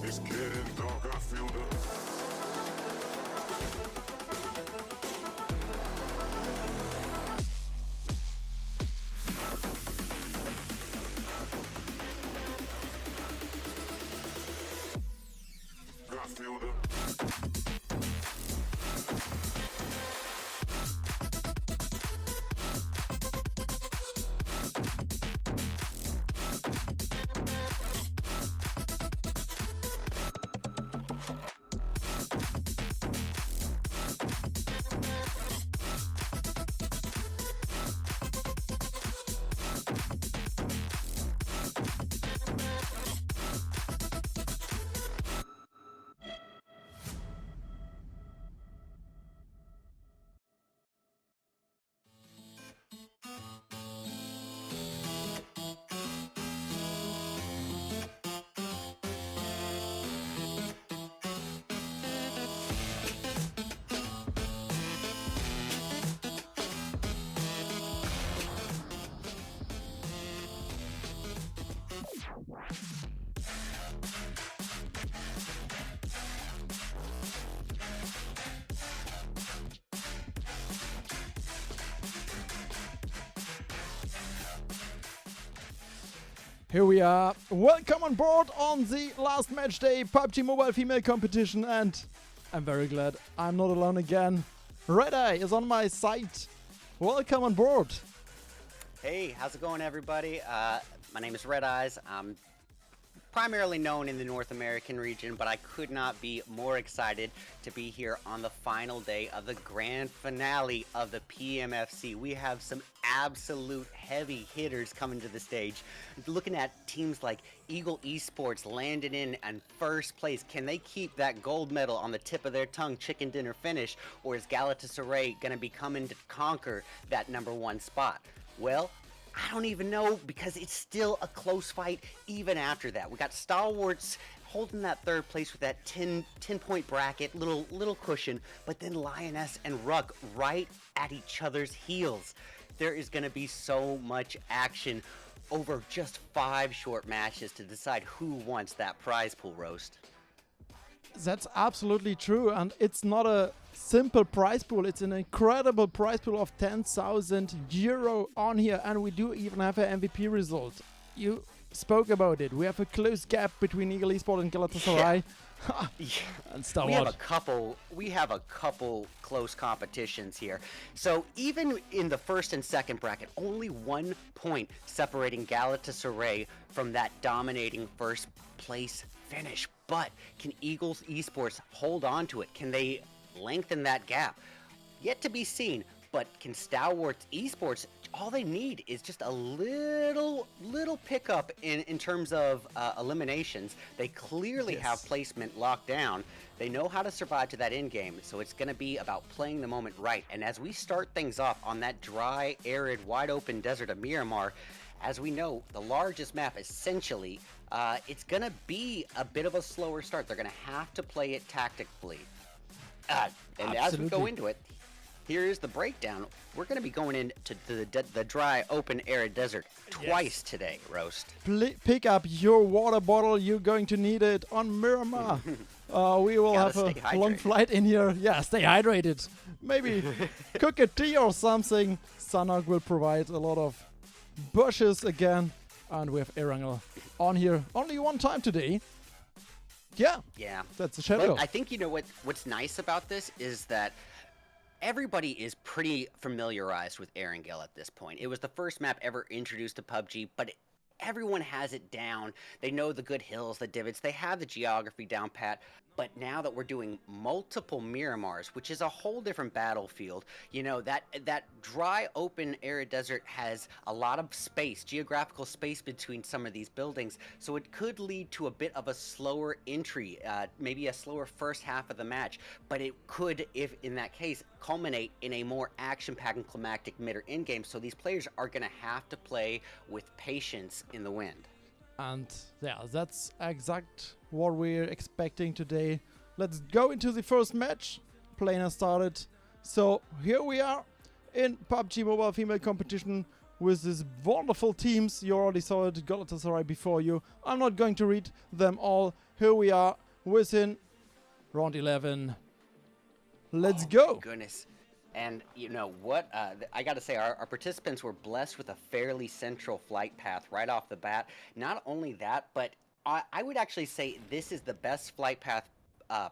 It's getting dark, I feel the Here we are. Welcome on board on the last match day PUBG Mobile Female Competition, and I'm very glad I'm not alone again. Red Eye is on my side. Welcome on board. Hey, how's it going, everybody? My name is Red Eyes. I'm primarily known in the North American region, but I could not be more excited to be here on the final day of the grand finale of the PMFC. We have some absolute heavy hitters coming to the stage. Looking at teams like Eagle Esports landing in first place. Can they keep that gold medal on the tip of their tongue, chicken dinner finish, or is Galatasaray going to be coming to conquer that number 1 spot? Well, I don't even know because it's still a close fight even after that. We got Stalwarts holding that 3rd place with that 10-point bracket, little cushion, but then Lioness and Ruck right at each other's heels. There is going to be so much action over just 5 short matches to decide who wants that prize pool, Roast. That's absolutely true, and it's not a simple prize pool. It's an incredible prize pool of 10,000 euro on here, and we do even have an MVP result. You spoke about it. We have a close gap between Eagle Esport and Galatasaray. Yeah. And Star We Wars. have a couple close competitions here. So even in the 1st and 2nd bracket, only 1 point separating Galatasaray from that dominating 1st place finish. But can Eagles Esports hold on to it? Can they lengthen that gap? Yet to be seen. But can Stalwarts Esports, all they need is just a little pickup in terms of eliminations. They clearly have placement locked down. They know how to survive to that end game, so it's going to be about playing the moment right. And as we start things off on that dry, arid, wide open desert of Miramar, as we know, the largest map essentially, it's going to be a bit of a slower start. They're going to have to play it tactically. And as we go into it, here's the breakdown. We're going to be going into the dry, open, arid desert twice today, Roast. Pick up your water bottle. You're going to need it on Miramar. We will have a long flight in here. Yeah, stay hydrated. Maybe cook a tea or something. Sanok will provide a lot of bushes again. And we have Erangel on here only 1 time today. Yeah. That's a shadow. But I think you know what's nice about this is that everybody is pretty familiarized with Erangel at this point. It was the first map ever introduced to PUBG, but everyone has it down. They know the good hills, the divots, they have the geography down pat. But now that we're doing multiple Miramars, which is a whole different battlefield, you know, that dry, open, arid desert has a lot of space, geographical space between some of these buildings. So it could lead to a bit of a slower entry, maybe a slower first half of the match. But it could, if in that case, culminate in a more action-packed and climactic mid or end game. So these players are going to have to play with patience in the wind. And yeah, that's exact what we're expecting today. Let's go into the first match. Plane has started. So here we are in PUBG Mobile Female Competition with these wonderful teams. You already saw it, Galatasaray before you. I'm not going to read them all. Here we are within round 11. Let's go. My goodness. And you know what? I got to say, our participants were blessed with a fairly central flight path right off the bat. Not only that, but I would actually say this is the best flight path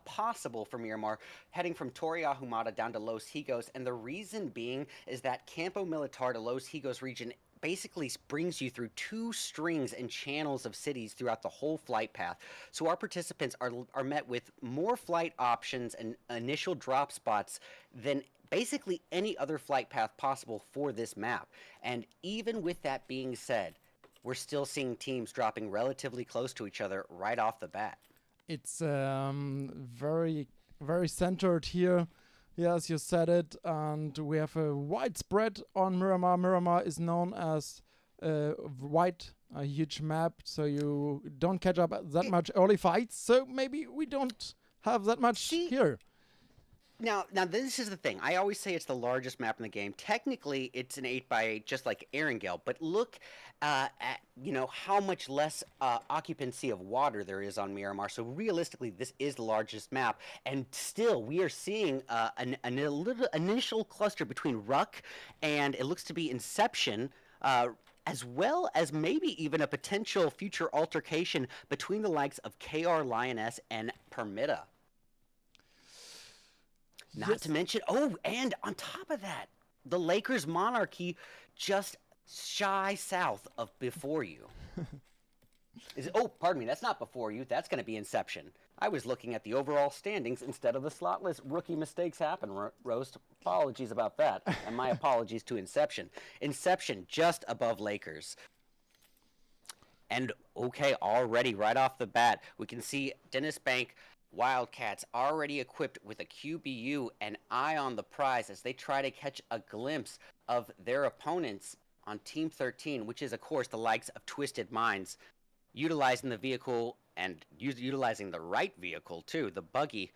possible for Miramar, heading from Torre Ahumada down to Los Higos. And the reason being is that Campo Militar to Los Higos region basically brings you through 2 strings and channels of cities throughout the whole flight path. So our participants are met with more flight options and initial drop spots than basically any other flight path possible for this map. And even with that being said, we're still seeing teams dropping relatively close to each other right off the bat. It's very, very centered here. Yes, you said it. And we have a wide spread on Miramar. Miramar is known as wide, a huge map, so you don't catch up that much early fights. So maybe we don't have that much here. Now this is the thing. I always say it's the largest map in the game. Technically, it's an 8x8, just like Erangel. But look at how much less occupancy of water there is on Miramar. So realistically, this is the largest map, and still we are seeing an little initial cluster between Ruck and it looks to be Inception. As well as maybe even a potential future altercation between the likes of KR Lioness and Permita. Not to mention, and on top of that, the Lakers Monarchy just shy south of before you. Oh, pardon me, that's not before you. That's going to be Inception. I was looking at the overall standings instead of the slot list. Rookie mistakes happen, Roast. Apologies about that. And my apologies to Inception. Inception just above Lakers. And okay, already right off the bat, we can see Dennis Bank Wildcats already equipped with a QBU and eye on the prize as they try to catch a glimpse of their opponents on Team 13, which is, of course, the likes of Twisted Minds, utilizing the vehicle and utilizing the right vehicle, too, the buggy.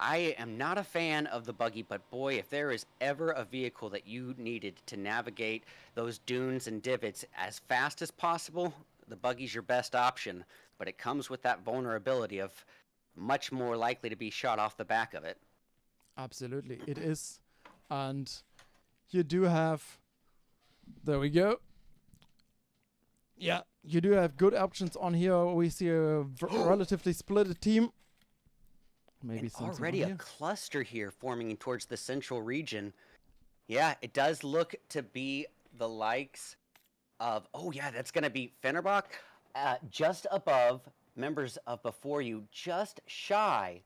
I am not a fan of the buggy, but boy, if there is ever a vehicle that you needed to navigate those dunes and divots as fast as possible, the buggy's your best option, but it comes with that vulnerability of much more likely to be shot off the back of it. Absolutely, it is. And you do have... There we go. Yeah, you do have good options on here. We see a relatively split team. Maybe already a cluster here forming towards the central region. Yeah, it does look to be the likes of... Oh, yeah, that's going to be Fenerbahce just above members of before you, just shy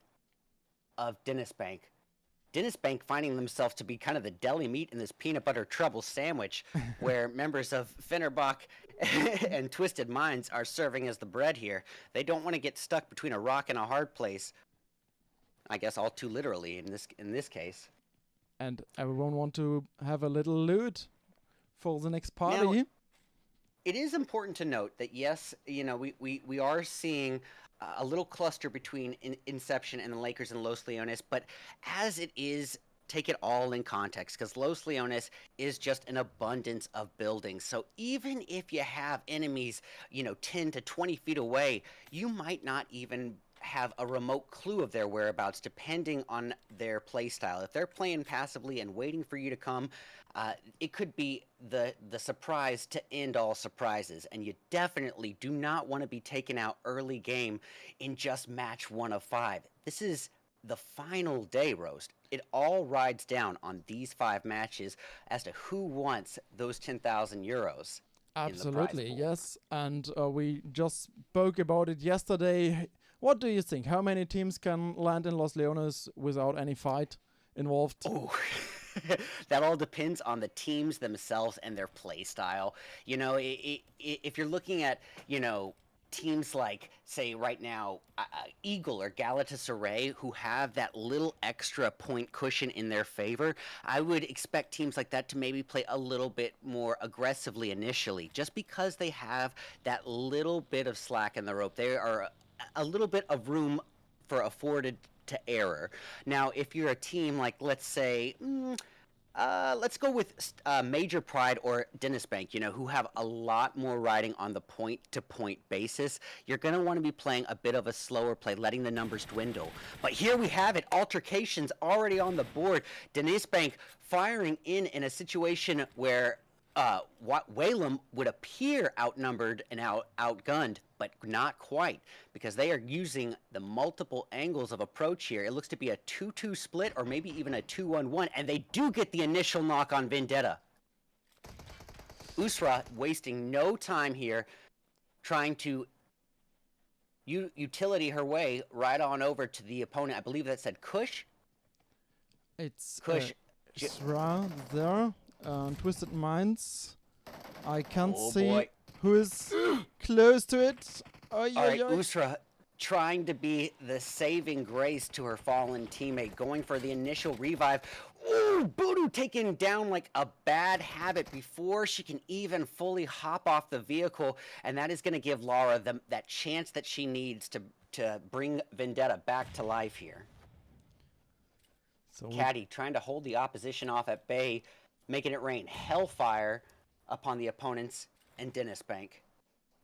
of Dennis Bank. Dennis Bank finding themselves to be kind of the deli meat in this peanut butter trouble sandwich where members of Fenerbahce and Twisted Minds are serving as the bread here. They don't want to get stuck between a rock and a hard place. I guess all too literally in this case. And everyone want to have a little loot for the next party. Now, it is important to note that yes, you know, we are seeing a little cluster between Inception and the Lakers and Los Leones, but as it is, take it all in context, because Los Leones is just an abundance of buildings. So even if you have enemies, you know, 10 to 20 feet away, you might not even have a remote clue of their whereabouts depending on their play style. If they're playing passively and waiting for you to come, it could be the surprise to end all surprises, and you definitely do not want to be taken out early game in just match 1 of 5. This is the final day, Roast. It all rides down on these 5 matches as to who wants those 10,000 euros. Absolutely, yes. And we just spoke about it yesterday. What do you think? How many teams can land in Los Leones without any fight involved? Oh, that all depends on the teams themselves and their play style. You know, if you're looking at, you know, teams like, say, right now, Eagle or Galatasaray, who have that little extra point cushion in their favor, I would expect teams like that to maybe play a little bit more aggressively initially, just because they have that little bit of slack in the rope. They are a little bit of room for afforded to error. Now, if you're a team like, let's say, let's go with Major Pride or Dennis Bank, you know, who have a lot more riding on the point-to-point basis, you're going to want to be playing a bit of a slower play, letting the numbers dwindle. But here we have it, altercations already on the board. Dennis Bank firing in a situation where Whalem would appear outnumbered and outgunned, but not quite, because they are using the multiple angles of approach here. It looks to be a 2-2 split or maybe even a 2-1-1, and they do get the initial knock on Vendetta. Usra wasting no time here, trying to utility her way right on over to the opponent. I believe that said Kush. It's Kush. Usra there. Twisted Minds. I can't see boy. who is close to it. All right, Usra trying to be the saving grace to her fallen teammate, going for the initial revive. Ooh, Voodoo taken down like a bad habit before she can even fully hop off the vehicle, and that is going to give Lara that chance that she needs to bring Vendetta back to life here. So Caddy trying to hold the opposition off at bay, making it rain hellfire upon the opponents and Dennis Bank,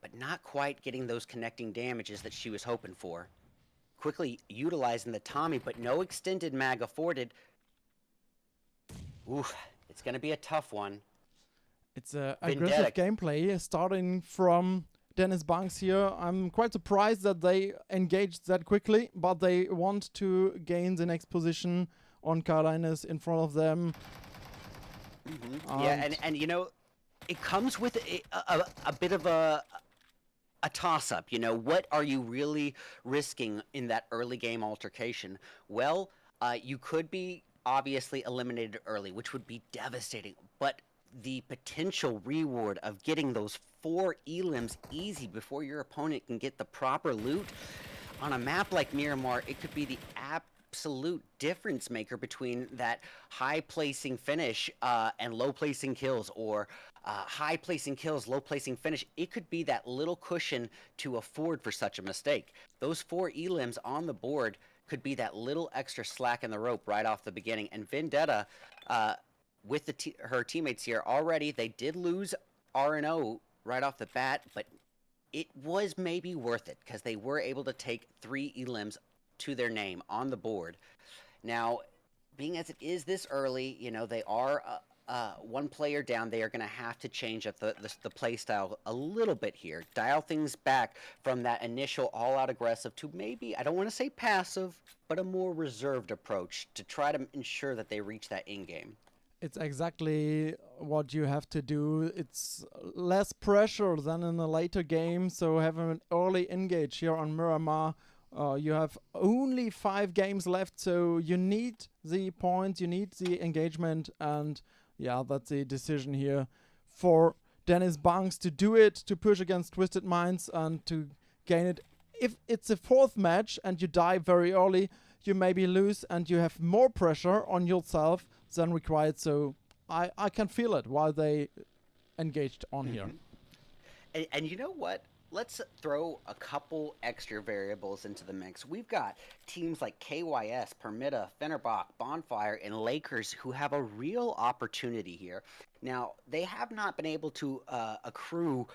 but not quite getting those connecting damages that she was hoping for. Quickly utilizing the Tommy, but no extended mag afforded. Oof, it's going to be a tough one. It's a aggressive gameplay starting from Dennis Banks here. I'm quite surprised that they engaged that quickly, but they want to gain the next position on Carolina's in front of them. Yeah, and you know, it comes with a bit of a toss-up. You know, what are you really risking in that early game altercation? Well, you could be obviously eliminated early, which would be devastating, but the potential reward of getting those 4 elims easy before your opponent can get the proper loot on a map like Miramar, it could be the absolute difference maker between that high placing finish and low placing kills, or high placing kills, low placing finish. It could be that little cushion to afford for such a mistake. Those 4 elims on the board could be that little extra slack in the rope right off the beginning. And Vendetta, with her teammates here already, they did lose R&O right off the bat, but it was maybe worth it because they were able to take 3 elims to their name on the board. Now, being as it is this early, you know, they are one player down. They are going to have to change up the play style a little bit here. Dial things back from that initial all-out aggressive to maybe, I don't want to say passive, but a more reserved approach to try to ensure that they reach that in-game. It's exactly what you have to do. It's less pressure than in a later game, so have an early engage here on Miramar. You have only 5 games left, so you need the points, you need the engagement, and yeah, that's the decision here for Dennis Banks to do it, to push against Twisted Minds and to gain it. If it's a 4th match and you die very early, you maybe lose and you have more pressure on yourself than required. So I can feel it while they engaged on here. And you know what? Let's throw a couple extra variables into the mix. We've got teams like KYS, Permita, Fenerbahce, Bonfire, and Lakers who have a real opportunity here. Now, they have not been able to accrue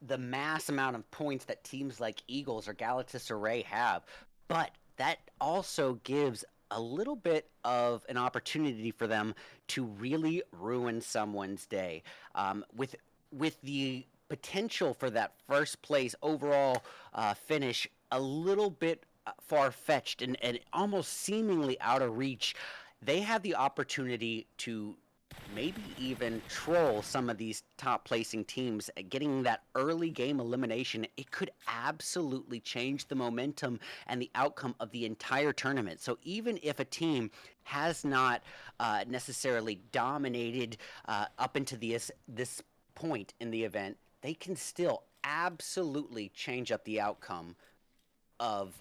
the mass amount of points that teams like Eagles or Galatasaray have, but that also gives a little bit of an opportunity for them to really ruin someone's day. With the potential for that first place overall finish a little bit far-fetched and almost seemingly out of reach, they have the opportunity to maybe even troll some of these top placing teams. Getting that early game elimination, it could absolutely change the momentum and the outcome of the entire tournament. So even if a team has not necessarily dominated up into this point in the event, they can still absolutely change up the outcome of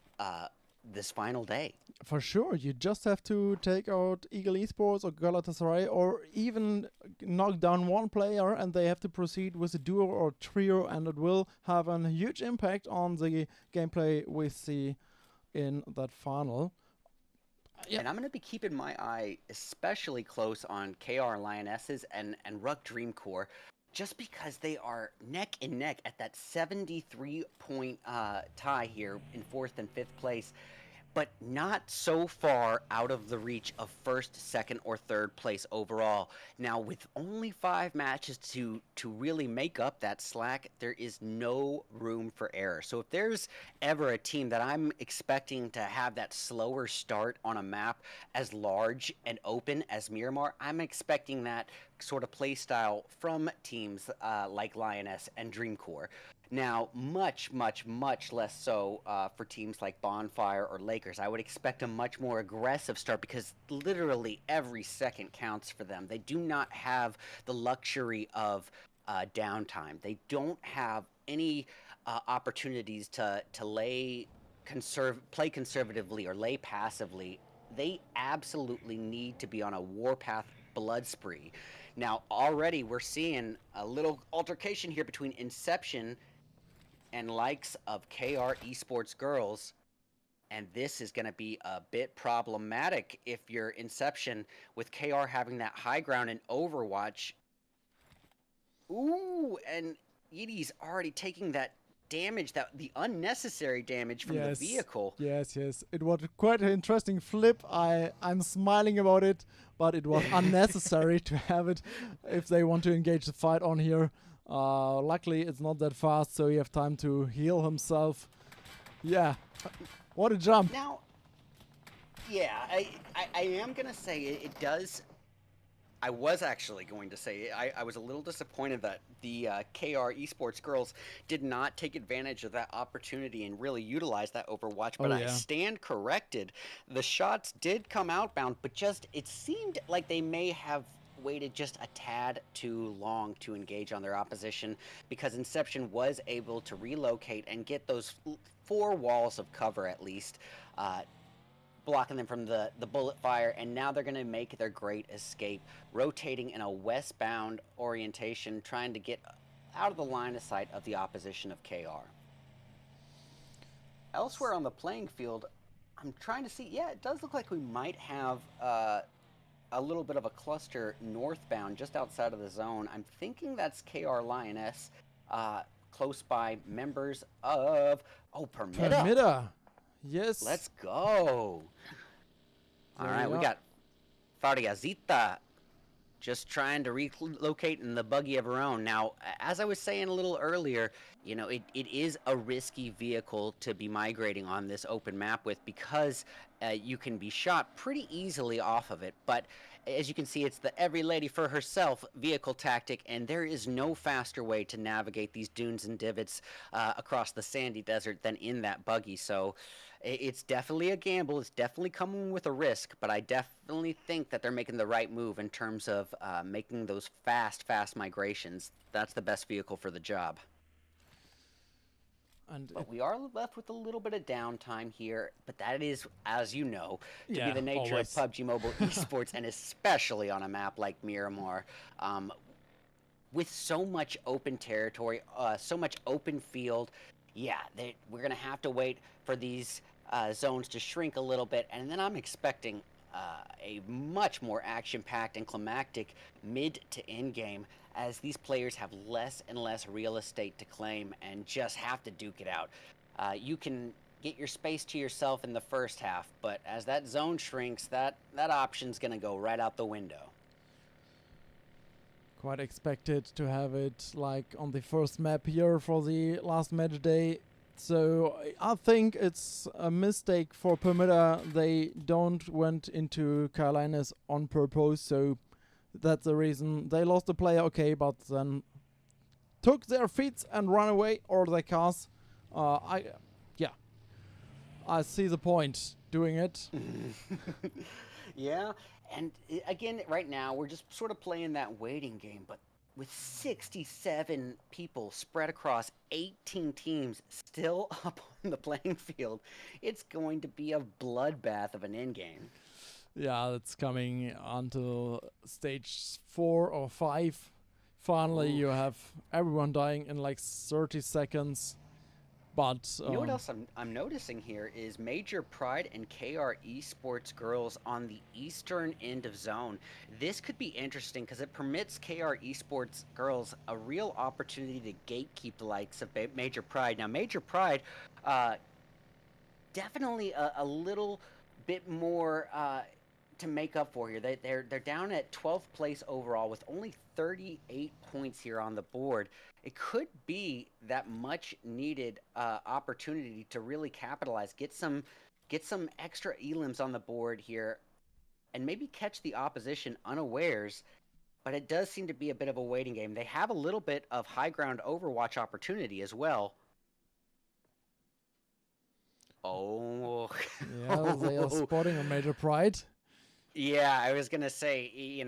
this final day. For sure, you just have to take out Eagle Esports or Galatasaray, or even knock down one player, and they have to proceed with a duo or trio, and it will have a huge impact on the gameplay we see in that final. Yeah. And I'm going to be keeping my eye especially close on KR Lionesses and Ruck Dreamcore, just because they are neck and neck at that 73-point tie here in 4th and 5th place, but not so far out of the reach of 1st, 2nd, or 3rd place overall. Now, with only 5 matches to really make up that slack, there is no room for error. So if there's ever a team that I'm expecting to have that slower start on a map as large and open as Miramar, I'm expecting that sort of play style from teams like Lioness and Dreamcore. Now, much, much, much less so for teams like Bonfire or Lakers. I would expect a much more aggressive start because literally every second counts for them. They do not have the luxury of downtime. They don't have any opportunities to play conservatively or lay passively. They absolutely need to be on a warpath blood spree. Now, already we're seeing a little altercation here between Inception and likes of KR Esports girls, and this is going to be a bit problematic if you're Inception, with KR having that high ground in Overwatch. Ooh, and Edie's already taking that damage, the unnecessary damage from the vehicle. Yes. It was quite an interesting flip. I'm smiling about it, but it was unnecessary to have it if they want to engage the fight on here. Luckily, it's not that fast, so you have time to heal himself. Yeah, what a jump. Now, yeah, I am going to say it does I was actually going to say I was a little disappointed that the KR Esports girls did not take advantage of that opportunity and really utilize that Overwatch. Oh But I yeah. stand corrected. The shots did come outbound, but just it seemed like they may have waited just a tad too long to engage on their opposition because Inception was able to relocate and get those four walls of cover at least. Blocking them from the bullet fire, and now they're going to make their great escape, rotating in a westbound orientation, trying to get out of the line of sight of the opposition of KR. Elsewhere on the playing field, I'm trying to see. Yeah, it does look like we might have a little bit of a cluster northbound, just outside of the zone. I'm thinking that's KR Lioness, close by members of Permitta. Permitta. Yes. Let's go. All There right, we we are. got Fariazita just trying to relocate in the buggy of her own. Now, as I was saying a little earlier, it is a risky vehicle to be migrating on this open map with because you can be shot pretty easily off of it. But as you can see, it's the every lady for herself vehicle tactic, and there is no faster way to navigate these dunes and divots across the sandy desert than in that buggy. So it's definitely a gamble. It's definitely coming with a risk, but I definitely think that they're making the right move in terms of making those fast migrations. That's the best vehicle for the job. And But we are left with a little bit of downtime here, but that is, as you know, to be yeah, the nature always. of PUBG Mobile esports, and especially on a map like Miramar. With so much open territory, so much open field, yeah, we're going to have to wait for these zones to shrink a little bit, and then I'm expecting a much more action-packed and climactic mid to end game as these players have less and less real estate to claim and just have to duke it out. You can get your space to yourself in the first half, but as that zone shrinks, that option's going to go right out the window. Quite expected to have it like on the first map here for the last match day. So I think it's a mistake for Permitta. They don't went into Carolinas on purpose, so that's the reason they lost the player. Okay, but then took their feet and run away, or their cars. I see the point doing it. Yeah, and again, right now we're just sort of playing that waiting game, but with 67 people spread across 18 teams still up on the playing field, it's going to be a bloodbath of an end game. Yeah, it's coming until stage 4 or 5. Finally, you have everyone dying in like 30 seconds. But You know what else I'm noticing here is Major Pride and KR Esports girls on the eastern end of zone. This could be interesting because it permits KR Esports girls a real opportunity to gatekeep the likes of Major Pride. Now, Major Pride, definitely a little bit more to make up for here. They're down at 12th place overall with only 38 points here on the board. It could be that much needed opportunity to really capitalize, get some extra elims on the board here, and maybe catch the opposition unawares. But it does seem to be a bit of a waiting game. They have a little bit of high ground Overwatch opportunity as well. Oh, yeah, they are spotting a Major Pride. Yeah, I was gonna say,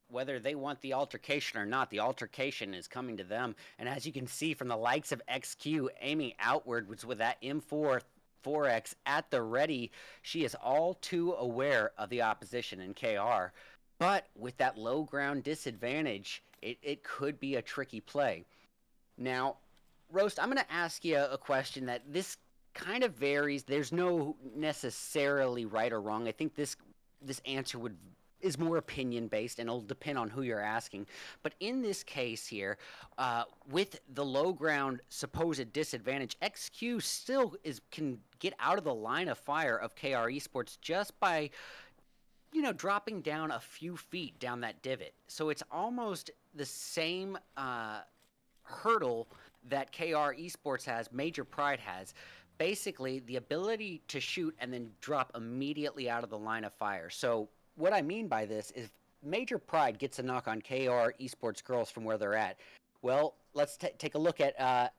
whether they want the altercation or not, the altercation is coming to them. And as you can see from the likes of XQ aiming outward, which with that M4 4X at the ready, she is all too aware of the opposition in KR. But with that low ground disadvantage, it could be a tricky play. Now, Roast, I'm gonna ask you a question that this kind of varies. There's no necessarily right or wrong. I think this answer is more opinion based, and it'll depend on who you're asking. But in this case here, with the low ground supposed disadvantage, XQ still can get out of the line of fire of KR Esports just by dropping down a few feet down that divot. So it's almost the same hurdle that KR Esports has, Major Pride has. Basically, the ability to shoot and then drop immediately out of the line of fire. So what I mean by this is Major Pride gets a knock on KR Esports Girls from where they're at. Well, let's take a look at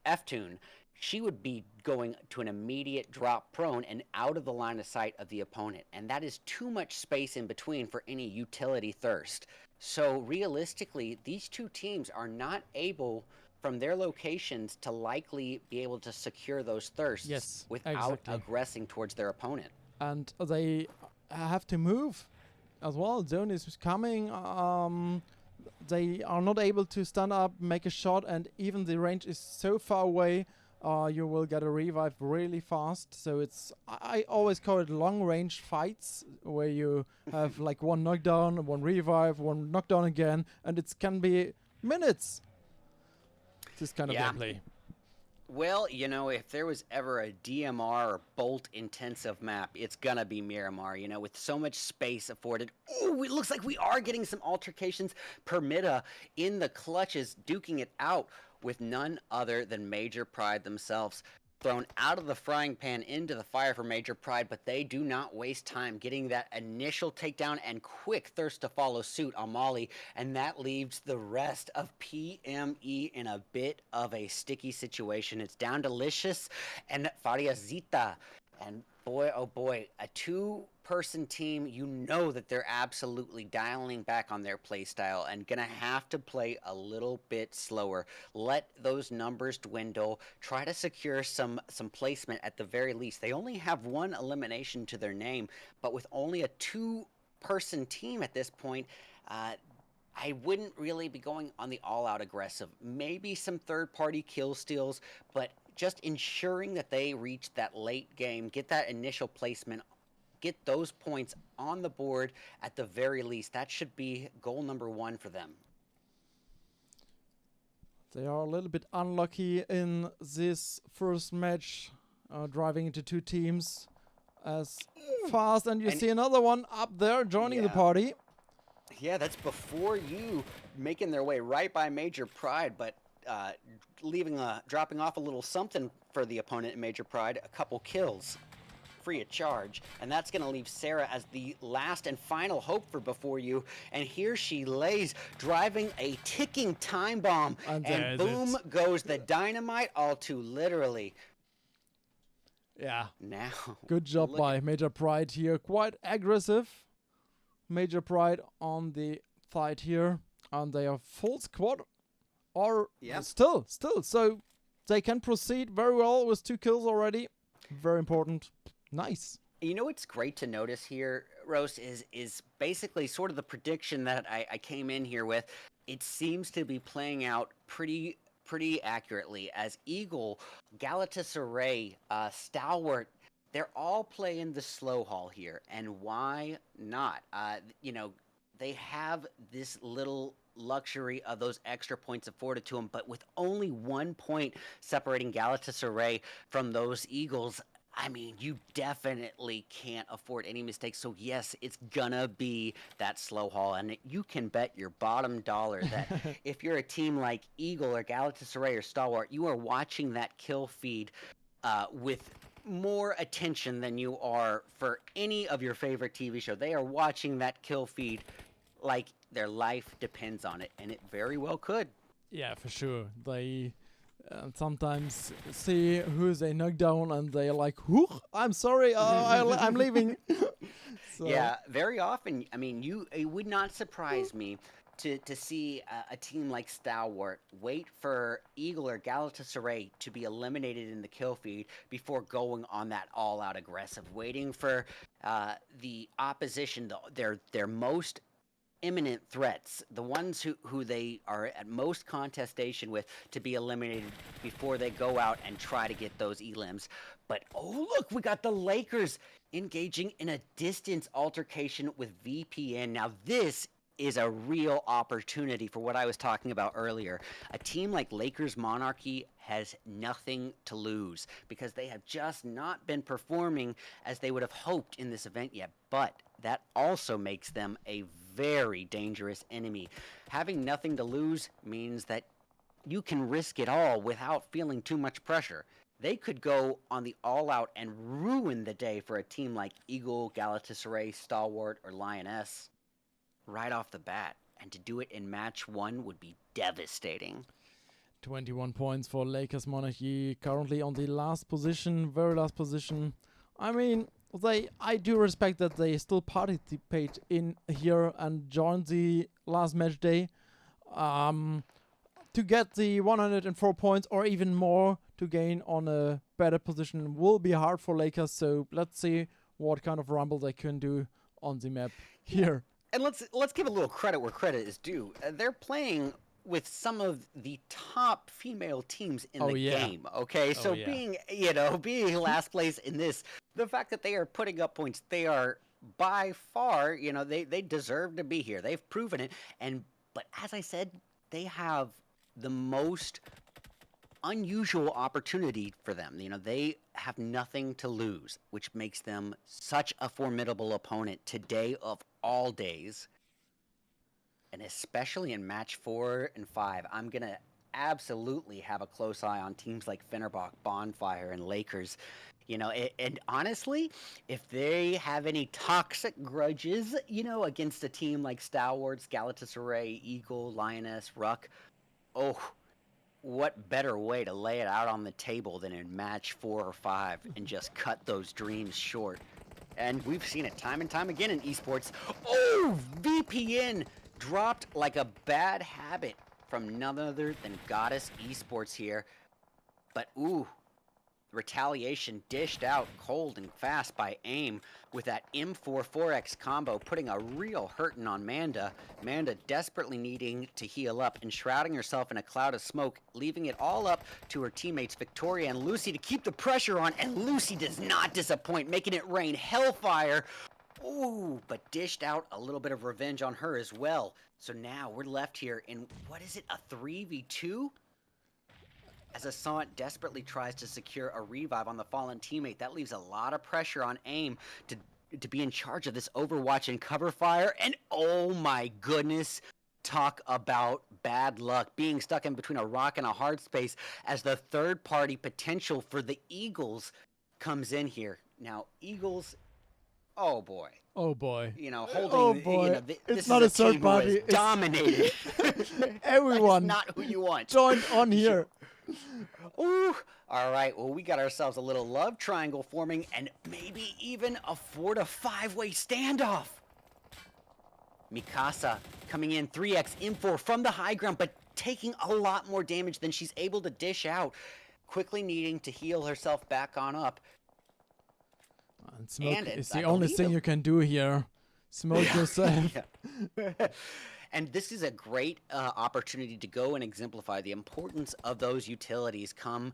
Ftune. She would be going to an immediate drop prone and out of the line of sight of the opponent. And that is too much space in between for any utility thirst. So realistically, these two teams are not able from their locations to likely be able to secure those thirsts Yes, without exactly. aggressing towards their opponent. And they have to move as well. Zone is coming. They are not able to stand up, make a shot, and even the range is so far away. You will get a revive really fast. So I always call it long range fights, where you have like one knockdown, one revive, one knockdown again, and it can be minutes. This kind of gameplay. Well, you know, if there was ever a DMR or bolt intensive map, it's gonna be Miramar, you know, with so much space afforded. Oh, it looks like we are getting some altercations. Permita in the clutches, duking it out with none other than Major Pride themselves. Thrown out of the frying pan into the fire for Major Pride, but they do not waste time getting that initial takedown and quick thirst to follow suit on Molly, and that leaves the rest of PME in a bit of a sticky situation. It's down to Licious and Fariazita, and boy, oh boy, a two-person team, you know that they're absolutely dialing back on their play style and gonna have to play a little bit slower. Let those numbers dwindle. Try to secure some placement at the very least. They only have one elimination to their name, but with only a two-person team at this point, I wouldn't really be going on the all-out aggressive. Maybe some third-party kill steals, but just ensuring that they reach that late game, get that initial placement, get those points on the board at the very least. That should be goal number one for them. They are a little bit unlucky in this first match, driving into two teams as fast, and you see another one up there joining the party. Yeah, that's before you making their way right by Major Pride, but dropping off a little something for the opponent in Major Pride, a couple kills free of charge, and that's going to leave Sarah as the last and final hope for before you, and here she lays, driving a ticking time bomb, and boom goes the dynamite, all too literally. Yeah. Now, good job by Major Pride here. Quite aggressive. Major Pride on the fight here, and they are full squad. Or still, so they can proceed very well with 2 kills already. Very important. Nice. You know what's great to notice here, Rose, is basically sort of the prediction that I came in here with. It seems to be playing out pretty accurately, as Eagle, Galatasaray, Stalwart, they're all playing the slow haul here, and why not? You know, they have this little luxury of those extra points afforded to them, but with only 1 point separating Galatasaray from those Eagles, I mean, you definitely can't afford any mistakes. So yes, it's gonna be that slow haul, and you can bet your bottom dollar that if you're a team like Eagle or Galatasaray or Stalwart, you are watching that kill feed with more attention than you are for any of your favorite TV show. They are watching that kill feed like their life depends on it, and it very well could. Yeah, for sure. They sometimes see who they knock down, and they're like, "Whew, I'm sorry, I'm leaving." So. Yeah, very often. I mean, it would not surprise me to see a team like Stalwart wait for Eagle or Galatasaray to be eliminated in the kill feed before going on that all-out aggressive, waiting for the opposition, their most imminent threats, the ones who they are at most contestation with, to be eliminated before they go out and try to get those elims. But oh look, we got the Lakers engaging in a distance altercation with VPN. Now this is a real opportunity for what I was talking about earlier. A team like Lakers Monarchy has nothing to lose because they have just not been performing as they would have hoped in this event yet. But that also makes them a very dangerous enemy. Having nothing to lose means that you can risk it all without feeling too much pressure. They could go on the all-out and ruin the day for a team like Eagle, Galatasaray, Stalwart, or Lioness. right off the bat. And to do it in match 1 would be devastating. 21 points for Lakers Monarchy, currently on the last position, very last position. I mean, I do respect that they still participate in here and join the last match day. To get the 104 points or even more to gain on a better position will be hard for Lakers. So let's see what kind of rumble they can do on the map here. And let's give a little credit where credit is due. They're playing with some of the top female teams in the game. Okay, so being last place in this, the fact that they are putting up points, they are by far, they deserve to be here. They've proven it. But as I said, they have the most unusual opportunity for them. They have nothing to lose, which makes them such a formidable opponent today of all days. And especially in match 4 and 5, I'm going to absolutely have a close eye on teams like Fenerbahce, Bonfire, and Lakers. And honestly, if they have any toxic grudges, against a team like Stalwarts, Galatasaray, Eagle, Lioness, Ruck, what better way to lay it out on the table than in match 4 or 5 and just cut those dreams short. And we've seen it time and time again in esports. VPN dropped like a bad habit from none other than Goddess Esports here. But retaliation dished out cold and fast by AIM with that M4 4X combo, putting a real hurtin' on Manda. Manda desperately needing to heal up and shrouding herself in a cloud of smoke, leaving it all up to her teammates Victoria and Lucy to keep the pressure on, and Lucy does not disappoint, making it rain hellfire. But dished out a little bit of revenge on her as well. So now we're left here in, what is it, a 3v2? As Asant desperately tries to secure a revive on the fallen teammate, that leaves a lot of pressure on AIM to be in charge of this Overwatch and cover fire. And oh my goodness, talk about bad luck. Being stuck in between a rock and a hard space as the third party potential for the Eagles comes in here. Now, Eagles, oh boy. Holding, it's not a third party. It's dominated. Everyone. Not who you want. Join on here. All right. Well, we got ourselves a little love triangle forming and maybe even a 4 to 5-way standoff. Mikasa coming in 3x M4 from the high ground, but taking a lot more damage than she's able to dish out. Quickly needing to heal herself back on up. And smoke is the only thing you can do here. Smoke yourself. And this is a great opportunity to go and exemplify the importance of those utilities come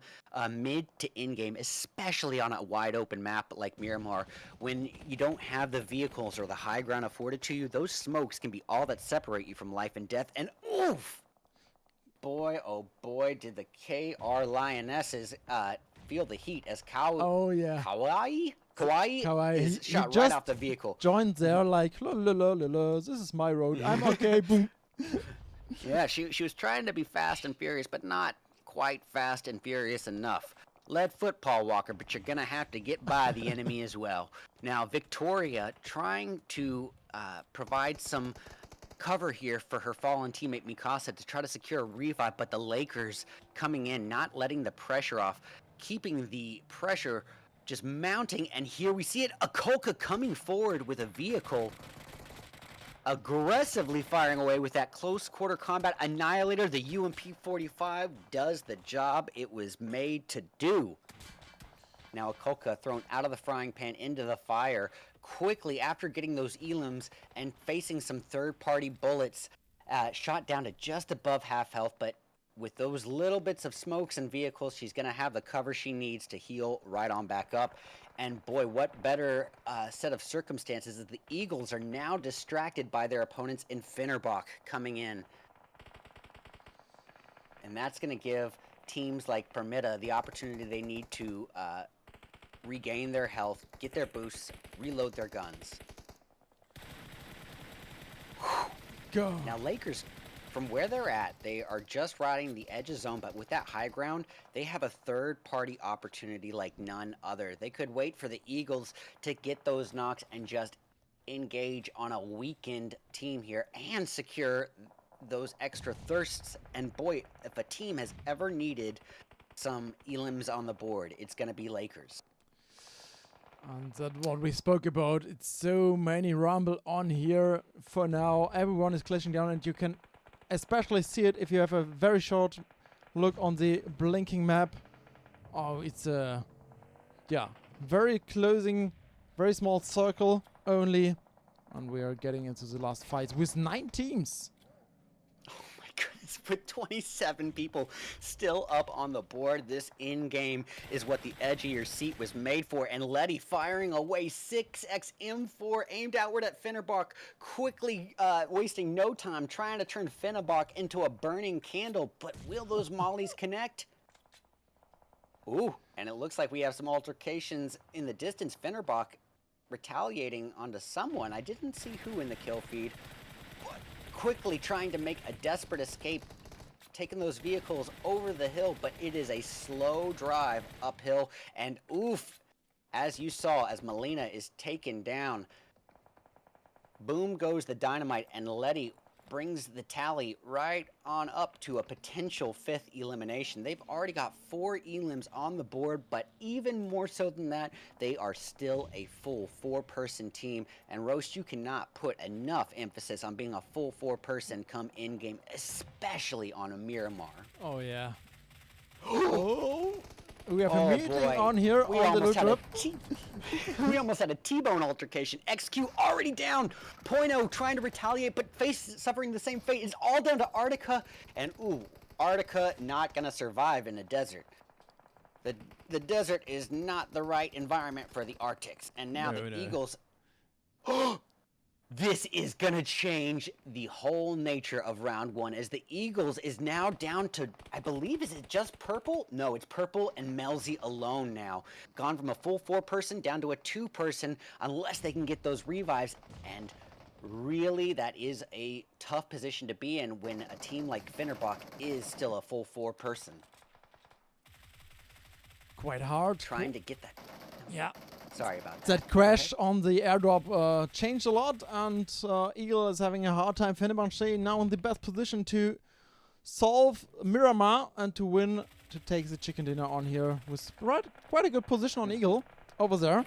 mid to in-game, especially on a wide open map like Miramar. When you don't have the vehicles or the high ground afforded to you, those smokes can be all that separate you from life and death. And boy, oh boy, did the KR Lionesses feel the heat as Kawaii is shot right off the vehicle. Joined there like, this is my road. I'm okay. Boom. Yeah, she was trying to be fast and furious, but not quite fast and furious enough. Lead foot, Paul Walker, but you're going to have to get by the enemy as well. Now, Victoria trying to provide some cover here for her fallen teammate Mikasa to try to secure a revive, but the Lakers coming in, not letting the pressure off, keeping the pressure just mounting, and here we see it, Akolka coming forward with a vehicle, aggressively firing away with that close quarter combat annihilator. The UMP-45 does the job it was made to do. Now Akolka thrown out of the frying pan into the fire quickly after getting those elims and facing some third-party bullets, shot down to just above half health, but with those little bits of smokes and vehicles, she's going to have the cover she needs to heal right on back up. And boy, what better set of circumstances is the Eagles are now distracted by their opponents in Fenerbahce coming in. And that's going to give teams like Permita the opportunity they need to regain their health, get their boosts, reload their guns. Go. Now Lakers, from where they're at, they are just riding the edge of zone, but with that high ground, they have a third-party opportunity like none other. They could wait for the Eagles to get those knocks and just engage on a weakened team here and secure those extra thirsts. And boy, if a team has ever needed some elims on the board, it's going to be Lakers. And that's what we spoke about. It's so many rumble on here for now. Everyone is clashing down, and you can especially see it if you have a very short look on the blinking map. Oh, it's a very closing, very small circle only, and we are getting into the last fights with 9 teams. My goodness, with 27 people still up on the board, this in-game is what the edge of your seat was made for. And Letty firing away 6x M4 aimed outward at Finnerbach, quickly wasting no time trying to turn Finnerbach into a burning candle. But will those mollies connect? Ooh, and it looks like we have some altercations in the distance. Finnerbach retaliating onto someone. I didn't see who in the kill feed. Quickly trying to make a desperate escape, taking those vehicles over the hill, but it is a slow drive uphill. And oof, as you saw, as Melina is taken down, boom goes the dynamite, and Letty brings the tally right on up to a potential 5th elimination. They've already got 4 elims on the board, but even more so than that, they are still a full 4-person team. And Roast, you cannot put enough emphasis on being a full 4-person come in-game, especially on a Miramar. Oh, yeah. Oh, we have a Oh, meeting boy. on here We on the almost loot had a drop. we almost had a T-bone altercation. XQ already down. Point.0 trying to retaliate, but suffering the same fate. It's all down to Arctica. And ooh, Arctica not gonna survive in a desert. The desert is not the right environment for the Arctics. And now No, the no. Eagles. This is gonna change the whole nature of round 1, as the Eagles is now down to, I believe, is it just Purple? No, it's Purple and Melzi alone now. Gone from a full 4-person down to a 2-person, unless they can get those revives. And really, that is a tough position to be in when a team like Finnerbach is still a full 4-person. Quite hard. Trying to get that. Yeah. Sorry about that. That crash on the airdrop changed a lot, and Eagle is having a hard time. Fenerbahce now in the best position to solve Miramar and to win, to take the chicken dinner on here with quite a good position on Eagle over there.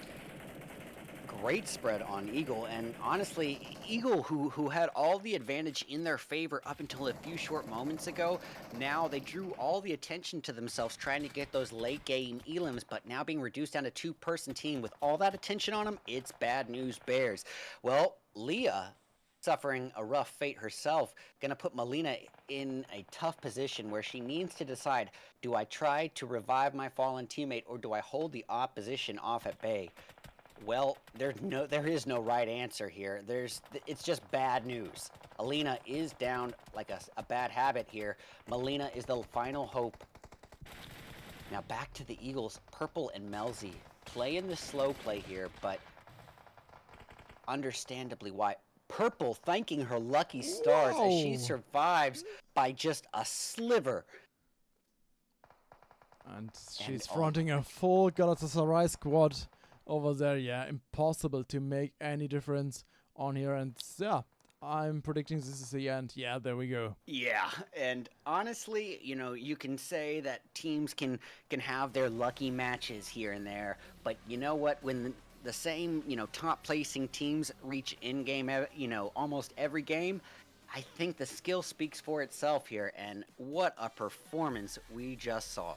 Great spread on Eagle, and honestly, Eagle, who had all the advantage in their favor up until a few short moments ago, now they drew all the attention to themselves trying to get those late game elims, but now being reduced down to 2-person team with all that attention on them, it's bad news bears. Well, Leah, suffering a rough fate herself, gonna put Melina in a tough position where she needs to decide, do I try to revive my fallen teammate, or do I hold the opposition off at bay? Well, there is no right answer here. It's just bad news. Alina is down like a bad habit here. Melina is the final hope. Now back to the Eagles. Purple and Melzi playing the slow play here, but understandably why. Purple thanking her lucky stars as she survives by just a sliver. And she's fronting a full Galatasaray squad over there. Yeah, impossible to make any difference on here. And yeah, I'm predicting this is the end. Yeah, there we go. Yeah, and honestly, you know, you can say that teams can have their lucky matches here and there, but you know what? When the same, you know, top placing teams reach in-game, you know, almost every game, I think the skill speaks for itself here, and what a performance we just saw.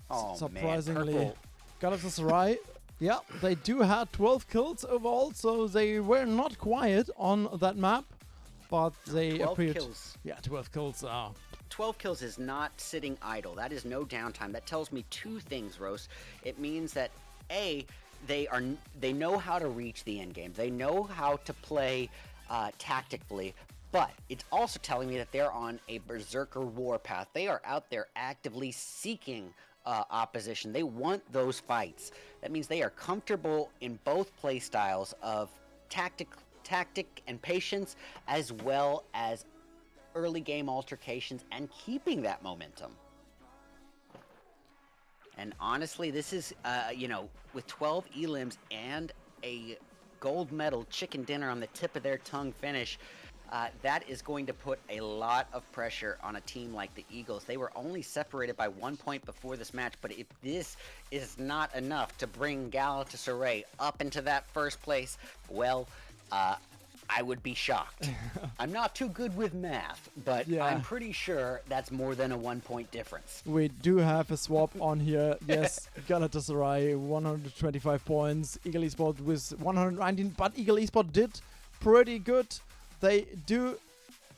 Oh, surprisingly, man, Galatasaray, yeah, they do have 12 kills overall, so they were not quiet on that map, but they 12 appeared. kills. Yeah, 12 kills. 12 kills is not sitting idle. That is no downtime. That tells me two things, Rose. It means that A, they know how to reach the end game. They know how to play tactically. But it's also telling me that they're on a berserker warpath. They are out there actively seeking opposition. They want those fights. That means they are comfortable in both play styles of tactic and patience, as well as early game altercations and keeping that momentum. And honestly, this is, you know, with 12 elims and a gold medal chicken dinner on the tip of their tongue finish. That is going to put a lot of pressure on a team like the Eagles. They were only separated by 1 point before this match, but if this is not enough to bring Galatasaray up into that first place, well, I would be shocked. I'm not too good with math, but Yeah. I'm pretty sure that's more than a 1 point difference. We do have a swap on here. Yes, Galatasaray 125 points, Eagle Esport with 119, but Eagle Esport did pretty good. They do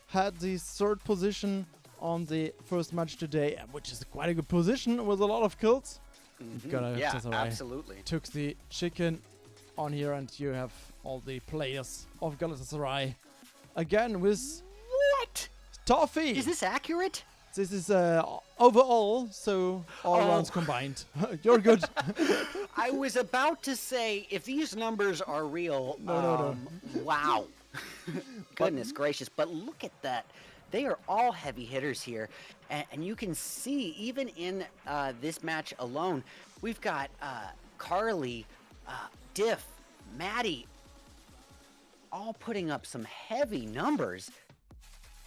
had the third position on the first match today, which is quite a good position with a lot of kills. Yeah, Galatasaray absolutely. took the chicken on here, and you have all the players of Galatasaray again with What? Toffee. Is this accurate? This is overall, so all Oh. rounds combined. You're good. I was about to say, if these numbers are real, No. wow. Goodness gracious. But look at that. They are all heavy hitters here. And you can see, even in this match alone, we've got Carly, Diff, Maddie, all putting up some heavy numbers.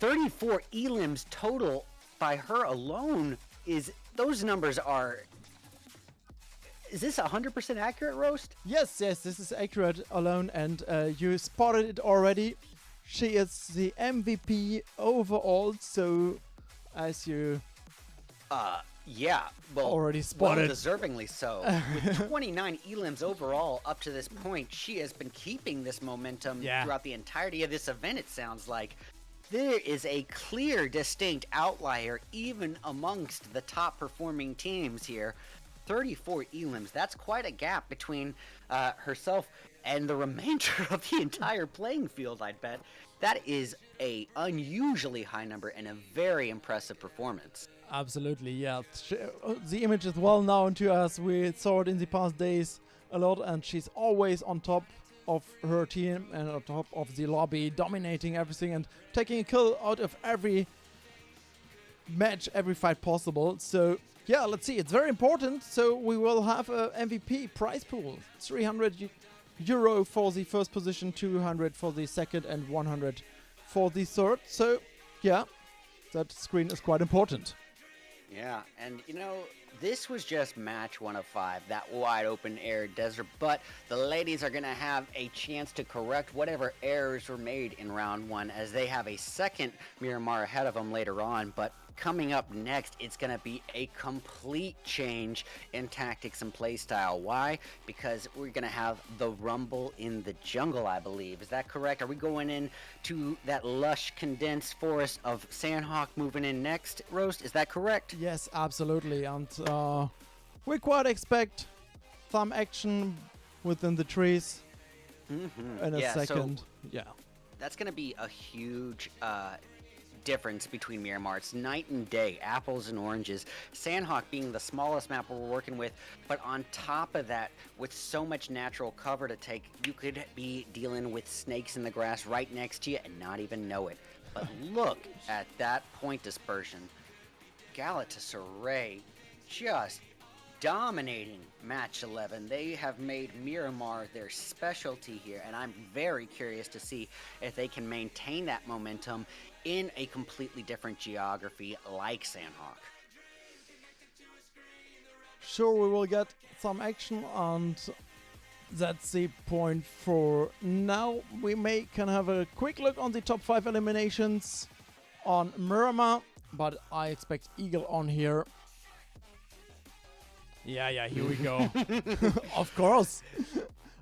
34 elims total by her alone. Those numbers are... Is this 100% accurate, Roast? Yes, this is accurate alone, and you spotted it already. She is the MVP overall, so as you Yeah, well, Already spotted. well, deservingly so. With 29 elims overall up to this point, she has been keeping this momentum Yeah. throughout the entirety of this event, it sounds like. There is a clear, distinct outlier even amongst the top performing teams here. 34 elims, that's quite a gap between herself and the remainder of the entire playing field, I'd bet. That is a unusually high number and a very impressive performance. absolutely, yeah. The image is well known to us. We saw it in the past days a lot, and she's always on top of her team and on top of the lobby, dominating everything and taking a kill out of every match, every fight possible. So yeah, let's see. It's very important. So we will have a MVP prize pool: 300 euro for the first position, 200 for the second, and 100 for the third. So yeah, that screen is quite important. Yeah, and you know, this was just match 1 of 5, that wide open air desert, but the ladies are going to have a chance to correct whatever errors were made in round 1 as they have a second Miramar ahead of them later on. But coming up next, it's going to be a complete change in tactics and playstyle. Why? Because we're going to have the Rumble in the Jungle, I believe. Is that correct? Are we going in to that lush condensed forest of Sandhawk moving in next, Roast? Is that correct? Yes, absolutely. And we quite expect some action within the trees in a Yeah, so- second. Yeah. That's going to be a huge difference between Miramar. It's night and day, apples and oranges. Sandhawk being the smallest map we're working with, but on top of that, with so much natural cover to take, you could be dealing with snakes in the grass right next to you and not even know it. But look at that point dispersion. Galatasaray just dominating match 11. They have made Miramar their specialty here, and I'm very curious to see if they can maintain that momentum in a completely different geography like Sandhawk. Sure, we will get some action, and that's the point for now. We can have a quick look on the top 5 eliminations on Miramar, but I expect Eagle on here. Yeah, here we go. Of course.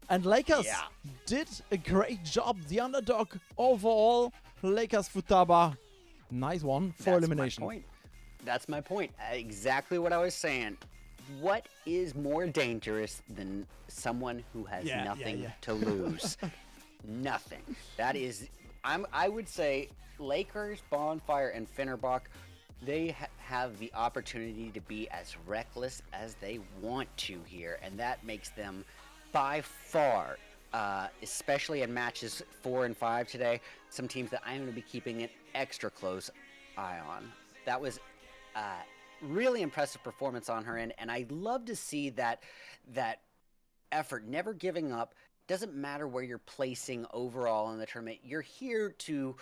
And Lakers Yeah. did a great job. The underdog overall. Lakers Futaba. Nice one for elimination. My point. That's my point. Exactly what I was saying. What is more dangerous than someone who has nothing to lose? Nothing. That is, I would say Lakers, Bonfire, and Finnerbach, they have the opportunity to be as reckless as they want to here, and that makes them by far, especially in matches 4 and 5 today, some teams that I'm going to be keeping an extra close eye on. That was really impressive performance on her end, and I love to see that effort, never giving up, doesn't matter where you're placing overall in the tournament. You're here to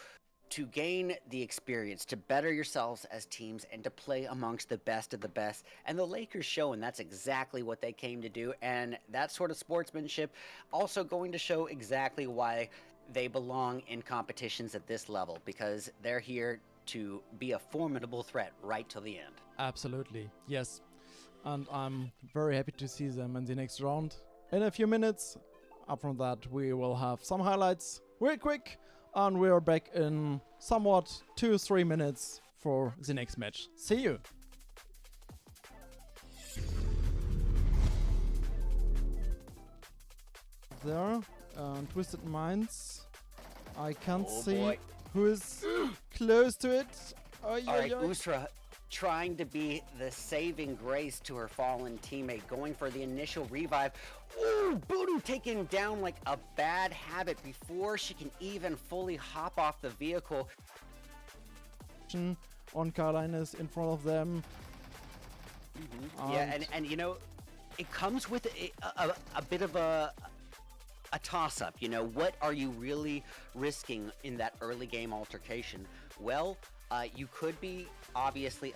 gain the experience, to better yourselves as teams, and to play amongst the best of the best. And the Lakers show, and that's exactly what they came to do. And that sort of sportsmanship also going to show exactly why they belong in competitions at this level, because they're here to be a formidable threat right till the end. Absolutely, yes. And I'm very happy to see them in the next round. In a few minutes, up from that, we will have some highlights real quick. And we are back in somewhat 2-3 minutes for the next match. See you! There, Twisted Minds. I can't see who is close to it. Alright, Usra trying to be the saving grace to her fallen teammate, going for the initial revive. Ooh, Voodoo taken down like a bad habit before she can even fully hop off the vehicle. On Carolina's in front of them. Yeah, and you know, it comes with a bit of a toss-up. You know, what are you really risking in that early game altercation? Well, you could be obviously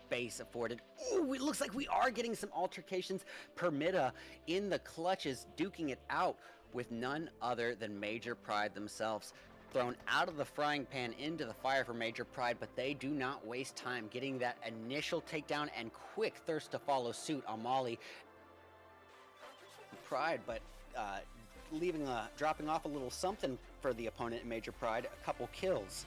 base afforded. Ooh, it looks like we are getting some altercations. Permita in the clutches, duking it out with none other than Major Pride themselves. Thrown out of the frying pan into the fire for Major Pride, but they do not waste time getting that initial takedown and quick thirst to follow suit on Molly. Pride, but dropping off a little something for the opponent in Major Pride, a couple kills.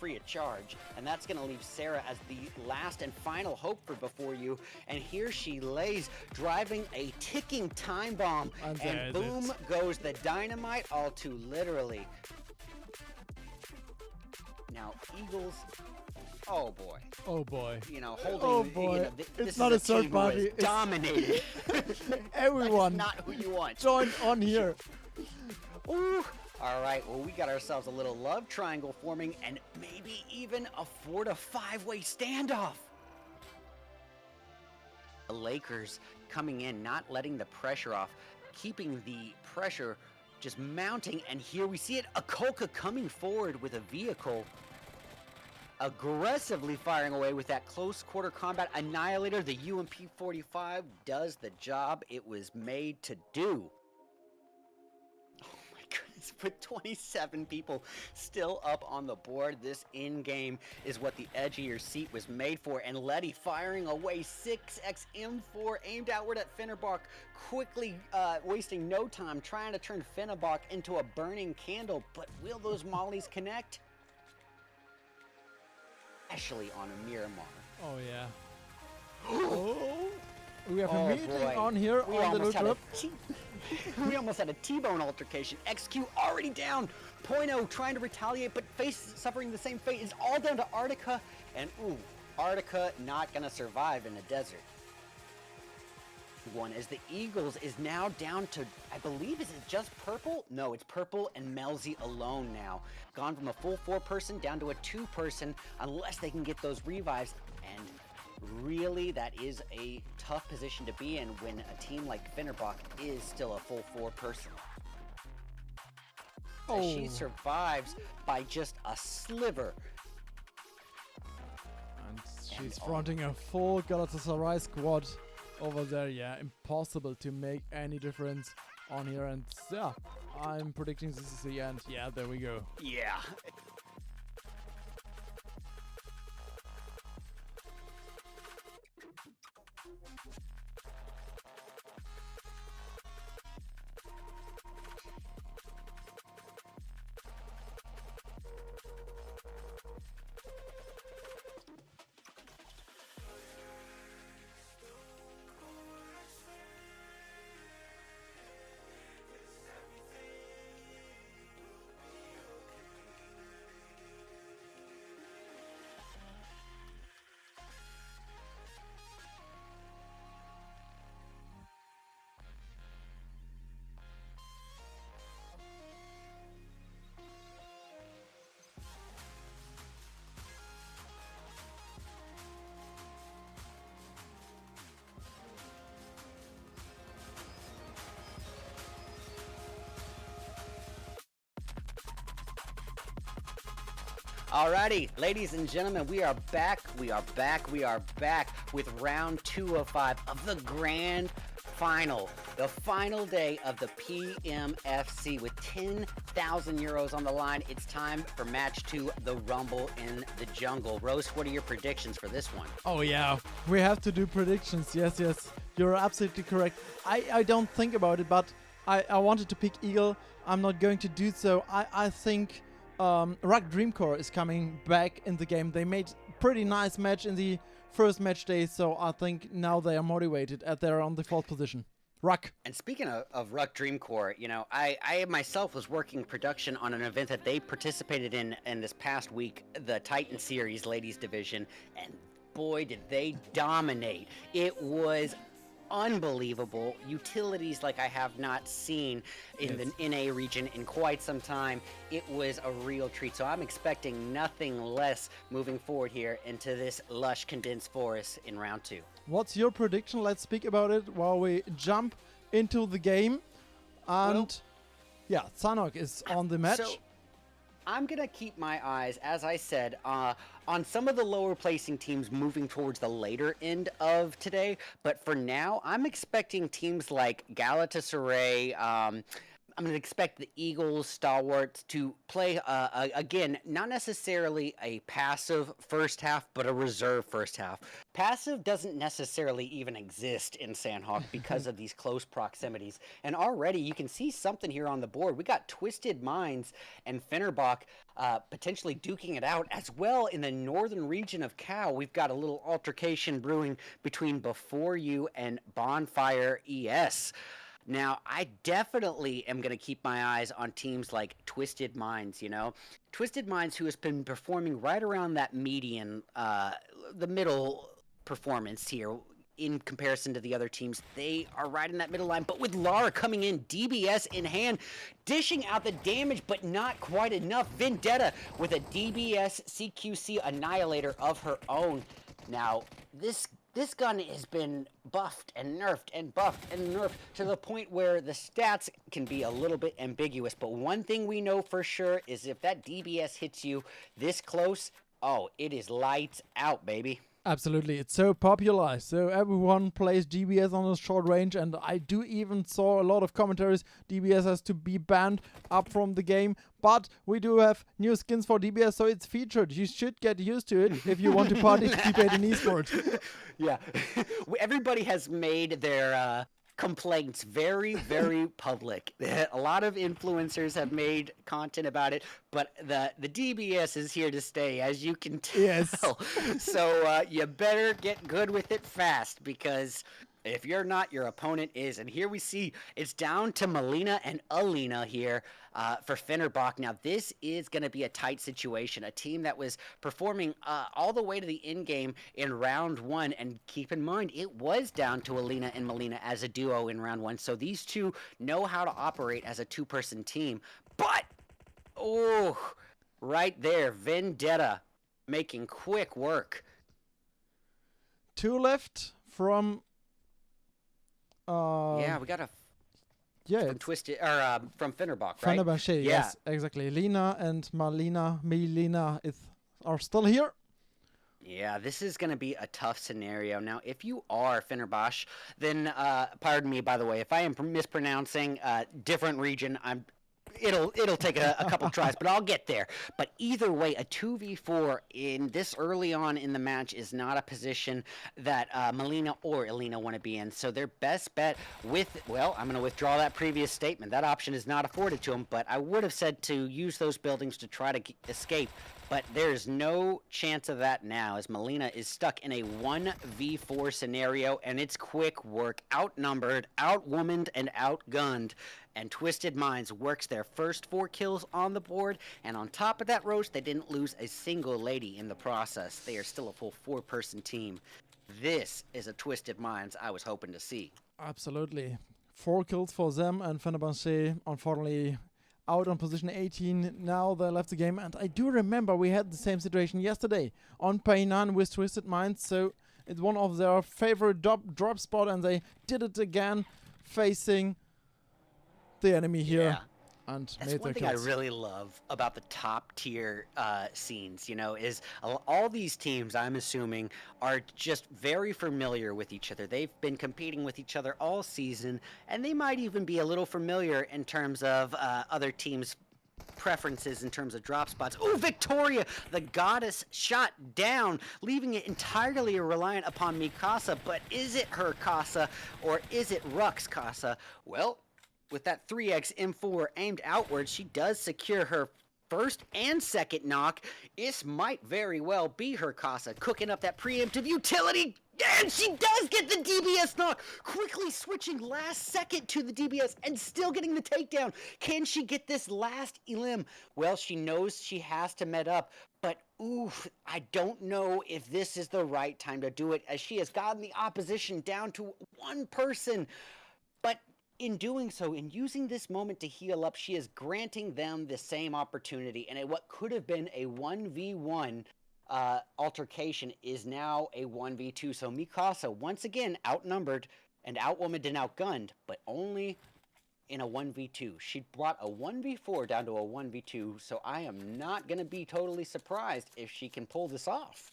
Free of charge, and that's going to leave Sarah as the last and final hope for Before You, and here she lays, driving a ticking time bomb, and boom goes the dynamite, all too literally. Now, Eagles, oh boy. You know, holding, you know, it's not a third party. It's dominated. Everyone, not who you want. Join on here. Ooh. All right, well, we got ourselves a little love triangle forming, and maybe even a 4 to 5-way standoff. The Lakers coming in, not letting the pressure off, keeping the pressure just mounting, and here we see it, Akolka coming forward with a vehicle, aggressively firing away with that close quarter combat annihilator. The UMP-45 does the job it was made to do. With 27 people still up on the board, this in-game is what the edge of your seat was made for. And Letty firing away 6x M4 aimed outward at Finnerbach, quickly wasting no time trying to turn Finnerbach into a burning candle. But will those mollies connect? Especially on a Miramar. Oh yeah. Oh, we have a meeting boy. on here on the loot. We almost had a T-bone altercation. XQ already down. Poino trying to retaliate, but suffering the same fate. Is all down to Arctica. And ooh, Arctica not gonna survive in the desert. One as the Eagles is now down to, I believe, is it just Purple? No, it's Purple and Melzy alone now. Gone from a full 4-person down to a 2-person, unless they can get those revives. And really, that is a tough position to be in when a team like Finnerbach is still a full 4-person. As she survives by just a sliver. And she's fronting a full Galatasaray squad over there. Yeah, impossible to make any difference on here. And yeah, I'm predicting this is the end. Yeah, there we go. Yeah. Alrighty, ladies and gentlemen, we are back with round 2 of 5 of the grand final. The final day of the PMFC with 10,000 euros on the line. It's time for match 2, the Rumble in the Jungle. Rose, what are your predictions for this one? Oh yeah, we have to do predictions. Yes, you're absolutely correct. I don't think about it, but I wanted to pick Eagle. I'm not going to do so. I think Ruck Dreamcore is coming back in the game. They made pretty nice match in the first match day, so I think now they are motivated and they're on the 4th position. Ruck. And speaking of Ruck Dreamcore, you know, I myself was working production on an event that they participated in this past week, the Titan Series Ladies Division, and boy did they dominate. It was unbelievable. Utilities like I have not seen in the NA region in quite some time. It was a real treat. So I'm expecting nothing less moving forward here into this lush condensed forest in round 2. What's your prediction? Let's speak about it while we jump into the game. And yeah, Sanok is on the match. So I'm going to keep my eyes, as I said, on some of the lower placing teams moving towards the later end of today. But for now, I'm expecting teams like Galatasaray, I'm going to expect the Eagles, Stalwarts to play, again, not necessarily a passive first half, but a reserve first half. Passive doesn't necessarily even exist in Sandhawk because of these close proximities. And already you can see something here on the board. We got Twisted Minds and Fenerbahce potentially duking it out. As well, in the northern region of Cal, we've got a little altercation brewing between Before You and Bonfire ES. Now, I definitely am going to keep my eyes on teams like Twisted Minds, you know. Twisted Minds, who has been performing right around that median, the middle performance here in comparison to the other teams. They are right in that middle line, but with Lara coming in, DBS in hand, dishing out the damage, but not quite enough. Vendetta with a DBS CQC Annihilator of her own. Now, this gun has been buffed and nerfed and buffed and nerfed to the point where the stats can be a little bit ambiguous. But one thing we know for sure is if that DBS hits you this close, oh, it is lights out, baby. Absolutely, it's so popular, so everyone plays DBS on a short range, and I do even saw a lot of commentaries, DBS has to be banned up from the game, but we do have new skins for DBS, so it's featured. You should get used to it if you want to participate in esports. Yeah, everybody has made their complaints very, very public. A lot of influencers have made content about it, but the DBS is here to stay, as you can tell. Yes. So you better get good with it fast, because if you're not, your opponent is. And here we see it's down to Melina and Alina here for Fenerbahce. Now, this is going to be a tight situation. A team that was performing all the way to the end game in round 1. And keep in mind, it was down to Alina and Melina as a duo in round 1. So these two know how to operate as a two-person team. But, oh, right there, Vendetta making quick work. 2 left from... yeah, we got a from Twisted or from Fenerbahce, right? Fenerbahce, yes, exactly. Lina and Melina are still here. Yeah, this is going to be a tough scenario. Now, if you are Fenerbahce, then pardon me, by the way, if I am mispronouncing different region, it'll take a couple tries, but I'll get there. But either way, a 2v4 in this early on in the match is not a position that Melina or Alina want to be in. So their best bet well, I'm going to withdraw that previous statement. That option is not afforded to them, but I would have said to use those buildings to try to escape. But there's no chance of that now, as Melina is stuck in a 1v4 scenario, and it's quick work, outnumbered, outwomaned, and outgunned. And Twisted Minds works their first 4 kills on the board, and on top of that, Roche, they didn't lose a single lady in the process. They are still a full 4-person team. This is a Twisted Minds I was hoping to see. Absolutely. 4 kills for them, and Fenerbahce, unfortunately, out on position 18. Now they left the game, and I do remember we had the same situation yesterday on Paynan with Twisted Minds, so it's one of their favorite drop spot, and they did it again, facing the enemy here. and That's made their one thing I kills. really love about the top tier scenes, you know, is all these teams, I'm assuming, are just very familiar with each other. They've been competing with each other all season, and they might even be a little familiar in terms of other teams' preferences in terms of drop spots. Oh, Victoria, the goddess, shot down, leaving it entirely reliant upon Mikasa. But is it her Casa or is it Ruck's Casa? Well, with that 3x M4 aimed outwards, she does secure her first and second knock. This might very well be her Casa, cooking up that preemptive utility. And she does get the DBS knock, quickly switching last second to the DBS and still getting the takedown. Can she get this last elim? Well, she knows she has to med up, but oof, I don't know if this is the right time to do it, as she has gotten the opposition down to one person. But in doing so, in using this moment to heal up, she is granting them the same opportunity. And what could have been a 1v1 altercation is now a 1v2. So Mikasa, once again, outnumbered and outwomaned and outgunned, but only in a 1v2. She brought a 1v4 down to a 1v2, so I am not going to be totally surprised if she can pull this off.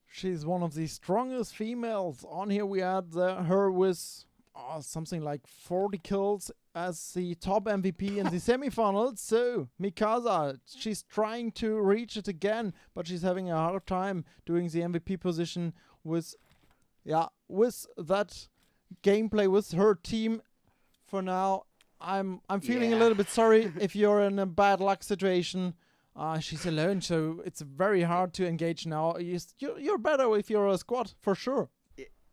She's one of the strongest females on here. We had her with something like 40 kills as the top MVP in the semifinals. So Mikasa, she's trying to reach it again, but she's having a hard time doing the MVP position with that gameplay with her team. For now, I'm feeling a little bit sorry if you're in a bad luck situation. She's alone, so it's very hard to engage now. You're better if you're a squad, for sure.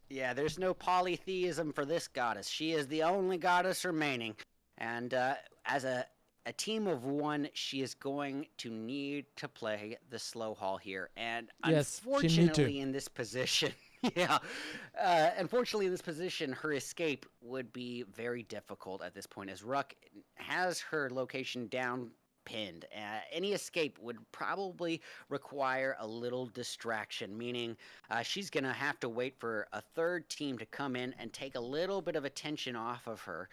Yeah, there's no polytheism for this goddess. She is the only goddess remaining. And as a team of one, she is going to need to play the slow haul here. And yes, unfortunately in this position, unfortunately in this position, her escape would be very difficult at this point, as Ruck has her location down pinned. Any escape would probably require a little distraction, meaning she's going to have to wait for a third team to come in and take a little bit of attention off of her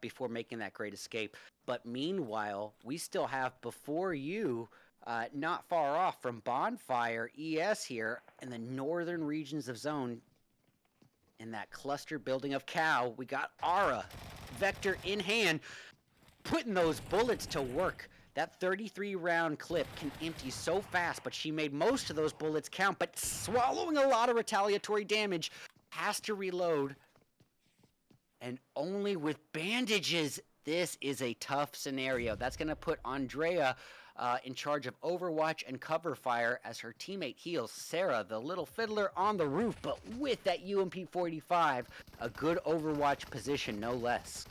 before making that great escape. But meanwhile, we still have before you, not far off from Bonfire ES here in the northern regions of Zone, in that cluster building of Cow, we got Ara, Vector in hand, putting those bullets to work. That 33-round clip can empty so fast, but she made most of those bullets count, but swallowing a lot of retaliatory damage, has to reload. And only with bandages, this is a tough scenario. That's going to put Andrea in charge of Overwatch and cover fire as her teammate heals Sarah, the little fiddler, on the roof, but with that UMP 45, a good Overwatch position, no less.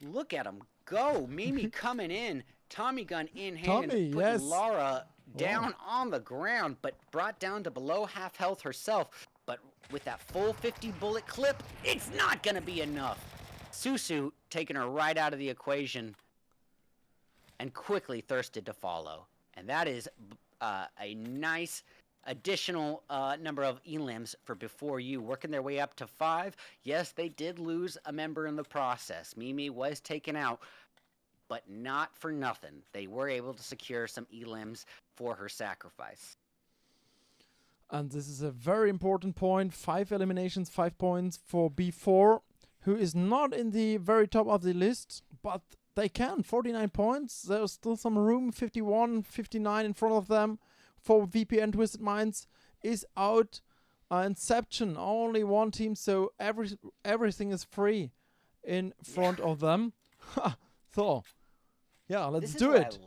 Look at him go. Mimi coming in. Tommy gun in hand. Tommy, put yes. Lara down on the ground, but brought down to below half health herself. But with that full 50 bullet clip, it's not going to be enough. Susu taking her right out of the equation and quickly thirsted to follow. And that is a nice additional number of elims for before you, working their way up to 5. Yes, they did lose a member in the process. Mimi was taken out, but not for nothing. They were able to secure some elims for her sacrifice. And this is a very important point. 5 eliminations, 5 points for B4, who is not in the very top of the list, but they can. 49 points. There's still some room. 51, 59 in front of them. For VPN Twisted Minds is out. Inception, only one team, so everything is free in front of them. So, yeah, let's do it.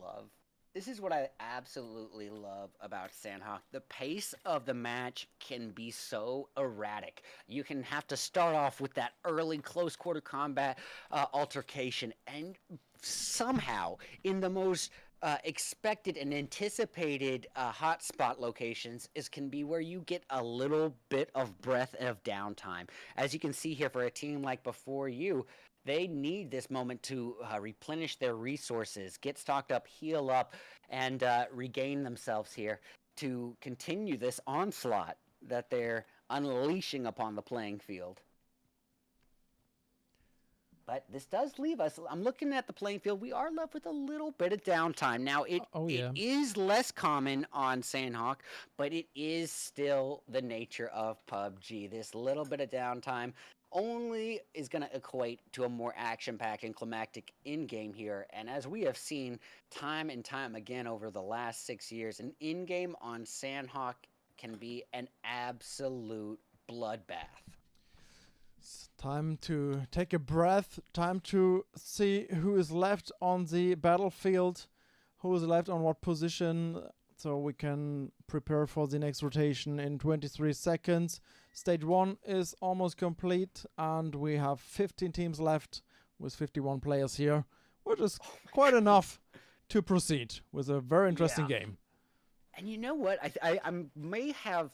This is what I absolutely love about Sandhawk. The pace of the match can be so erratic. You can have to start off with that early close quarter combat altercation, and somehow in the most expected and anticipated hotspot locations can be where you get a little bit of breath of downtime. As you can see here, for a team like before you, they need this moment to replenish their resources, get stocked up, heal up, and regain themselves here to continue this onslaught that they're unleashing upon the playing field. But this does leave us. I'm looking at the playing field. We are left with a little bit of downtime. Now, it is less common on Sandhawk, but it is still the nature of PUBG. This little bit of downtime only is going to equate to a more action-packed and climactic in-game here. And as we have seen time and time again over the last 6 years, an in-game on Sandhawk can be an absolute bloodbath. It's time to take a breath, time to see who is left on the battlefield, who is left on what position, so we can prepare for the next rotation in 23 seconds. Stage 1 is almost complete, and we have 15 teams left with 51 players here, which is quite enough to proceed with a very interesting game. And you know what? I may have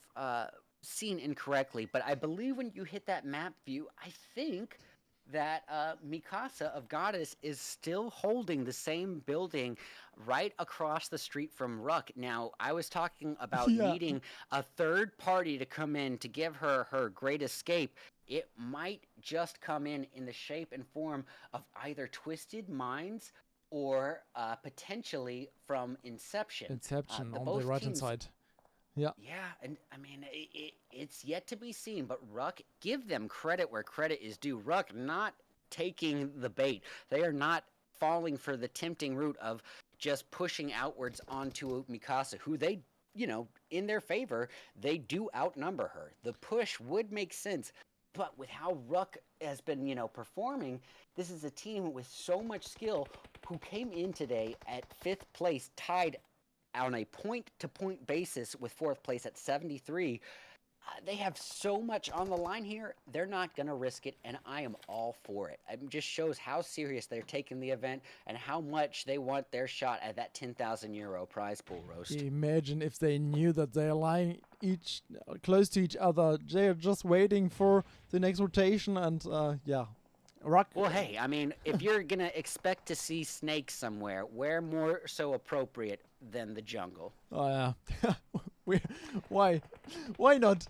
seen incorrectly, but I believe when you hit that map view, I think that Mikasa of Goddess is still holding the same building right across the street from Ruck. Now, I was talking about needing a third party to come in to give her her great escape. It might just come in the shape and form of either Twisted Minds or potentially from Inception. Inception on the right-hand side. Yeah, and I mean, it's yet to be seen, but Ruck, give them credit where credit is due. Ruck not taking the bait. They are not falling for the tempting route of just pushing outwards onto Mikasa, who they, in their favor, they do outnumber her. The push would make sense, but with how Ruck has been, performing, this is a team with so much skill who came in today at 5th place, tied on a point-to-point basis with 4th place at 73. They have so much on the line here. They're not going to risk it, and I am all for it. It just shows how serious they're taking the event and how much they want their shot at that 10,000 euro prize pool, Roast. Imagine if they knew that they're lying close to each other. They're just waiting for the next rotation, and Ruck. Well, hey, I mean, if you're going to expect to see snakes somewhere, where more so appropriate than the jungle? Oh, yeah. Why? Why not?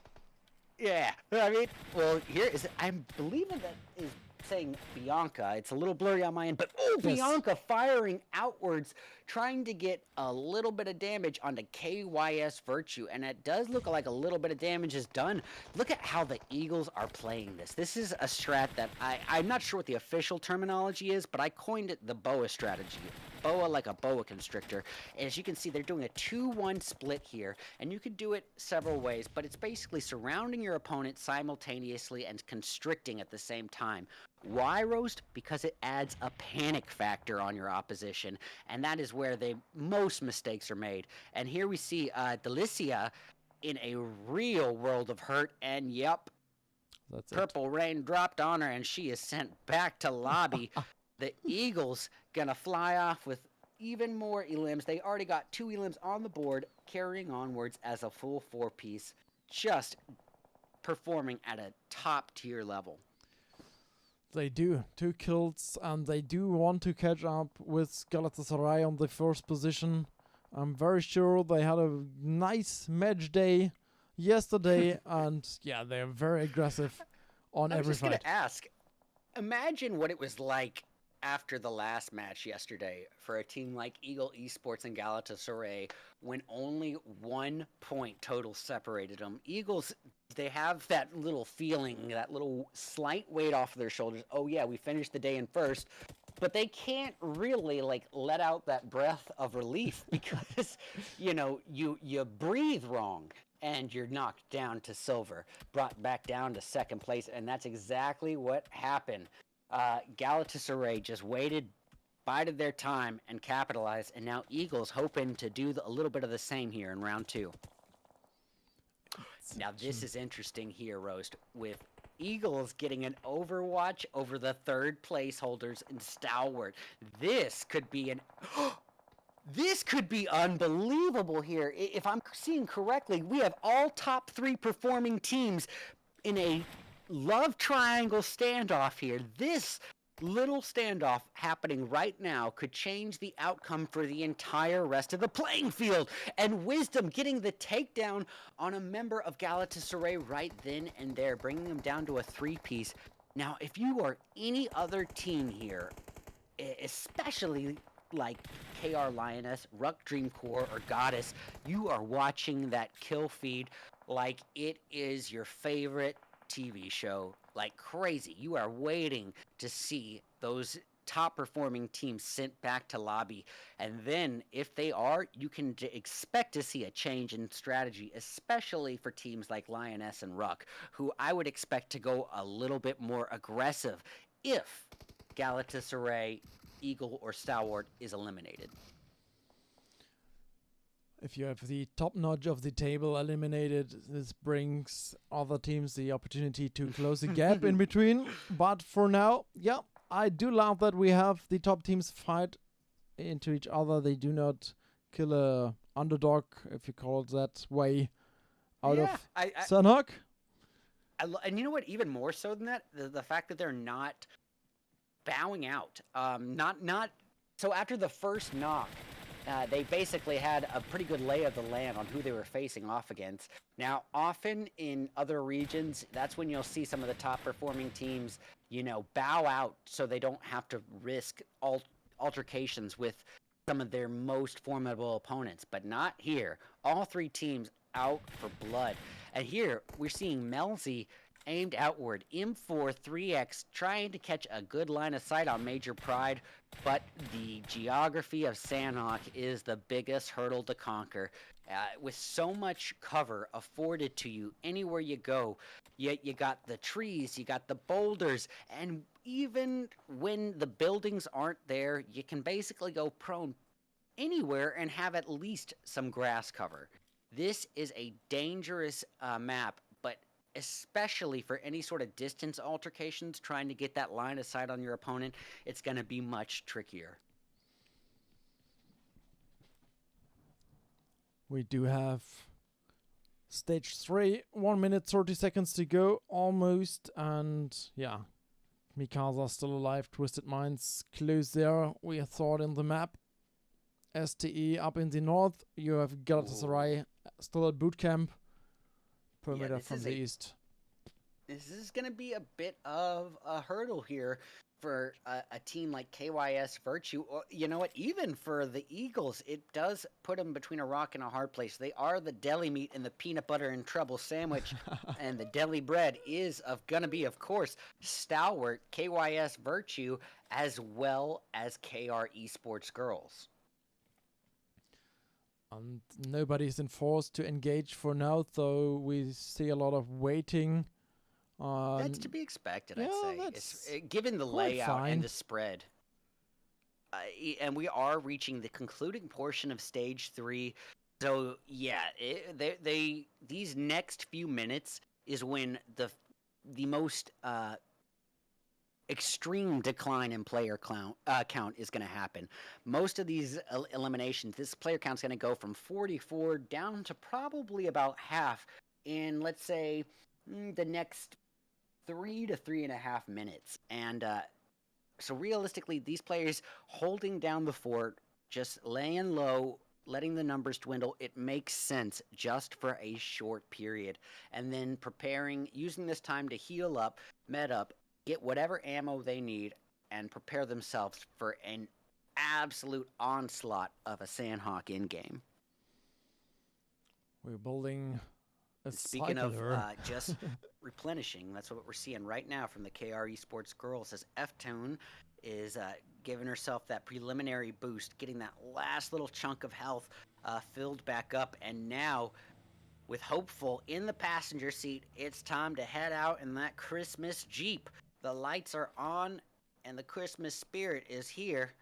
Yeah, I mean, well, here is, I'm believing that is saying Bianca. It's a little blurry on my end, but yes. Bianca firing outwards, trying to get a little bit of damage onto KYS Virtue, and it does look like a little bit of damage is done. Look at how the Eagles are playing this. This is a strat that I'm not sure what the official terminology is, but I coined it the boa strategy. Boa like a boa constrictor. And as you can see, they're doing a 2-1 split here, and you could do it several ways, but it's basically surrounding your opponent simultaneously and constricting at the same time. Why, Roast? Because it adds a panic factor on your opposition, and that is where most mistakes are made. And here we see Delicia in a real world of hurt, and yep, Purple Rain dropped on her, and she is sent back to lobby. The Eagles gonna fly off with even more elims. They already got 2 elims on the board, carrying onwards as a full 4-piece, just performing at a top-tier level. They do. 2 kills, and they do want to catch up with Galatasaray on the 1st position. I'm very sure they had a nice match day yesterday, and yeah, they're very aggressive on every fight. I was just gonna ask, imagine what it was like after the last match yesterday for a team like Eagle Esports and Galatasaray when only 1 point total separated them. Eagles, they have that little feeling, that little slight weight off their shoulders. Oh yeah, we finished the day in 1st, but they can't really let out that breath of relief because you breathe wrong and you're knocked down to silver, brought back down to 2nd place, and that's exactly what happened. Galatasaray just waited, bided their time, and capitalized, and now Eagles hoping to do a little bit of the same here in round 2. Now this is interesting here, Roast, with Eagles getting an overwatch over the 3rd place holders in Stalwart. This could be This could be unbelievable here. If I'm seeing correctly, we have all top 3 performing teams in a love triangle standoff here. This little standoff happening right now could change the outcome for the entire rest of the playing field. And Wisdom getting the takedown on a member of Galatasaray right then and there, bringing them down to a 3-piece. Now, if you are any other team here, especially like KR Lioness, Ruck Dream Core, or Goddess, you are watching that kill feed like it is your favorite TV show, like crazy. You are waiting to see those top performing teams sent back to lobby. And then, if they are, you can expect to see a change in strategy, especially for teams like Lioness and Ruck, who I would expect to go a little bit more aggressive if Galatasaray, Eagle, or Stalwart is eliminated. If you have the top notch of the table eliminated, this brings other teams the opportunity to close the gap in between. But for now, yeah, I do love that we have the top teams fight into each other. They do not kill a underdog, if you call it that way, out of Sunhawk. And you know what? Even more so than that, the fact that they're not bowing out. So after the first knock, they basically had a pretty good lay of the land on who they were facing off against. Now, often in other regions, that's when you'll see some of the top performing teams, bow out so they don't have to risk altercations with some of their most formidable opponents. But not here. All three teams out for blood. And here, we're seeing Melzi aimed outward, M4 3X, trying to catch a good line of sight on Major Pride, but the geography of Sandhawk is the biggest hurdle to conquer. With so much cover afforded to you anywhere you go, you got the trees, you got the boulders, and even when the buildings aren't there, you can basically go prone anywhere and have at least some grass cover. This is a dangerous map, but especially for any sort of distance altercations, trying to get that line of sight on your opponent, it's going to be much trickier. We do have stage 3, 1 minute 30 seconds to go, almost, and yeah, Mikasa still alive, Twisted Minds close there, we thought in the map. STE up in the north, you have Galatasaray still at boot camp. Perimeter from the east. This is going to be a bit of a hurdle here for a team like KYS Virtue. Or, you know what? Even for the Eagles, it does put them between a rock and a hard place. They are the deli meat and the peanut butter and trouble sandwich, and the deli bread is going to be, of course, Stalwart, KYS Virtue, as well as KR Esports Girls. And nobody's enforced to engage for now, though we see a lot of waiting. That's to be expected, I'd say. Given the layout and the spread. And we are reaching the concluding portion of Stage 3. So, yeah, these next few minutes is when the most extreme decline in player count is going to happen. Most of these eliminations, this player count is going to go from 44 down to probably about half in, let's say, the next 3 to 3.5 minutes. And so realistically, these players holding down the fort, just laying low, letting the numbers dwindle, it makes sense just for a short period. And then using this time to heal up, med up, get whatever ammo they need, and prepare themselves for an absolute onslaught of a Sandhawk in-game. We're building a Speaking of just replenishing, that's what we're seeing right now from the KR Esports Girls, as F-Tone is giving herself that preliminary boost, getting that last little chunk of health filled back up, and now with Hopeful in the passenger seat, it's time to head out in that Christmas Jeep. The lights are on, and the Christmas spirit is here.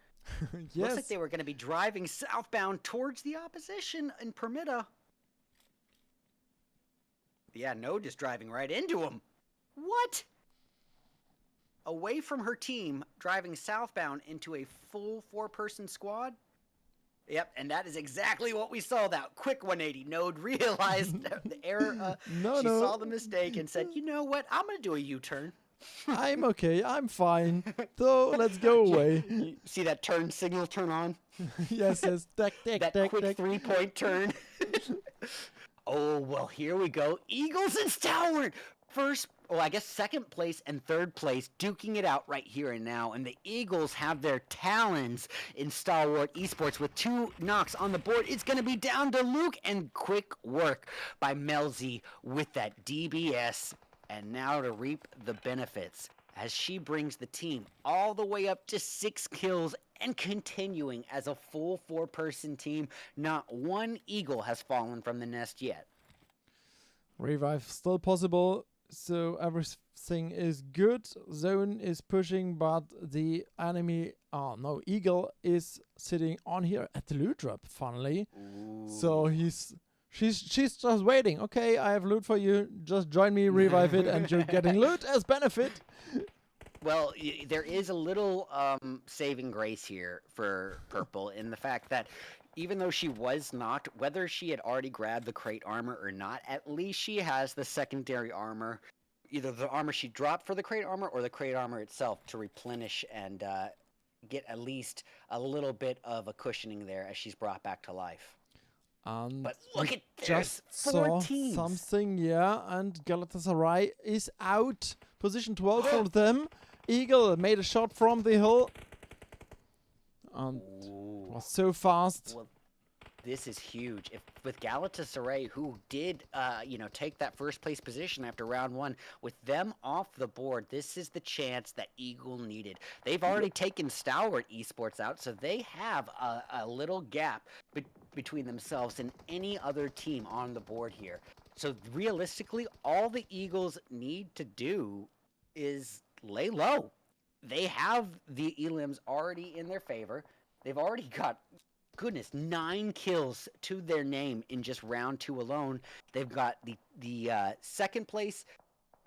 Yes. Looks like they were going to be driving southbound towards the opposition in Permita. Yeah, no, just driving right into him. What? Away from her team, driving southbound into a full 4-person squad? Yep, and that is exactly what we saw. That quick 180. Node realized the error. She saw the mistake and said, you know what? I'm going to do a U-turn. I'm okay. I'm fine. So let's go away. You see that turn signal turn on? Yes. That quick 3-point turn. Oh, well, here we go. Eagles and Stalwart I guess second place and third place duking it out right here and now. And the Eagles have their talons in Stalwart Esports with 2 knocks on the board. It's going to be down to Luke, and quick work by Melzy with that DBS. And now to reap the benefits as she brings the team all the way up to 6 kills and continuing as a full 4-person team. Not one Eagle has fallen from the nest yet. Revive still possible, so everything is good. Zone is pushing, but the enemy, Eagle is sitting on here at the loot drop, funnily. Ooh. So she's just waiting. Okay, I have loot for you. Just join me, revive it, and you're getting loot as benefit. Well, there is a little saving grace here for Purple in the fact that even though she was knocked, whether she had already grabbed the crate armor or not, at least she has the secondary armor, either the armor she dropped for the crate armor or the crate armor itself to replenish and get at least a little bit of a cushioning there as she's brought back to life. But look at this, just 4 saw teams. something, yeah, and Galatasaray is out. Position 12 for them. Eagle made a shot from the hill. And was so fast. Well, this is huge. If with Galatasaray, who did, take that first place position after round 1, with them off the board, this is the chance that Eagle needed. They've already taken Stalwart Esports out, so they have a little gap between themselves and any other team on the board here. So realistically, all the Eagles need to do is lay low. They have the elims already in their favor. They've already got, 9 kills to their name in just round 2 alone. They've got the second place,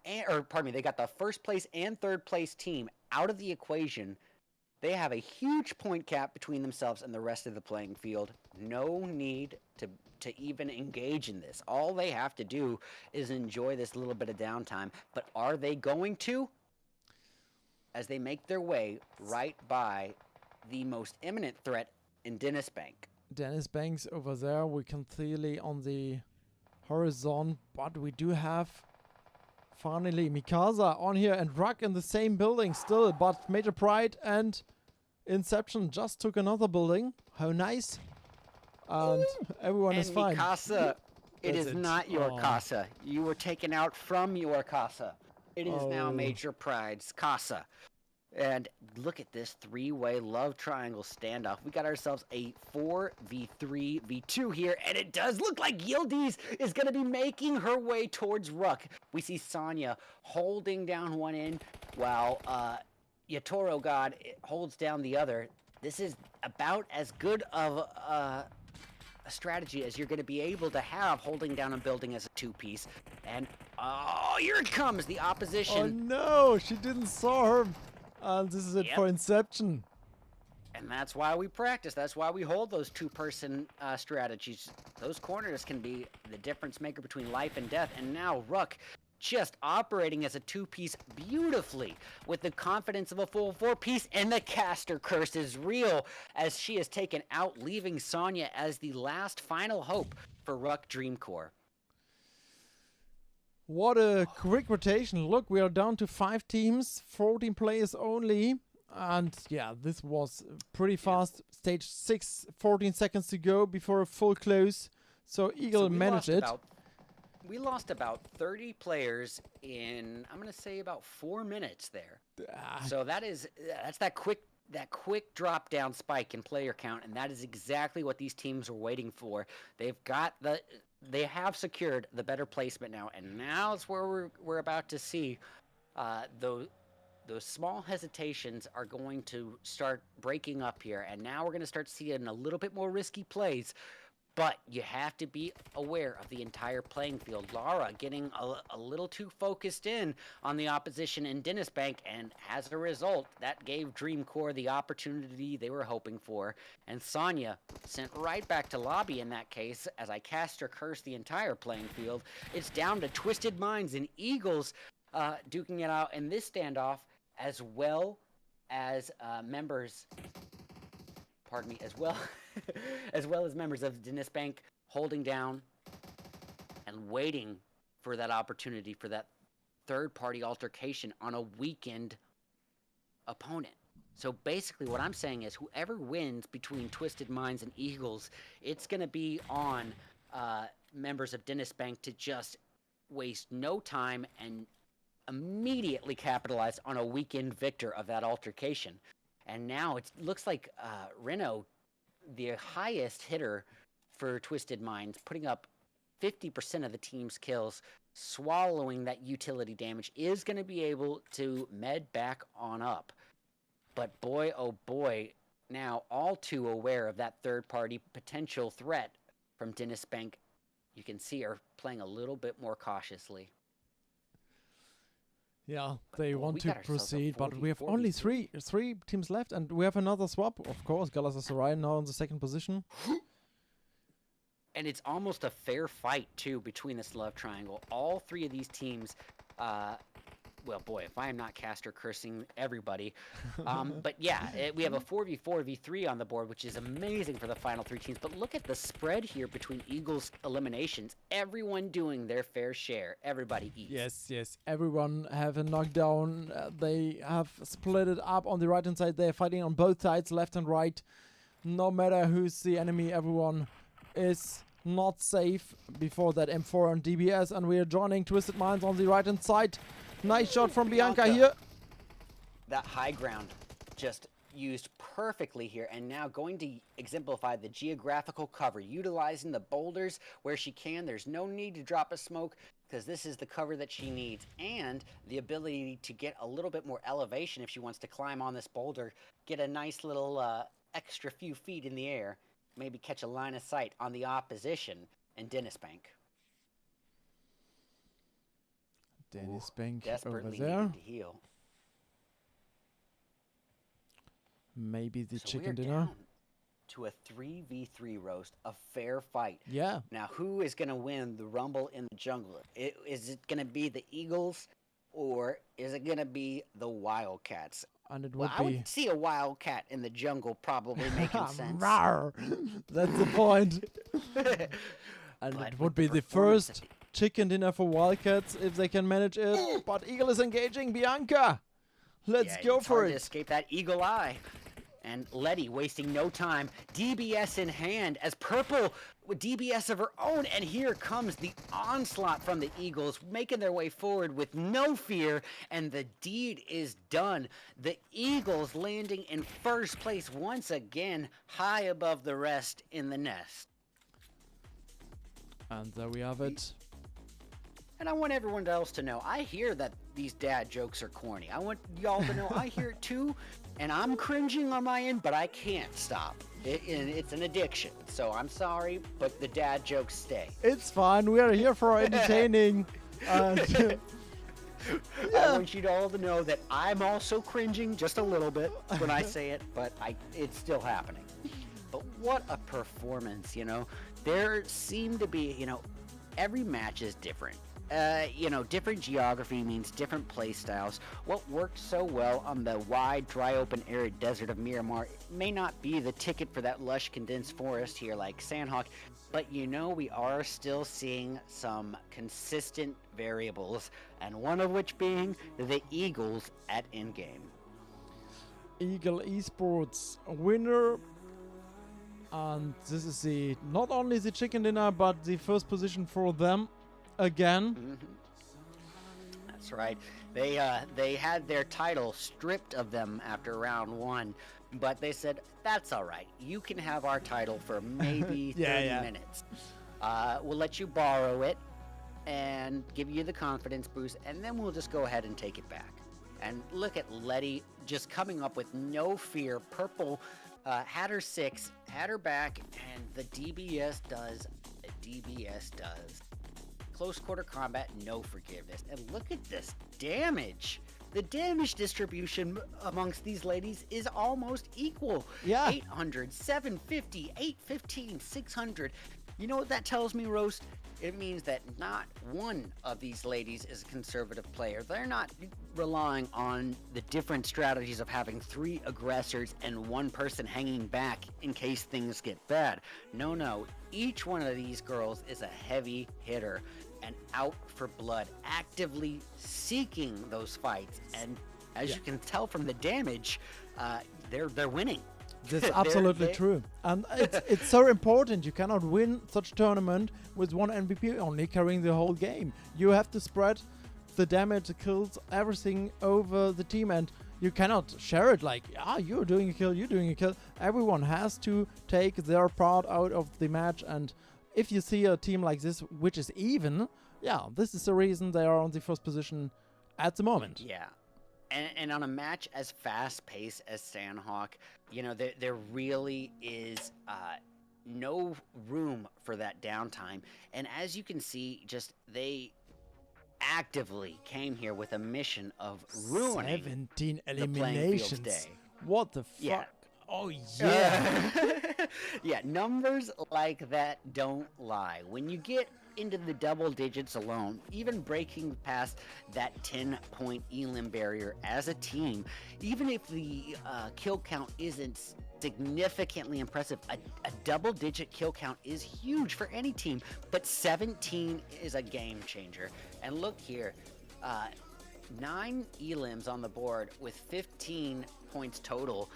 they got the first place and third place team out of the equation. They have a huge point gap between themselves and the rest of the playing field. No need to even engage in this. All they have to do is enjoy this little bit of downtime. But are they going to? As they make their way right by the most imminent threat in Dennis Bank. Dennis Banks over there, we can clearly on the horizon, but we do have finally Mikasa on here and Ruck in the same building still, but Major Pride and Inception just took another building. How nice. And everyone is fine. Mikasa, it is it. not your casa. You were taken out from your casa. It is now Major Pride's casa. And look at this 3-way love triangle standoff. We got ourselves a 4v3v2 here, and it does look like Yildiz is going to be making her way towards Ruck. We see Sonya holding down one end while Yatoro God holds down the other. This is about as good of a strategy as you're going to be able to have holding down a building as a 2-piece. And here it comes, the opposition. Oh no, she didn't saw her. And this is it for Inception. And that's why we practice. That's why we hold those 2-person strategies. Those corners can be the difference maker between life and death. And now Ruck just operating as a 2-piece beautifully with the confidence of a full 4-piece. And the caster curse is real as she is taken out, leaving Sonya as the last final hope for Ruck Dreamcore. What a quick rotation. Look, we are down to 5 teams, 14 players only. And yeah, this was pretty fast. Stage 6, 14 seconds to go before a full close. So Eagle managed it. We lost about 30 players in, I'm going to say, about 4 minutes there. So that's that quick drop down spike in player count, and that is exactly what these teams were waiting for. They have secured the better placement now, and now it's where we're about to see those small hesitations are going to start breaking up here, and now we're going to start seeing a little bit more risky plays. But you have to be aware of the entire playing field. Lara getting a little too focused in on the opposition in Dennis Bank, and as a result, that gave Dreamcore the opportunity they were hoping for. And Sonya sent right back to lobby in that case, as I cast her curse the entire playing field. It's down to Twisted Minds and Eagles duking it out in this standoff, as well as members... Pardon me, as well as members of Dennis Bank holding down and waiting for that opportunity, for that third-party altercation on a weakened opponent. So basically what I'm saying is whoever wins between Twisted Minds and Eagles, it's going to be on members of Dennis Bank to just waste no time and immediately capitalize on a weakened victor of that altercation. And now it looks like Reno, the highest hitter for Twisted Minds, putting up 50% of the team's kills, swallowing that utility damage, is going to be able to med back on up. But boy, oh boy, now all too aware of that third-party potential threat from Dennis Bank, you can see are playing a little bit more cautiously. Yeah, they want we to got ourselves a proceed, but we have 4v4 only three teams left, and we have another swap, of course. Galatasaray now in the second position. And it's almost a fair fight, too, between this love triangle. All three of these teams, well, boy, if I am not caster cursing everybody. But yeah, we have a 4v4v3 on the board, which is amazing for the final three teams. But look at the spread here between Eagles eliminations. Everyone doing their fair share. Everybody eats. Yes. Everyone have a knockdown. They have split it up on the right-hand side. They're fighting on both sides, left and right. No matter who's the enemy, everyone is not safe before that M4 and DBS. And we are joining Twisted Minds on the right-hand side. Nice shot from Bianca here. That high ground just used perfectly here, and now going to exemplify the geographical cover, utilizing the boulders where she can. There's no need to drop a smoke because this is the cover that she needs, and the ability to get a little bit more elevation if she wants to climb on this boulder, get a nice little extra few feet in the air, maybe catch a line of sight on the opposition in Dennis Bank. Dennis Bank over Desperately there. needed to heal. Maybe the So chicken we're dinner. down to a 3v3 roast, a fair fight. Yeah. Now, who is going to win the Rumble in the Jungle? Is it going to be the Eagles, or is it going to be the Wildcats? And it Well, would I be... would see a Wildcat in the jungle probably making sense. Rawr. That's the point. And But it with would the be the performance first of chicken dinner for Wildcats if they can manage it. But Eagle is engaging Bianca. Let's go it's for hard it. to escape that eagle eye. And Letty wasting no time, DBS in hand as Purple with DBS of her own, and here comes the onslaught from the Eagles, making their way forward with no fear, and the deed is done. The Eagles landing in first place once again, high above the rest in the nest. And there we have it. And I want everyone else to know, I hear that these dad jokes are corny. I want y'all to know I hear it too, and I'm cringing on my end, but I can't stop. It's an addiction, so I'm sorry, but the dad jokes stay. It's fine. We are here for entertaining. And I want you all to know that I'm also cringing just a little bit when I say it, but it's still happening. But what a performance, you know. There seemed to be, you know, every match is different. You know, different geography means different play styles. What worked so well on the wide, dry, open, arid desert of Miramar may not be the ticket for that lush, condensed forest here like Sandhawk, but you know, we are still seeing some consistent variables, and one of which being the Eagles at endgame. Eagle Esports winner. And this is the not only the chicken dinner, but the first position for them again. Mm-hmm. That's right. They had their title stripped of them after round one, but they said, that's all right. You can have our title for maybe 30 minutes. We'll let you borrow it and give you the confidence boost, and then we'll just go ahead and take it back. And look at Letty just coming up with no fear. Purple had her 6, had her back, and the DBS does. Close quarter combat, no forgiveness. And look at this damage. The damage distribution amongst these ladies is almost equal. Yeah. 800, 750, 815, 600. You know what that tells me, Roast? It means that not one of these ladies is a conservative player. They're not relying on the different strategies of having 3 aggressors and 1 person hanging back in case things get bad. No. Each one of these girls is a heavy hitter. and out for blood, actively seeking those fights. And as you can tell from the damage, they're winning. That's absolutely true. And it's so important. You cannot win such tournament with one MVP only carrying the whole game. You have to spread the damage, the kills, everything over the team, and you cannot share it like, you're doing a kill, you're doing a kill. Everyone has to take their part out of the match, and if you see a team like this, which is even, this is the reason they are on the first position at the moment. Yeah. And on a match as fast-paced as Sandhawk, there really is no room for that downtime. And as you can see, they actively came here with a mission of ruining 17 the playing eliminations. field's day. What the fuck? Yeah. Oh, yeah. Yeah, numbers like that don't lie. When you get into the double digits alone, even breaking past that 10-point elim barrier as a team, even if the kill count isn't significantly impressive, a double-digit kill count is huge for any team, but 17 is a game changer. And look here, 9 elims on the board with 15 points total.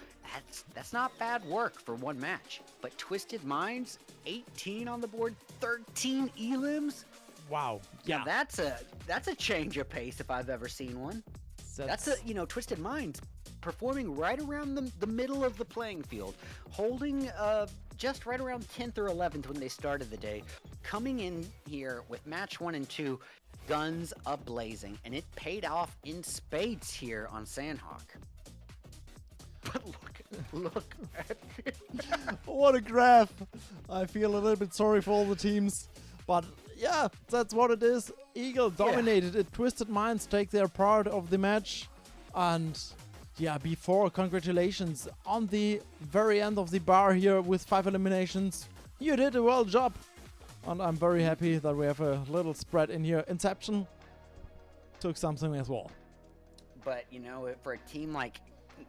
That's not bad work for one match. But Twisted Minds, 18 on the board, 13 elims. Wow. Yeah, that's a change of pace if I've ever seen one. That's Twisted Minds performing right around the middle of the playing field, holding just right around 10th or 11th when they started the day, coming in here with match 1 and 2, guns a-blazing, and it paid off in spades here on Sandhawk. But look at it. What a graph. I feel a little bit sorry for all the teams. But yeah, that's what it is. Eagle dominated it. Twisted Minds take their part of the match. And before, congratulations on the very end of the bar here with 5 eliminations. You did a well job. And I'm very happy that we have a little spread in here. Inception took something as well. But, for a team like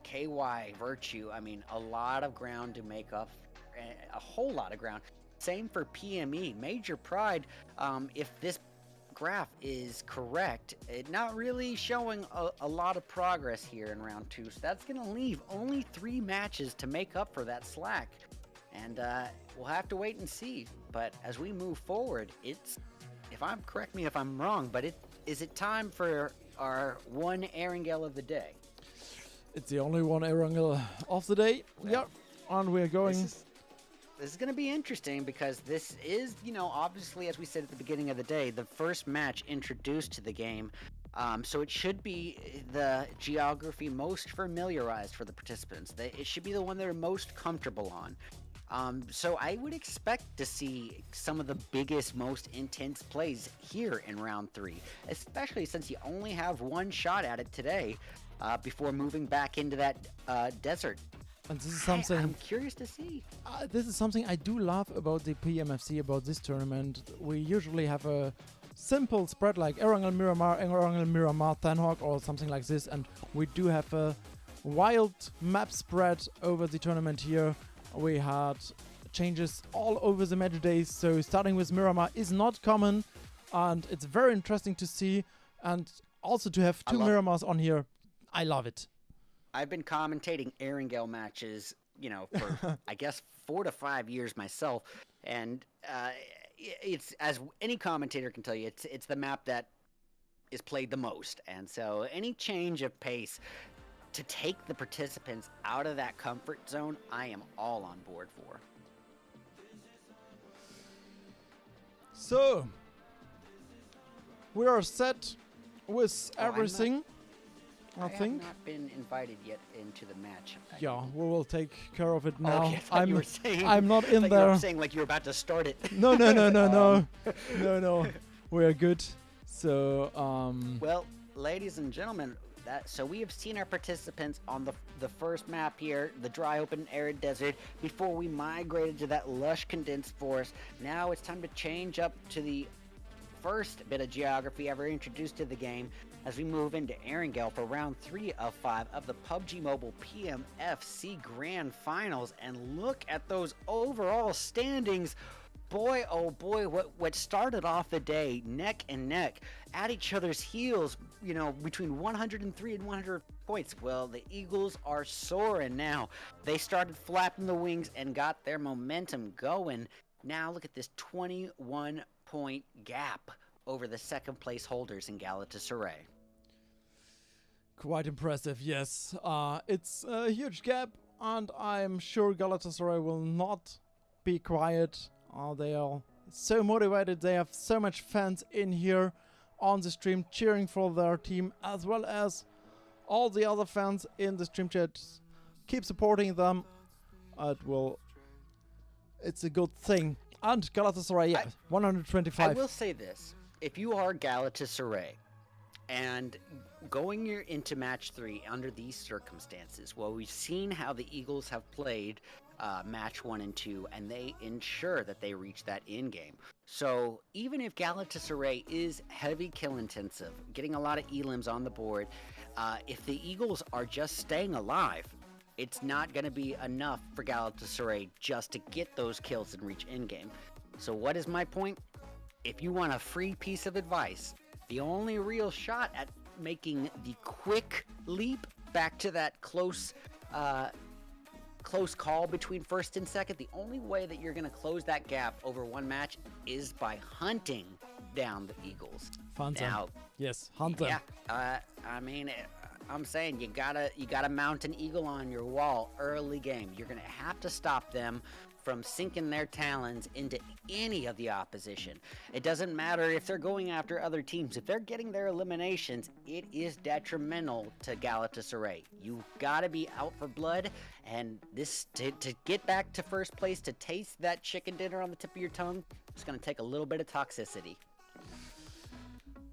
KY Virtue, I mean, a lot of ground to make up, a whole lot of ground. Same for PME, Major Pride. If this graph is correct, it not really showing a lot of progress here in round 2. So that's going to leave only 3 matches to make up for that slack. And we'll have to wait and see. But as we move forward, correct me if I'm wrong, but is it time for our one Erangel of the day? It's the only one Erangel of the day. And we're going. This is going to be interesting because this is, obviously, as we said at the beginning of the day, the first match introduced to the game. So it should be the geography most familiarized for the participants. It should be the one they're most comfortable on. So I would expect to see some of the biggest, most intense plays here in round 3, especially since you only have one shot at it today before moving back into that desert. And this is something I'm curious to see. This is something I do love about the PMFC, about this tournament. We usually have a simple spread like Erangel Miramar, Sandhawk, or something like this, and we do have a wild map spread over the tournament here. We had changes all over the match days, so starting with Miramar is not common, and it's very interesting to see, and also to have 2 Miramars on here. I love it. I've been commentating Erangel matches, for I guess 4 to 5 years myself, and it's, as any commentator can tell you, it's the map that is played the most, and so any change of pace to take the participants out of that comfort zone, I am all on board for. So, we are set with everything. I think. have not been invited yet into the match. Yeah, we will take care of it now. Okay, I thought you were saying, I'm not in like there. You were saying like you were about to start it. No. No. We're good. So, Well, ladies and gentlemen, so we have seen our participants on the first map here, the dry, open, arid desert, before we migrated to that lush, condensed forest. Now it's time to change up to the first bit of geography ever introduced to the game as we move into Erangel for round 3 of 5 of the PUBG Mobile PMFC Grand Finals. And look at those overall standings. boy, oh boy, what started off the day neck and neck at each other's heels, you know, between 103 and 100 points. Well, the Eagles are soaring now. They started flapping the wings and got their momentum going. Now look at this 21-point gap over the second place holders in Galatasaray. Quite impressive, yes. It's a huge gap, and I'm sure Galatasaray will not be quiet. They are so motivated. They have so much fans in here on the stream cheering for their team, as well as all the other fans in the stream chat. Keep supporting them. It's a good thing. And Galatasaray, yeah, 125. I will say this. If you are Galatasaray and going into match 3 under these circumstances, well, we've seen how the Eagles have played match 1 and 2, and they ensure that they reach that in game. So even if Galatasaray is heavy kill intensive, getting a lot of elims on the board, if the Eagles are just staying alive, it's not going to be enough for Galatasaray just to get those kills and reach in game. So what is my point? If you want a free piece of advice, the only real shot at making the quick leap back to that close call between first and second, the only way that you're going to close that gap over one match is by hunting down the Eagles. Hunt them. Yes, hunt them. Yeah, I mean, I'm saying you gotta mount an eagle on your wall early game. You're gonna have to stop them from sinking their talons into any of the opposition. It doesn't matter if they're going after other teams. If they're getting their eliminations, it is detrimental to Galatasaray. You gotta be out for blood, and this to get back to first place, to taste that chicken dinner on the tip of your tongue, it's gonna take a little bit of toxicity.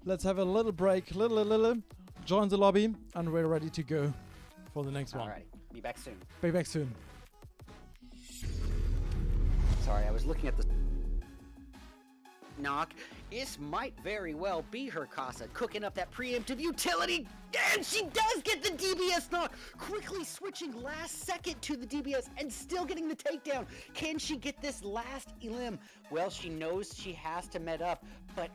Let's have a little break, little. Join the lobby, and we're ready to go for the next one. Alrighty, be back soon. Be back soon. Sorry, I was looking at the knock. This might very well be her Casa cooking up that preemptive utility, and she does get the DBS knock. Quickly switching last second to the DBS and still getting the takedown. Can she get this last elim? Well, she knows she has to med up, but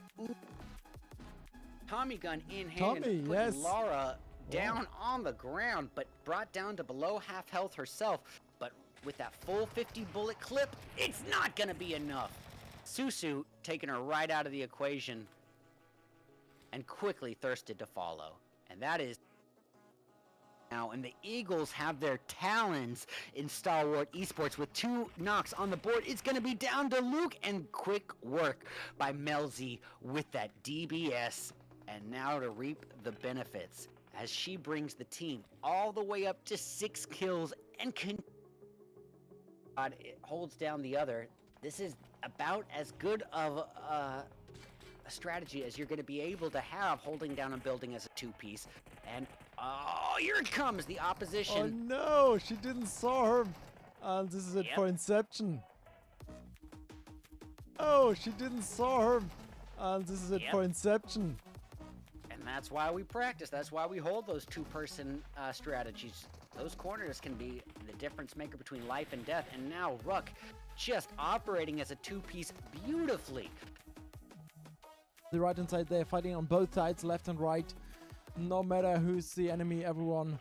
Tommy gun in hand, Tommy, put yes. Lara down on the ground, but brought down to below half health herself. But with that full 50 bullet clip, it's not gonna be enough. Susu taking her right out of the equation and quickly thirsted to follow. And that is now, and the Eagles have their talons in Stalwart Esports with 2 knocks on the board. It's going to be down to Luke, and quick work by Melzi with that DBS. And now to reap the benefits as she brings the team all the way up to 6 kills and it holds down the other. This is about as good of a strategy as you're going to be able to have, holding down and building as a 2-piece. And oh, here it comes, the opposition. Oh no, she didn't saw her. And this is it for Inception. Oh, she didn't saw her. And this is it for Inception. And that's why we practice. That's why we hold those 2-person strategies. Those corners can be the difference maker between life and death. And now Ruck just operating as a 2-piece beautifully. The right hand side, they're fighting on both sides, left and right. No matter who's the enemy, everyone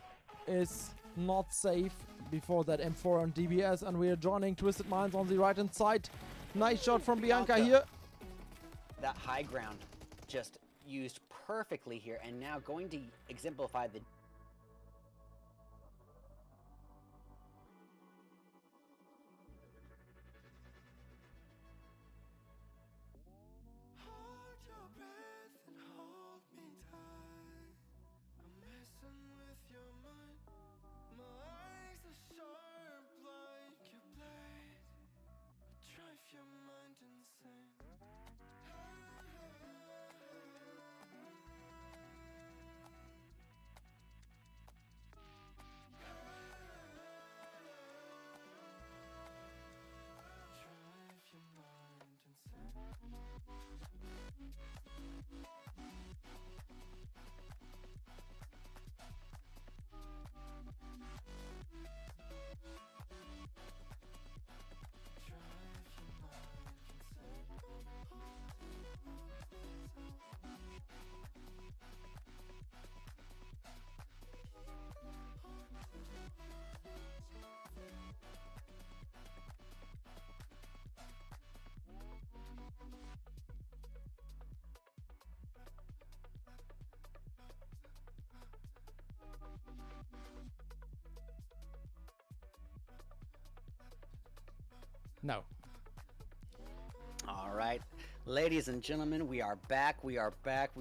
is not safe before that M4 on DBS. And we are joining Twisted Minds on the right hand side. Nice shot from Bianca here. That high ground just used perfectly here, and now going to exemplify the No. All right, ladies and gentlemen, we are back. We are back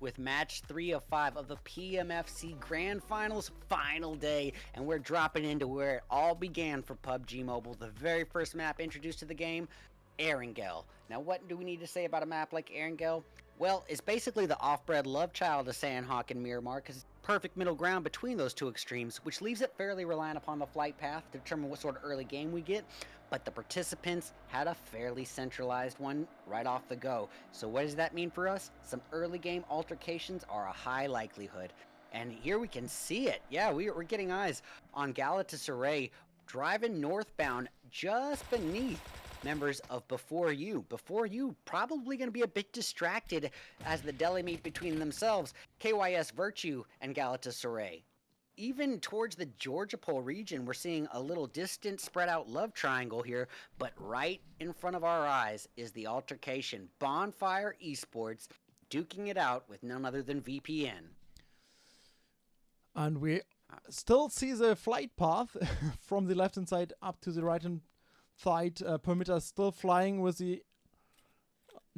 with match 3 of 5 of the PMFC Grand Finals final day, and we're dropping into where it all began for PUBG Mobile. The very first map introduced to the game, Erangel. Now, what do we need to say about a map like Erangel? Well, it's basically the off-bred love child of Sandhawk and Miramar, because it's perfect middle ground between those two extremes, which leaves it fairly reliant upon the flight path to determine what sort of early game we get. But the participants had a fairly centralized one right off the go. So what does that mean for us? Some early game altercations are a high likelihood. And here we can see it. Yeah, we're getting eyes on Galatasaray driving northbound just beneath members of Before You. Before You probably going to be a bit distracted as the deli meet between themselves, KYS Virtue and Galatasaray. Even towards the Georgia Pole region, we're seeing a little distant, spread out love triangle here, but right in front of our eyes is the altercation. Bonfire Esports duking it out with none other than VPN. And we still see the flight path from the left-hand side up to the right-hand side. Perimeter still flying with the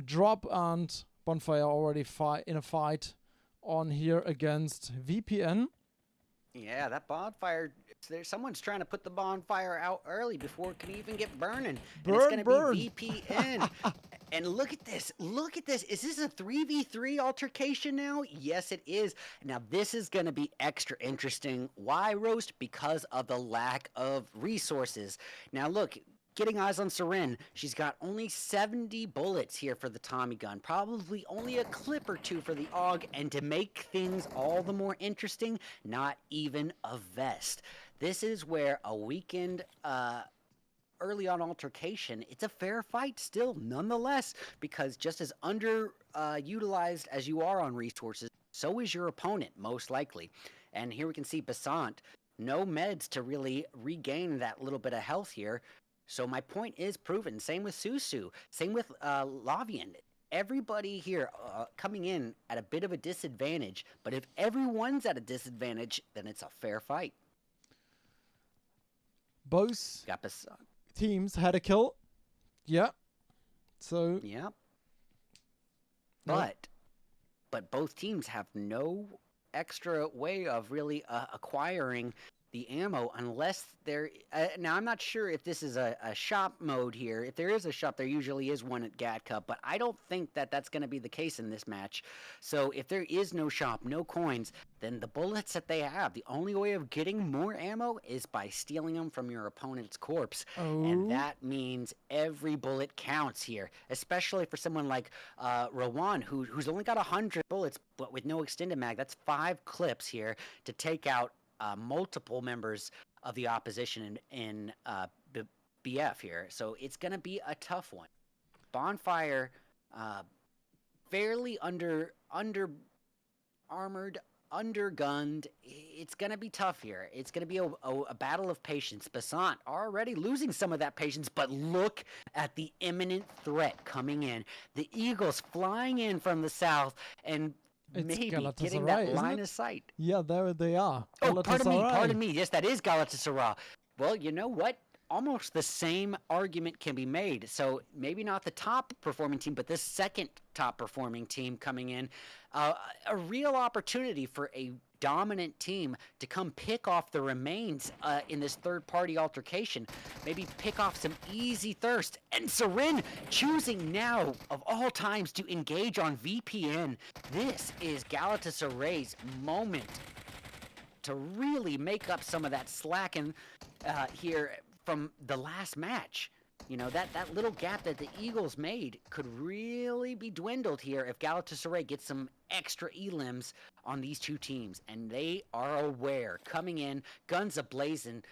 drop, and Bonfire already in a fight on here against VPN. Yeah, that bonfire, someone's trying to put the bonfire out early before it can even get burning. And it's going to be VPN. And look at this. Look at this. Is this a 3v3 altercation now? Yes, it is. Now, this is going to be extra interesting. Why, Roast? Because of the lack of resources. Now, look. Getting eyes on Seren. She's got only 70 bullets here for the Tommy gun. Probably only a clip or two for the AUG. And to make things all the more interesting, not even a vest. This is where a weekend early on altercation, it's a fair fight still, nonetheless. Because just as underutilized as you are on resources, so is your opponent, most likely. And here we can see Basant. No meds to really regain that little bit of health here. So my point is proven. Same with Susu. Same with Lavian. Everybody here coming in at a bit of a disadvantage. But if everyone's at a disadvantage, then it's a fair fight. Both teams had a kill. Yeah. So. Yeah. But both teams have no extra way of really acquiring the ammo unless they're now I'm not sure if this is a shop mode here. If there is a shop, there usually is one at GAT Cup, but I don't think that that's going to be the case in this match. So if there is no shop, no coins, then the bullets that they have, the only way of getting more ammo is by stealing them from your opponent's corpse. And that means every bullet counts here, especially for someone like Rowan, who's only got 100 bullets but with no extended mag. That's 5 clips here to take out multiple members of the opposition in BF here. So it's going to be a tough one. Bonfire, fairly under-armored, undergunned. It's going to be tough here. It's going to be a battle of patience. Basant already losing some of that patience, but look at the imminent threat coming in. The Eagles flying in from the south, and maybe getting that line of sight. Yeah, there they are. Oh, pardon me. Yes, that is Galatasaray. Well, you know what? Almost the same argument can be made. So maybe not the top performing team, but the second top performing team coming in. A real opportunity for a dominant team to come pick off the remains in this third-party altercation. Maybe pick off some easy thirst. And Seren choosing now, of all times, to engage on VPN. This is Galatasaray's moment to really make up some of that slack here from the last match. You know, that little gap that the Eagles made could really be dwindled here if Galatasaray gets some extra elims on these two teams. And they are aware. Coming in, guns ablazing.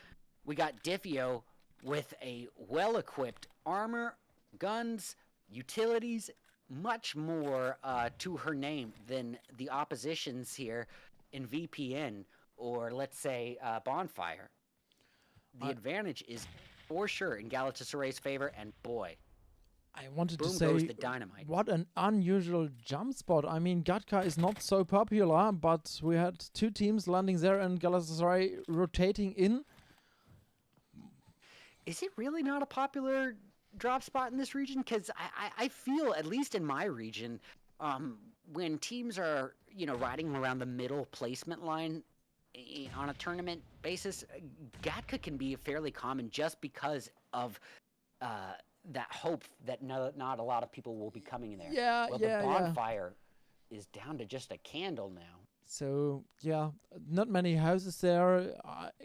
We got Diffio with a well-equipped armor, guns, utilities, much more to her name than the oppositions here in VPN or, let's say, Bonfire. The advantage is for sure in Galatasaray's favor, and boy, I wanted boom to say, goes the dynamite. What an unusual jump spot. I mean, Gatka is not so popular, but we had two teams landing there and Galatasaray rotating in. is it really not a popular drop spot in this region? Because I feel, at least in my region, when teams are, riding around the middle placement line on a tournament basis, Gatka can be fairly common just because of that hope that not a lot of people will be coming in there. Yeah, Well, yeah, the yeah. bonfire is down to just a candle now. So yeah, not many houses there.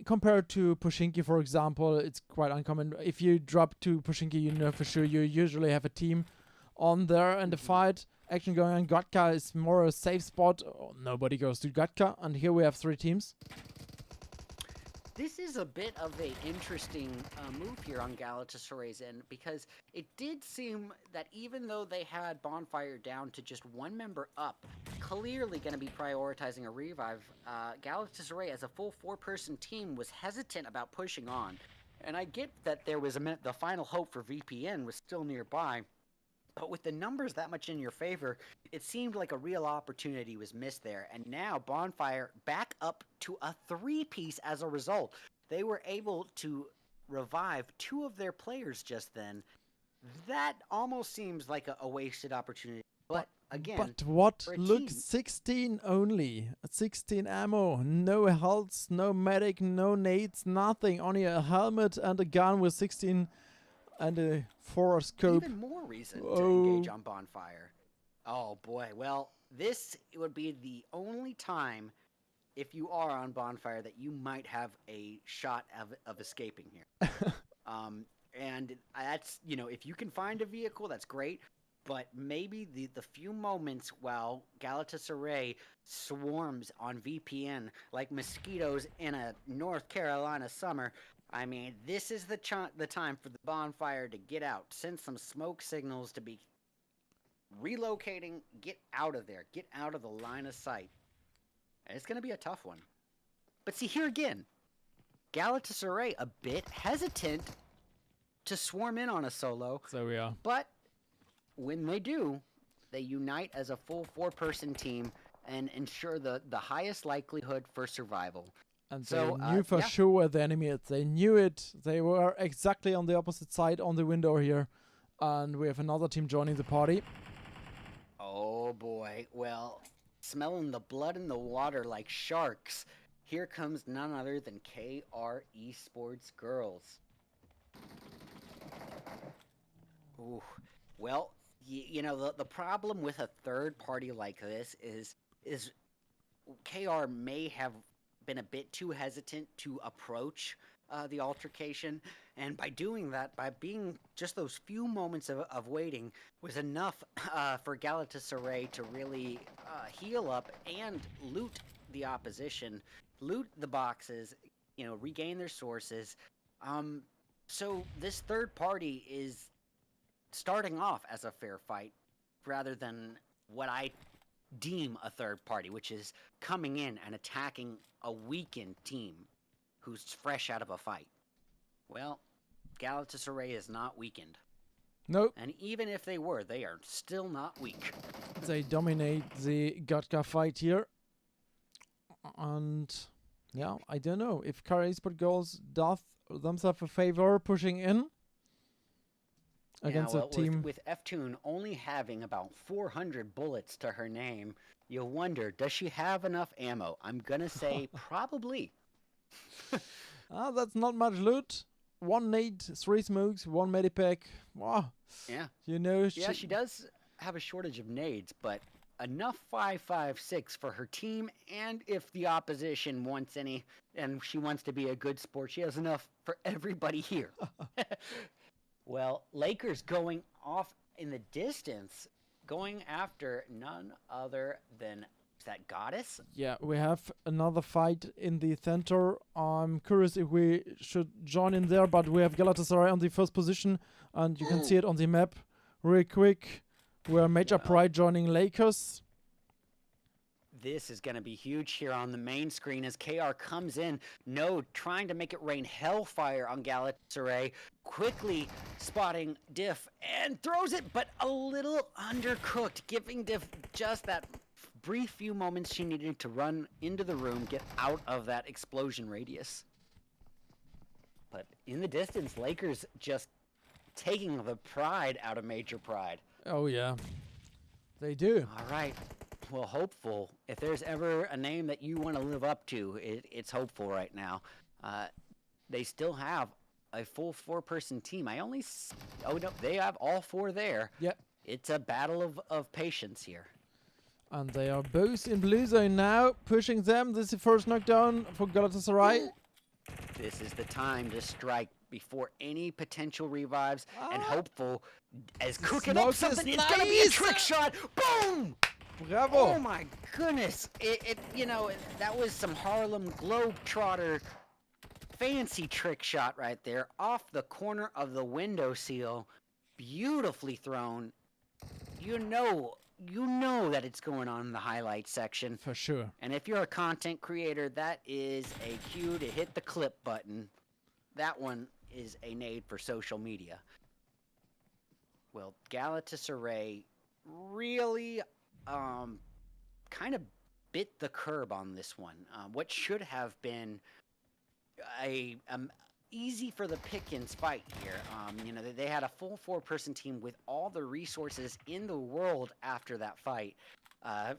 Compared to Pushinki, for example, it's quite uncommon. If you drop to Pushinki, you know for sure you usually have a team on there and the fight. Action going on. Gatka is more a safe spot. Oh, nobody goes to Gatka, and here we have 3 teams. This is a bit of an interesting move here on Galatasaray's end, because it did seem that even though they had Bonfire down to just 1 member up, clearly going to be prioritizing a revive, Galatasaray as a full 4-person team was hesitant about pushing on. And I get that there was the final hope for VPN was still nearby, but with the numbers that much in your favor, it seemed like a real opportunity was missed there. And now Bonfire back up to a 3-piece as a result. They were able to revive 2 of their players just then. That almost seems like a wasted opportunity. But again, but what? for a Look, team- 16 only. 16 ammo. No health, no medic, no nades, nothing. Only a helmet and a gun with 16 and a 4 scope. even more reason to Oh. engage on Bonfire. Oh boy, well, this would be the only time, if you are on Bonfire, that you might have a shot of escaping here. And that's, if you can find a vehicle, that's great. But maybe the few moments while Galatasaray swarms on VPN like mosquitoes in a North Carolina summer, I mean, this is the time for the Bonfire to get out, send some smoke signals to be relocating, get out of there, get out of the line of sight. And it's going to be a tough one. But see, here again, Galatasaray a bit hesitant to swarm in on a solo, So we are. but when they do, they unite as a full 4-person team and ensure the highest likelihood for survival. And So, they knew for yeah. sure where the enemy is. They knew it. They were exactly on the opposite side on the window here. And we have another team joining the party. Oh boy, well, smelling the blood in the water like sharks, here comes none other than KR Esports Girls. Ooh, well, the problem with a third party like this is KR may have been a bit too hesitant to approach the altercation, and by doing that, by being just those few moments of waiting, was enough for Galatasaray to really heal up and loot the opposition, loot the boxes, regain their sources. So this third party is starting off as a fair fight rather than what I deem a third party, which is coming in and attacking a weakened team who's fresh out of a fight. Well, Galatasaray is not weakened. Nope. And even if they were, they are still not weak. They dominate the Gatka fight here. And yeah, I don't know if KR Esports Girls does themselves a favor pushing in against a team. With Ftune only having about 400 bullets to her name, you'll wonder, does she have enough ammo? I'm gonna say probably. That's not much loot. 1 nade, 3 smokes, 1 medipack. Wow. Yeah. She She does have a shortage of nades, but enough 5.56 for her team, and if the opposition wants any, and she wants to be a good sport, she has enough for everybody here. Well, Lakers going off in the distance, going after none other than, is that Goddess? Yeah, we have another fight in the center. I'm curious if we should join in there, but we have Galatasaray on the first position, and you can see it on the map real quick. We're Major Pride joining Lakers. This is going to be huge here on the main screen as KR comes in. No, trying to make it rain hellfire on Galatasaray. Quickly spotting Diff and throws it, but a little undercooked, giving Diff just that brief few moments she needed to run into the room, get out of that explosion radius. But in the distance, Lakers just taking the pride out of Major Pride. Oh yeah, they do. All right. Well, Hopeful, if there's ever a name that you want to live up to, it's Hopeful right now. They still have a full 4-person team. Oh, no, they have all 4 there. Yep. It's a battle of patience here. And they are both in blue zone now, pushing them. This is the first knockdown for Galatasaray. This is the time to strike before any potential revives. And Hopeful is cooking up smoke is something. It's going to be a nice. trick shot. Boom! Bravo! Oh my goodness! That was some Harlem Globetrotter fancy trick shot right there off the corner of the window sill. Beautifully thrown. You know that it's going on in the highlight section. For sure. And if you're a content creator, that is a cue to hit the clip button. That one is a nade for social media. Well, Galatasaray really kind of bit the curb on this one. What should have been a easy for the Pickens fight here. They had a full 4-person team with all the resources in the world after that fight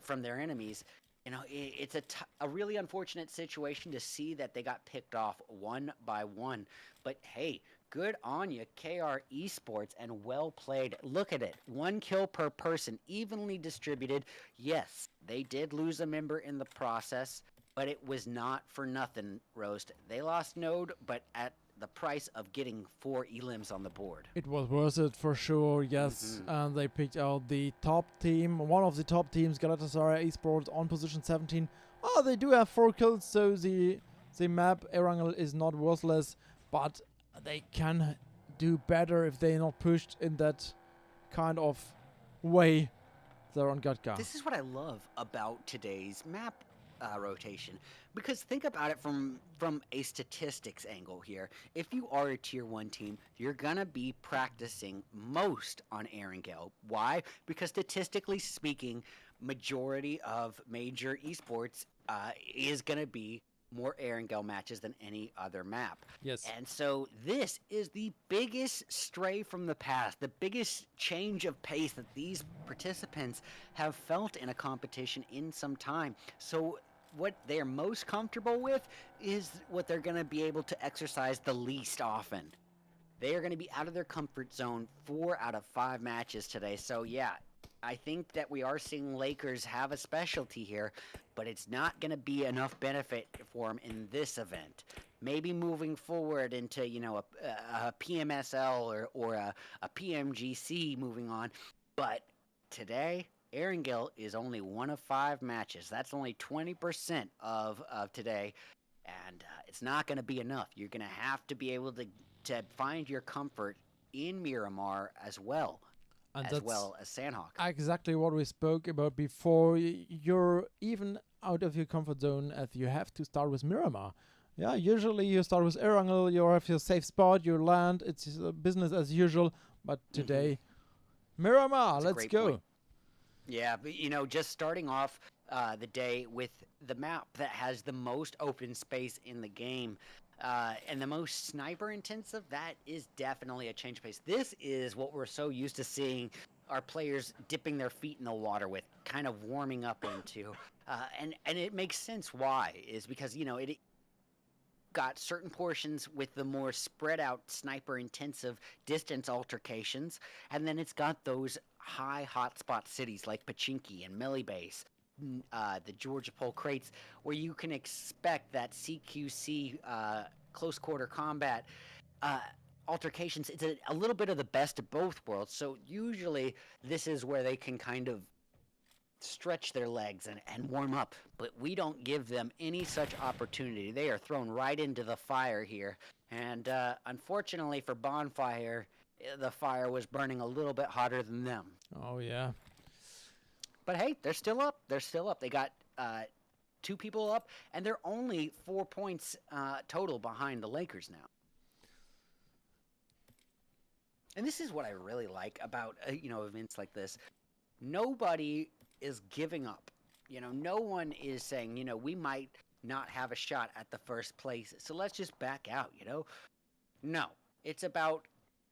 from their enemies. It's a really unfortunate situation to see that they got picked off one by one. But hey, good on you, KR Esports, and well played. Look at it. 1 kill per person, evenly distributed. Yes, they did lose a member in the process, but it was not for nothing, Roast. They lost Node, but at the price of getting 4 elims on the board. It was worth it for sure, yes. And they picked out the top team, one of the top teams, Galatasaray Esports, on position 17. Oh, they do have 4 kills, so the map Erangel is not worthless, but they can do better if they're not pushed in that kind of way. They're on Gatka. This is what I love about today's map rotation, because think about it from a statistics angle here. If you are a tier 1 team, you're gonna be practicing most on Erangel. Why? Because statistically speaking, majority of major esports is gonna be more Erangel matches than any other map. Yes. And so this is the biggest stray from the past, the biggest change of pace that these participants have felt in a competition in some time. So what they're most comfortable with is what they're going to be able to exercise the least often. They are going to be out of their comfort zone 4 out of 5 matches today. So yeah, I think that we are seeing Lakers have a specialty here, but it's not going to be enough benefit for them in this event. Maybe moving forward into, a PMSL or a PMGC moving on. But today, Erangel is only 1 of 5 matches. That's only 20% of today. And it's not going to be enough. You're going to have to be able to find your comfort in Miramar as well. And as well as Sandhawk. Exactly what we spoke about before. You're even out of your comfort zone as you have to start with Miramar. Yeah, usually you start with Erangel, you have your safe spot, you land, it's business as usual. But today, Miramar, let's go. Point. Yeah, but just starting off the day with the map that has the most open space in the game and the most sniper intensive, that is definitely a change of pace. This is what we're so used to seeing our players dipping their feet in the water with, kind of warming up into. And it makes sense why, is because, it got certain portions with the more spread out sniper intensive distance altercations, and then it's got those high hotspot cities like Pachinki and Millibase, the Georgia Pole crates, where you can expect that CQC close quarter combat altercations. It's a little bit of the best of both worlds. So usually this is where they can kind of stretch their legs and warm up, but we don't give them any such opportunity. They are thrown right into the fire here, and unfortunately for Bonfire, the fire was burning a little bit hotter than them. Oh yeah. But hey, they're still up. They got 2 people up, and they're only 4 points total behind the Lakers now. And this is what I really like about events like this. Nobody is giving up. No one is saying, we might not have a shot at the first place, so let's just back out. No, it's about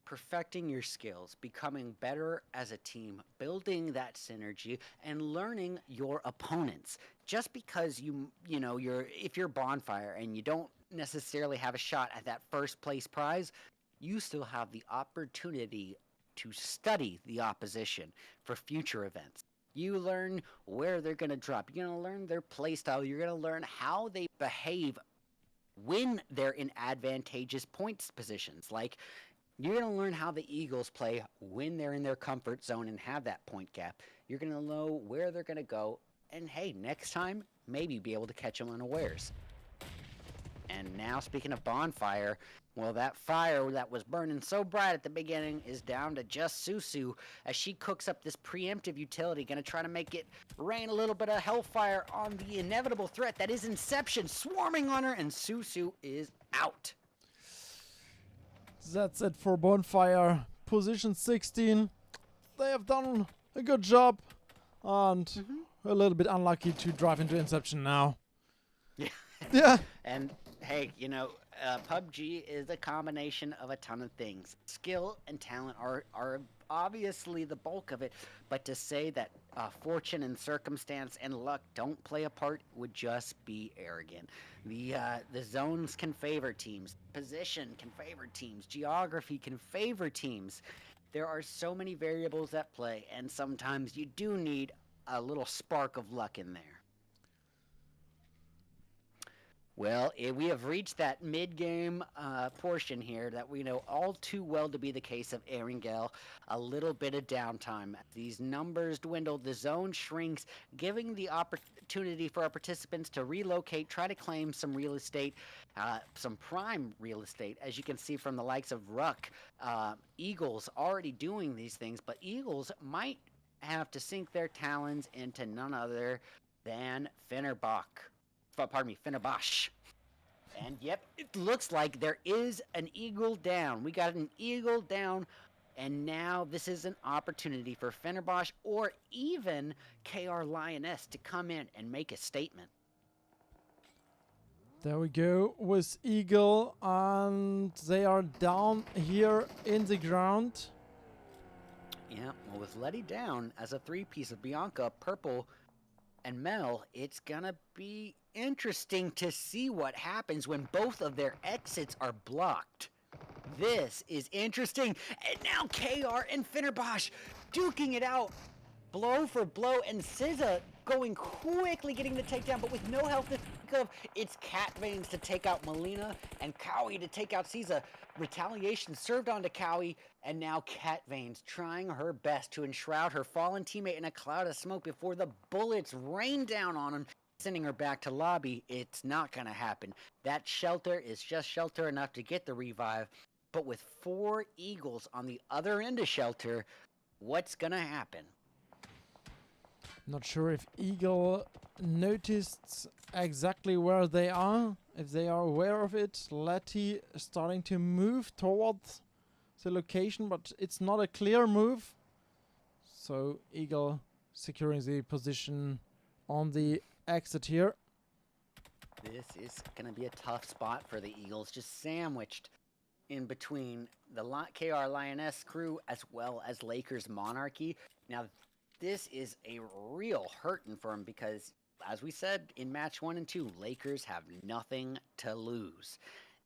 perfecting your skills, becoming better as a team, building that synergy, and learning your opponents. Just because if you're Bonfire and you don't necessarily have a shot at that first place prize, you still have the opportunity to study the opposition for future events. You learn where they're going to drop. You're going to learn their playstyle. You're going to learn how they behave when they're in advantageous points positions. Like, you're going to learn how the Eagles play when they're in their comfort zone and have that point gap. You're going to know where they're going to go. And hey, next time, maybe be able to catch them unawares. And now, speaking of Bonfire, well, that fire that was burning so bright at the beginning is down to just Susu as she cooks up this preemptive utility, going to try to make it rain a little bit of hellfire on the inevitable threat that is Inception swarming on her, and Susu is out. That's it for Bonfire. Position 16. They have done a good job. And a little bit unlucky to drive into Inception now. Yeah. Yeah. And hey, PUBG is a combination of a ton of things. Skill and talent are obviously the bulk of it, but to say that fortune and circumstance and luck don't play a part would just be arrogant. The zones can favor teams, position can favor teams, geography can favor teams. There are so many variables at play, and sometimes you do need a little spark of luck in there. Well, we have reached that mid-game portion here that we know all too well to be the case of Erangel. A little bit of downtime. These numbers dwindle, the zone shrinks, giving the opportunity for our participants to relocate, try to claim some real estate, some prime real estate, as you can see from the likes of Ruck. Eagles already doing these things, but Eagles might have to sink their talons into none other than Fenerbahce. And yep, it looks like there is an Eagle down. We got an Eagle down, and now this is an opportunity for Fenerbahce or even KR Lioness to come in and make a statement. There we go with Eagle, and they are down here in the ground. Yeah, well, with Letty down as a three-piece of Bianca, Purple, and Mel, it's gonna be interesting to see what happens when both of their exits are blocked. This is interesting. And now KR and Fenerbahce duking it out, blow for blow, and SZA going quickly getting the takedown, but with no health to think of. It's Cat Veins to take out Melina and Cowie to take out SZA. Retaliation served onto Cowie, and now Cat Veins trying her best to enshroud her fallen teammate in a cloud of smoke before the bullets rain down on him, sending her back to lobby. It's not going to happen. That shelter is just shelter enough to get the revive, but with 4 Eagles on the other end of shelter, what's going to happen? Not sure if Eagle noticed exactly where they are, if they are aware of it. Letty starting to move towards the location, but it's not a clear move. So Eagle securing the position on the exit here. This is going to be a tough spot for the Eagles, just sandwiched in between the KR Lioness crew as well as Lakers Monarchy. Now, this is a real hurting for them because, as we said in match 1 and 2, Lakers have nothing to lose.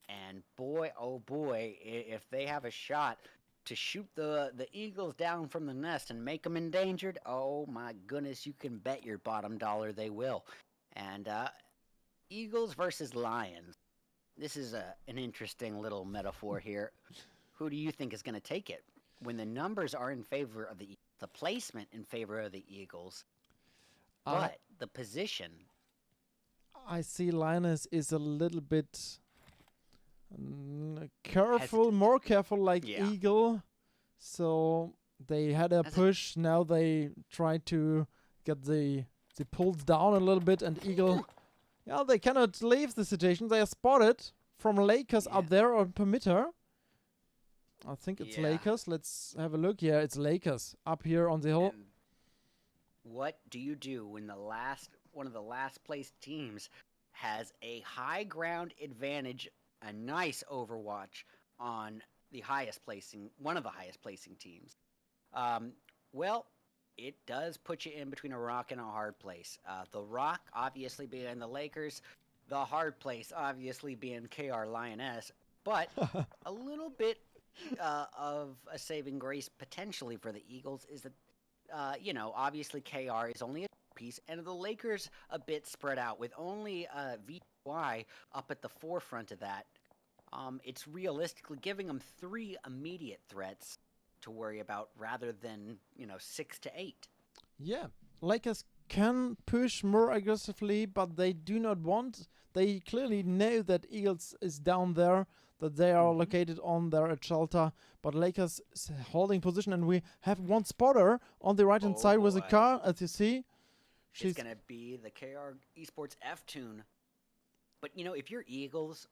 And boy, oh boy, if they have a shot to shoot the Eagles down from the nest and make them endangered, oh my goodness, you can bet your bottom dollar they will. And Eagles versus Lions. This is an interesting little metaphor here. Who do you think is going to take it? When the numbers are in favor of the placement in favor of the Eagles, but the position. I see Linus is a little bit careful, more careful like Eagle. So they had a push. Now they try to get the pulls down a little bit, and Eagle, they cannot leave the situation. They are spotted from Lakers up there on perimeter. I think it's Lakers. Let's have a look. Yeah, it's Lakers up here on the hill. And what do you do when one of the last place teams has a high ground advantage, a nice overwatch, on the highest placing, one of the highest placing teams. Um, well, it does put you in between a rock and a hard place. The rock, obviously, being the Lakers, the hard place, obviously, being KR Lioness, but a little bit of a saving grace potentially for the Eagles is that, obviously KR is only a piece, and the Lakers a bit spread out with only VY up at the forefront of that. It's realistically giving them 3 immediate threats to worry about rather than 6 to 8. Yeah, Lakers can push more aggressively, but they do not want. They clearly know that Eagles is down there, that they are located on their shelter, but Lakers is holding position, and we have one spotter on the right-hand side with a boy. car, as you see. It's going to be the KR Esports F-Tune. But, if you're Eagles,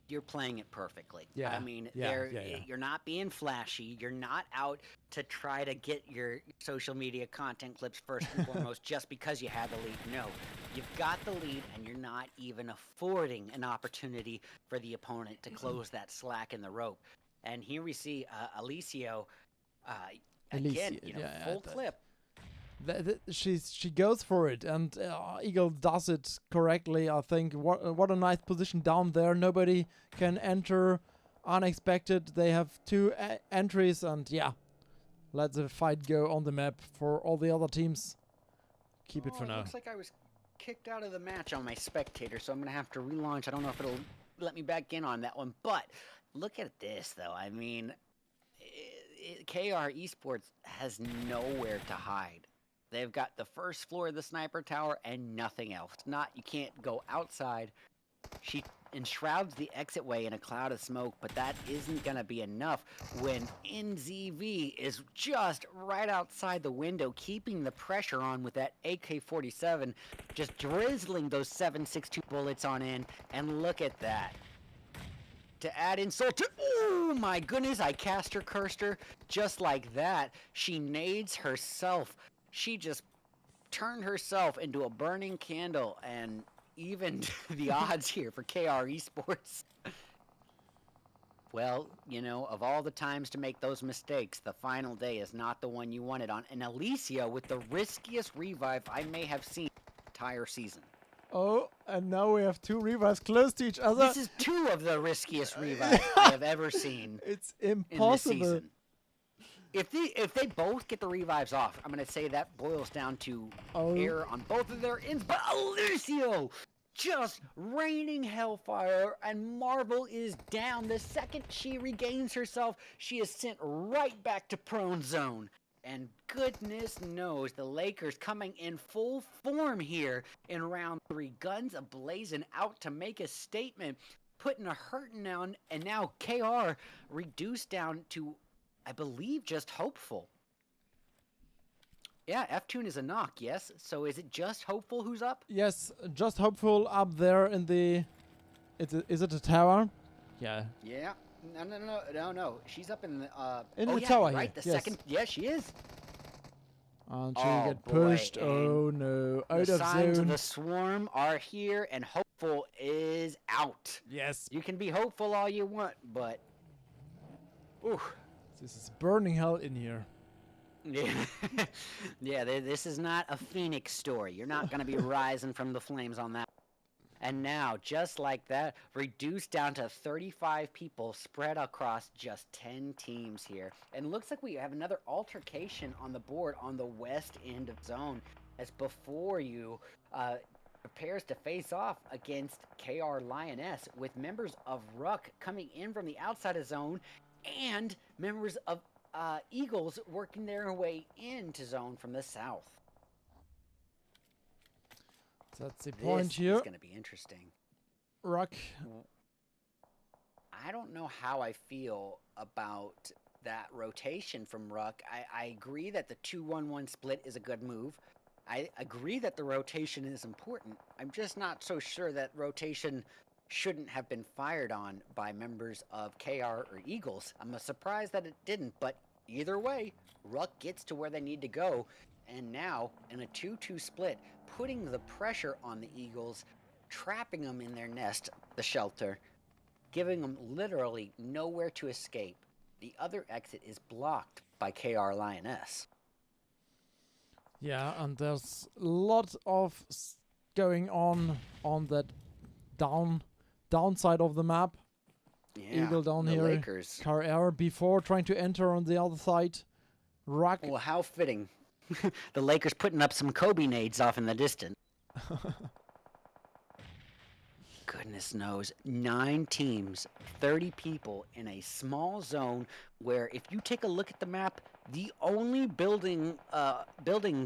you're playing it perfectly. Yeah. I mean, Yeah. you're not being flashy. You're not out to try to get your social media content clips first and foremost just because you have the lead. No, you've got the lead, and you're not even affording an opportunity for the opponent to close that slack in the rope. And here we see Alicio, again, full clip. She goes for it, and Eagle does it correctly. I think what a nice position down there. Nobody can enter unexpected. They have 2 entries, and yeah, let the fight go on the map for all the other teams. Keep it for now. Looks like I was kicked out of the match on my spectator, so I'm gonna have to relaunch. I don't know if it'll let me back in on that one, but look at this though. I mean, KR Esports has nowhere to hide. They've got the first floor of the sniper tower and nothing else. You can't go outside. She enshrouds the exitway in a cloud of smoke, but that isn't going to be enough when NZV is just right outside the window, keeping the pressure on with that AK-47, just drizzling those 7.62 bullets on in, and look at that. To add insult to, oh my goodness, I cast her, cursed her, just like that. She nades herself. She just turned herself into a burning candle, and even the odds here for KR Esports. Well, of all the times to make those mistakes, the final day is not the one you wanted on. And Alicia with the riskiest revive I may have seen the entire season. Oh, and now we have 2 revives close to each other. This is 2 of the riskiest revives I have ever seen. It's In impossible. this season. If they both get the revives off, I'm going to say that boils down to error on both of their ends. But Alicio just raining hellfire, and Marvel is down. The second she regains herself, she is sent right back to prone zone. And goodness knows the Lakers coming in full form here in round 3. Guns ablazing out to make a statement, putting a hurting down, and now KR reduced down to, I believe, just hopeful. Yeah, F-Tune is a knock, yes? So is it just hopeful who's up? Yes, just hopeful up there in the... Is it a tower? Yeah. Yeah. No. She's up in the... tower right, here. the second... Yeah, she is. And she Oh, get boy, pushed. and Oh no. Out The of signs of zone. the swarm are here, and hopeful is out. Yes. You can be hopeful all you want, but... Ooh. This is burning hell in here. Yeah, yeah. This is not a Phoenix story. You're not going to be rising from the flames on that. And now, just like that, reduced down to 35 people spread across just 10 teams here. And looks like we have another altercation on the board on the west end of zone, as before you prepares to face off against KR Lioness, with members of Ruck coming in from the outside of zone and members of Eagles working their way into zone from the south. That's the point This here. is going to be interesting. Rock. I don't know how I feel about that rotation from Ruck. I agree that the 2-1-1 split is a good move. I agree that the rotation is important. I'm just not so sure that rotation shouldn't have been fired on by members of KR or Eagles. I'm surprised that it didn't, but either way, Ruck gets to where they need to go. And now, in a 2-2 split, putting the pressure on the Eagles, trapping them in their nest, the shelter. giving them literally nowhere to escape. The other exit is blocked by KR Lioness. Yeah, and there's a lot of going on that downside of the map. Yeah, Eagle down the here. Lakers. Car error before trying to enter on the other side. Ruck. Well, how fitting. The Lakers putting up some Kobe nades off in the distance. Goodness knows, 9 teams, 30 people in a small zone where, if you take a look at the map, the only building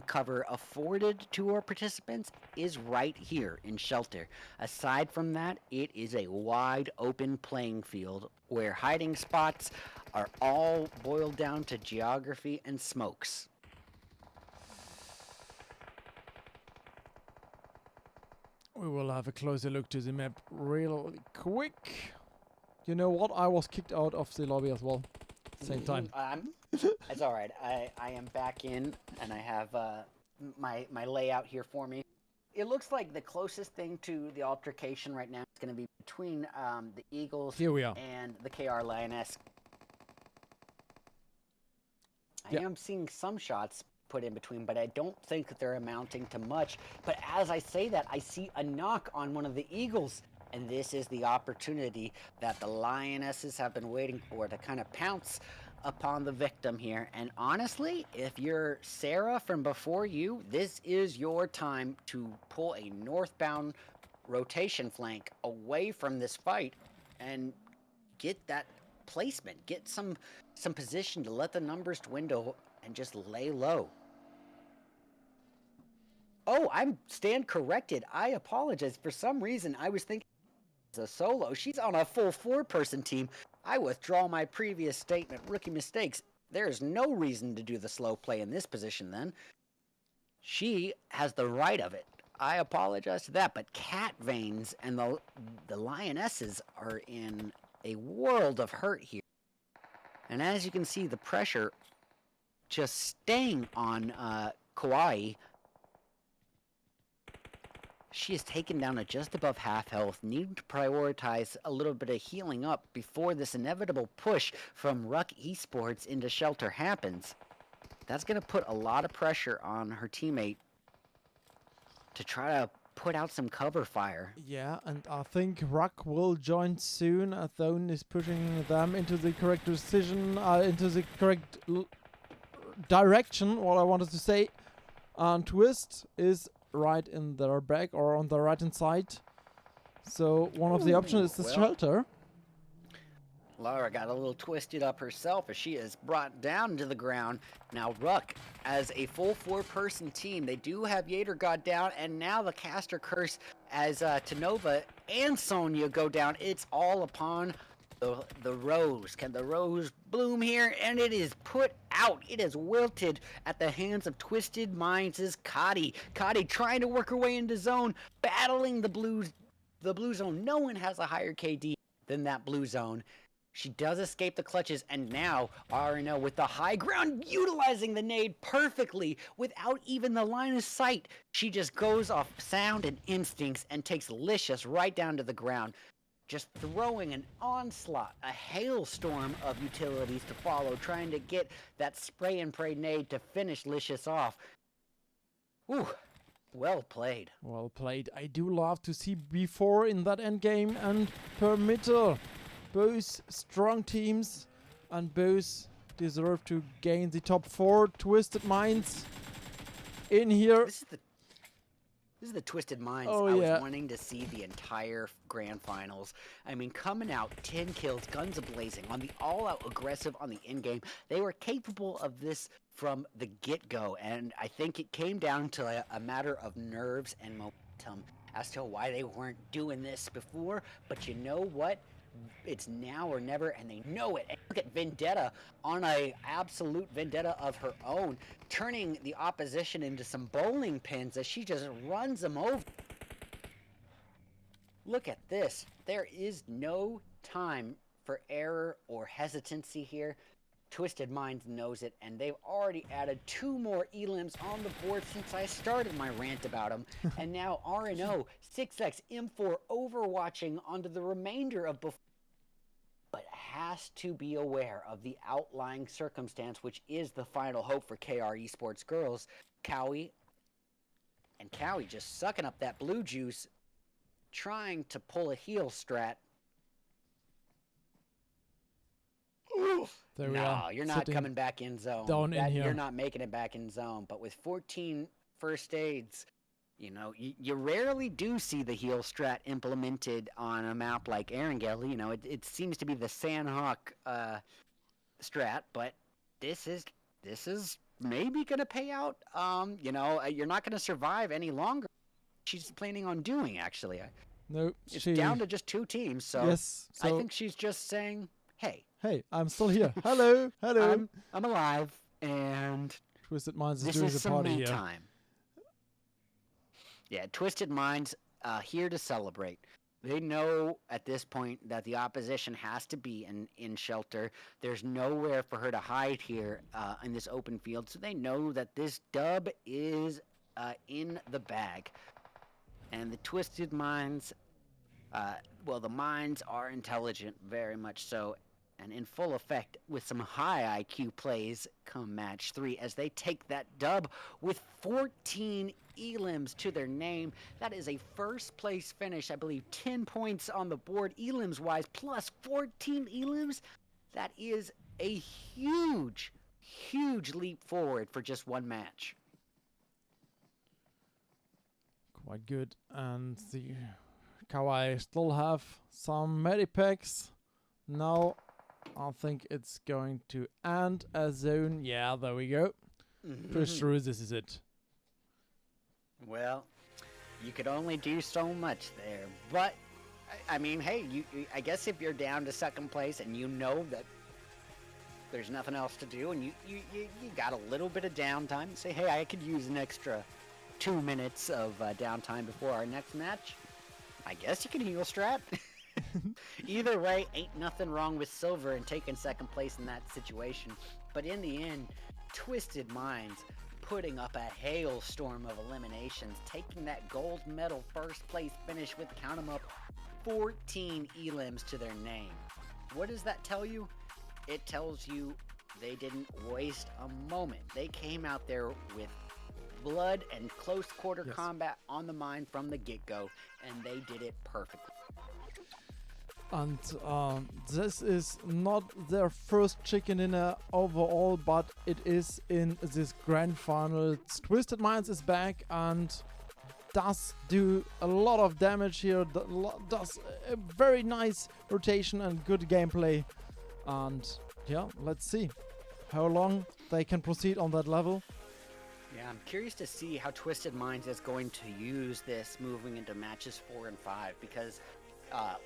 cover afforded to our participants is right here in Shelter. Aside from that, it is a wide open playing field where hiding spots are all boiled down to geography and smokes. We will have a closer look to the map really quick. You know what? I was kicked out of the lobby as well. Same time. It's all right. I am back in, and I have my layout here for me. It looks like the closest thing to the altercation right now is going to be between the Eagles Here we are. and the KR Lioness. I am seeing some shots put in between, but I don't think that they're amounting to much. But as I say that, I see a knock on one of the Eagles, and this is the opportunity that the Lionesses have been waiting for to kind of pounce upon the victim here. And honestly, if you're Sarah from before you, this is your time to pull a northbound rotation flank away from this fight and get that placement, get some position to let the numbers dwindle and just lay low. Oh, I'm stand corrected. I apologize. For some reason, I was thinking it's a solo. She's on a full 4-person team. I withdraw my previous statement. Rookie mistakes. There's no reason to do the slow play in this position then. She has the right of it. I apologize to that, but Cat Veins and the Lionesses are in a world of hurt here. And as you can see, the pressure just staying on Kauai. She is taken down to just above half health, needing to prioritize a little bit of healing up before this inevitable push from Ruck Esports into Shelter happens. That's going to put a lot of pressure on her teammate to try to put out some cover fire. Yeah, and I think Ruck will join soon. Athone is pushing them into the correct decision, into the correct direction, what I wanted to say. And Twist is right in their back or on the right hand side. So one of the options is the Shelter. Laura got a little twisted up herself as she is brought down to the ground. Now Ruck, as a full 4-person team, they do have Yater down, and now the caster curse as Tanova and Sonya go down. It's all upon the rose. Can the rose bloom here? And it is put out. It is wilted at the hands of Twisted Minds' Kadi. Kadi trying to work her way into zone, battling the blue zone. No one has a higher KD than that blue zone. She does escape the clutches, and now RNO with the high ground, utilizing the nade perfectly without even the line of sight. She just goes off sound and instincts and takes Licious right down to the ground. Just throwing an onslaught, a hailstorm of utilities to follow, trying to get that spray and pray nade to finish Licious off. Ooh, well played. Well played. I do love to see before in that endgame and Permitter. Both strong teams and both deserve to gain the top 4. Twisted Minds in here. This is the Twisted Minds Oh, I yeah. was wanting to see the entire grand finals. I mean, coming out 10 kills, guns a-blazing, on the all-out aggressive on the in-game. They were capable of this from the get-go, and I think it came down to a matter of nerves and momentum as to why they weren't doing this before. But you know what? It's now or never, and they know it. And look at Vendetta on a absolute vendetta of her own, turning the opposition into some bowling pins as she just runs them over. Look at this. There is no time for error or hesitancy here. Twisted Minds knows it, and they've already added 2 more elims on the board since I started my rant about them. And now RNO 6x M4 overwatching onto the remainder of has to be aware of the outlying circumstance, which is the final hope for KR Esports girls, Cowie. And Cowie just sucking up that blue juice, trying to pull a heel strat. There we are. You're not coming back in zone. Down in here. You're not making it back in zone. But with 14 first aids, you know, you rarely do see the heel strat implemented on a map like Erangel. You know, it seems to be the Sandhawk strat, but this is maybe going to pay out. You know, you're not going to survive any longer. She's planning on doing, actually. No, it's down to just 2 teams, so, yes, I think she's just saying, hey, I'm still here. Hello, hello. I'm alive, and Twisted Minds is this doing is the some party me here. time. Yeah, Twisted Minds here to celebrate. They know at this point that the opposition has to be in shelter. There's nowhere for her to hide here in this open field, so they know that this dub is in the bag. And the Twisted Minds, well, the minds are intelligent, very much so, and in full effect with some high IQ plays come match 3 as they take that dub with 14 elims to their name. That is a first place finish, I believe 10 points on the board elims wise, plus 14 elims. That is a huge leap forward for just one match. Quite good. And the Kawaii still have some medipacks. Now I think it's going to end a zone. Yeah, there we go. Push through, this is it. Well, you could only do so much there. But, I mean, hey, I guess if you're down to second place and you know that there's nothing else to do and you got a little bit of downtime, say, hey, I could use an extra 2 minutes of downtime before our next match, I guess you can heal strat. Either way, ain't nothing wrong with Silver and taking second place in that situation. But in the end, Twisted Minds putting up a hailstorm of eliminations, taking that gold medal first place finish with, count 'em up, 14 elims to their name. What does that tell you? It tells you they didn't waste a moment. They came out there with blood and close quarter combat on the mind from the get-go, and they did it perfectly. And this is not their first chicken dinner overall, but it is in this grand final. Twisted Minds is back and does do a lot of damage here, does a very nice rotation and good gameplay. And yeah, let's see how long they can proceed on that level. Yeah, I'm curious to see how Twisted Minds is going to use this moving into matches 4 and 5, because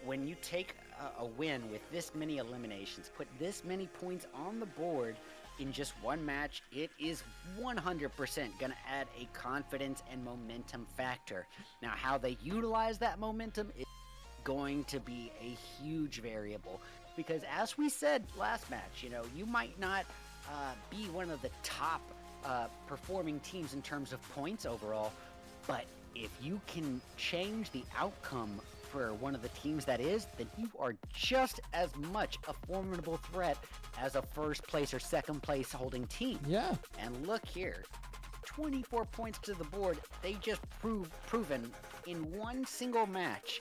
when you take a win with this many eliminations, put this many points on the board in just one match, it is 100% going to add a confidence and momentum factor. Now, how they utilize that momentum is going to be a huge variable, because as we said last match, you know, you might not be one of the top performing teams in terms of points overall, but if you can change the outcome for one of the teams that is, then you are just as much a formidable threat as a first place or second place holding team. Yeah. And look here, 24 points to the board. They just proven in one single match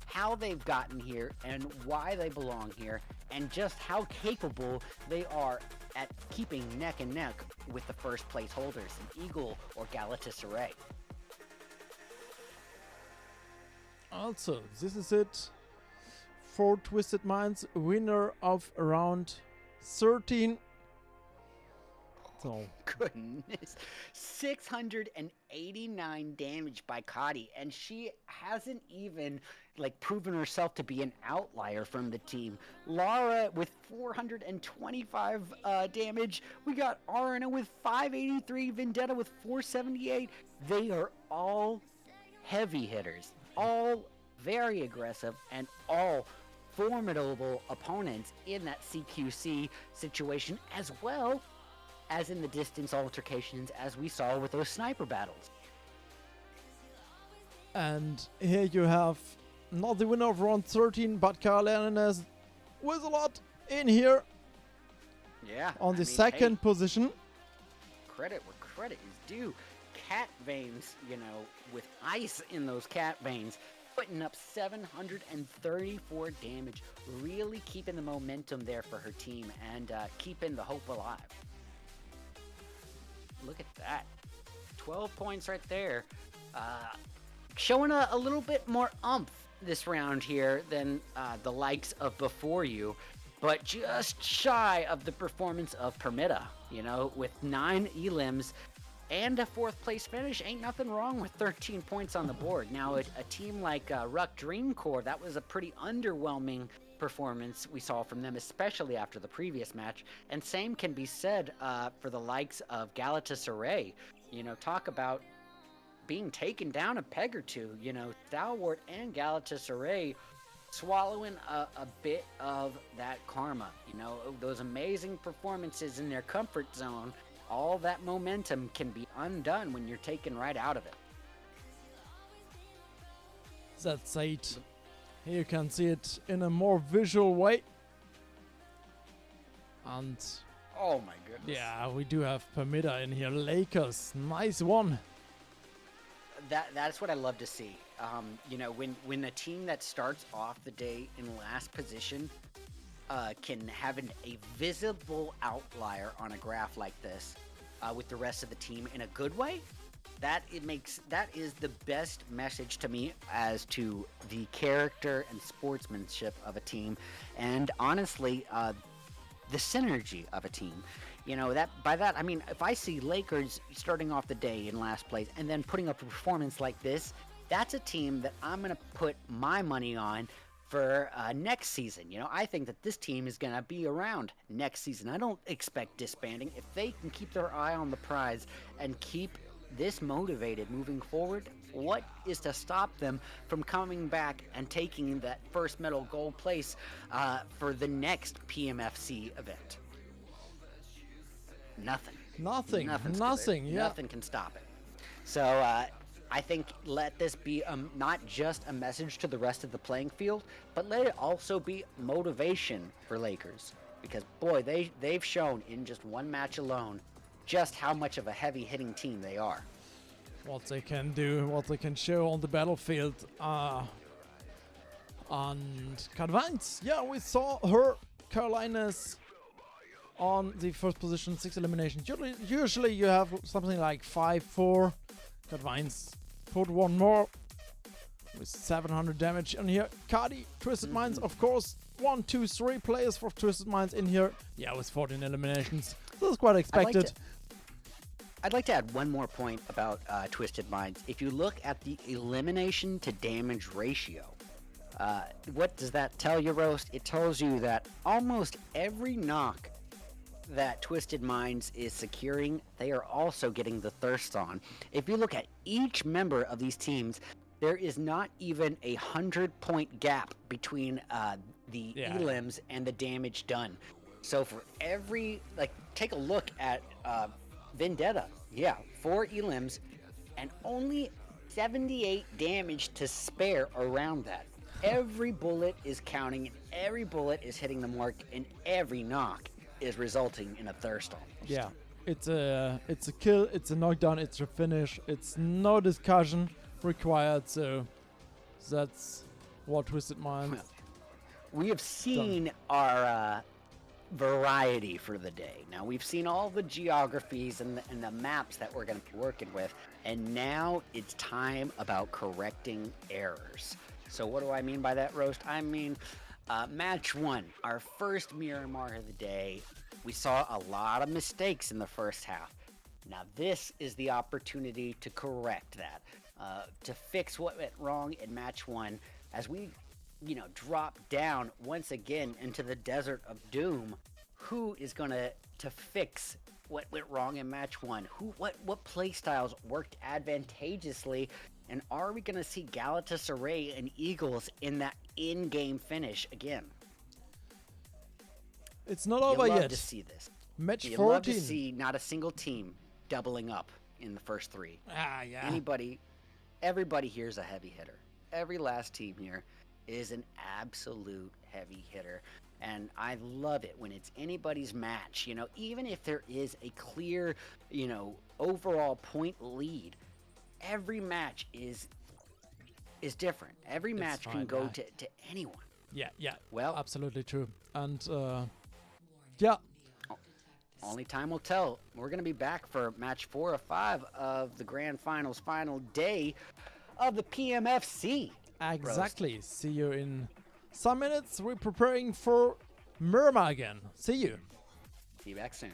how they've gotten here and why they belong here, and just how capable they are at keeping neck and neck with the first place holders in Eagle or Galatasaray. Also, this is it for Twisted Minds, winner of round 13. So Goodness, 689 damage by Kadi, and she hasn't even proven herself to be an outlier from the team. Lara with 425 damage. We got Arna with 583, Vendetta with 478. They are all heavy hitters, all very aggressive, and all formidable opponents in that CQC situation, as well as in the distance altercations as we saw with those sniper battles. And here you have not the winner of round 13, but Carl Hernandez with a lot in here Yeah. on I the mean, second hey, position. credit where credit is due. Cat veins, with ice in those cat veins, putting up 734 damage, really keeping the momentum there for her team and keeping the hope alive. Look at that. 12 points right there. Showing a little bit more umph this round here than the likes of before you, but just shy of the performance of Permita, with 9 elims and a 4th place finish. Ain't nothing wrong with 13 points on the board. Now, a team like Ruck Dream Corps, that was a pretty underwhelming performance we saw from them, especially after the previous match. And same can be said for the likes of Galatasaray. Talk about being taken down a peg or two. Stalwart and Galatasaray swallowing a bit of that karma. Those amazing performances in their comfort zone, all that momentum can be undone when you're taken right out of it. That's it. Here you can see it in a more visual way. And Oh my goodness. yeah, we do have Permita in here. Lakers, nice one. That's what I love to see. When a team that starts off the day in last position can have a visible outlier on a graph like this with the rest of the team in a good way, that is the best message to me as to the character and sportsmanship of a team, and honestly, the synergy of a team. By that I mean, if I see Lakers starting off the day in last place and then putting up a performance like this, that's a team that I'm going to put my money on for next season. I think that this team is going to be around next season. I don't expect disbanding. If they can keep their eye on the prize and keep this motivated moving forward, what is to stop them from coming back and taking that first medal gold place for the next PMFC event? Nothing. Nothing. Yeah. Nothing can stop it. So I think let this be not just a message to the rest of the playing field, but let it also be motivation for Lakers. Because boy, they've shown in just one match alone just how much of a heavy-hitting team they are. What they can do, what they can show on the battlefield. And Carvines, yeah, we saw her, Carolina's on the first position, 6 eliminations. Usually you have something like 5-4. Carvines put one more with 700 damage in here. Cardi, Twisted Minds, of course. 1, 2, 3 players for Twisted Minds in here. Yeah, with 14 eliminations. This is quite expected. I'd like to add one more point about Twisted Minds. If you look at the elimination to damage ratio, what does that tell you, Roast? It tells you that almost every knock that Twisted Minds is securing, they are also getting the thirst on. If you look at each member of these teams, there is not even 100-point gap between the elims and the damage done. So for every, take a look at Vendetta. Yeah, 4 elims and only 78 damage to spare around that. Every bullet is counting, and every bullet is hitting the mark, and every knock is resulting in a thirst almost. Yeah, it's a kill, it's a knockdown, it's a finish. It's no discussion required, so that's what Twisted Minds. We have seen our variety for the day. Now we've seen all the geographies and the maps that we're going to be working with, and now it's time about correcting errors. So what do I mean by that, Roast? I mean match 1, our first Miramar of the day. We saw a lot of mistakes in the first half. Now this is the opportunity to correct that, to fix what went wrong in match 1 as we drop down once again into the desert of doom. Who is going to fix what went wrong in match 1? What play styles worked advantageously? And are we going to see Galatasaray and Eagles in that in-game finish again? It's not over You'll yet. love to see this. Match You'll 14. love to see not a single team doubling up in the first 3. Yeah. Everybody here is a heavy hitter. Every last team here is an absolute heavy hitter. And I love it when it's anybody's match, you know, even if there is a clear, you know, overall point lead, every match is different. Every match can fine, go yeah. to anyone. Yeah, Well, absolutely true. And yeah, only time will tell. We're going to be back for match 4 of 5 of the Grand Finals final day of the PMFC. exactly. See you in some minutes. We're preparing for Myrma again. See you. Be back soon.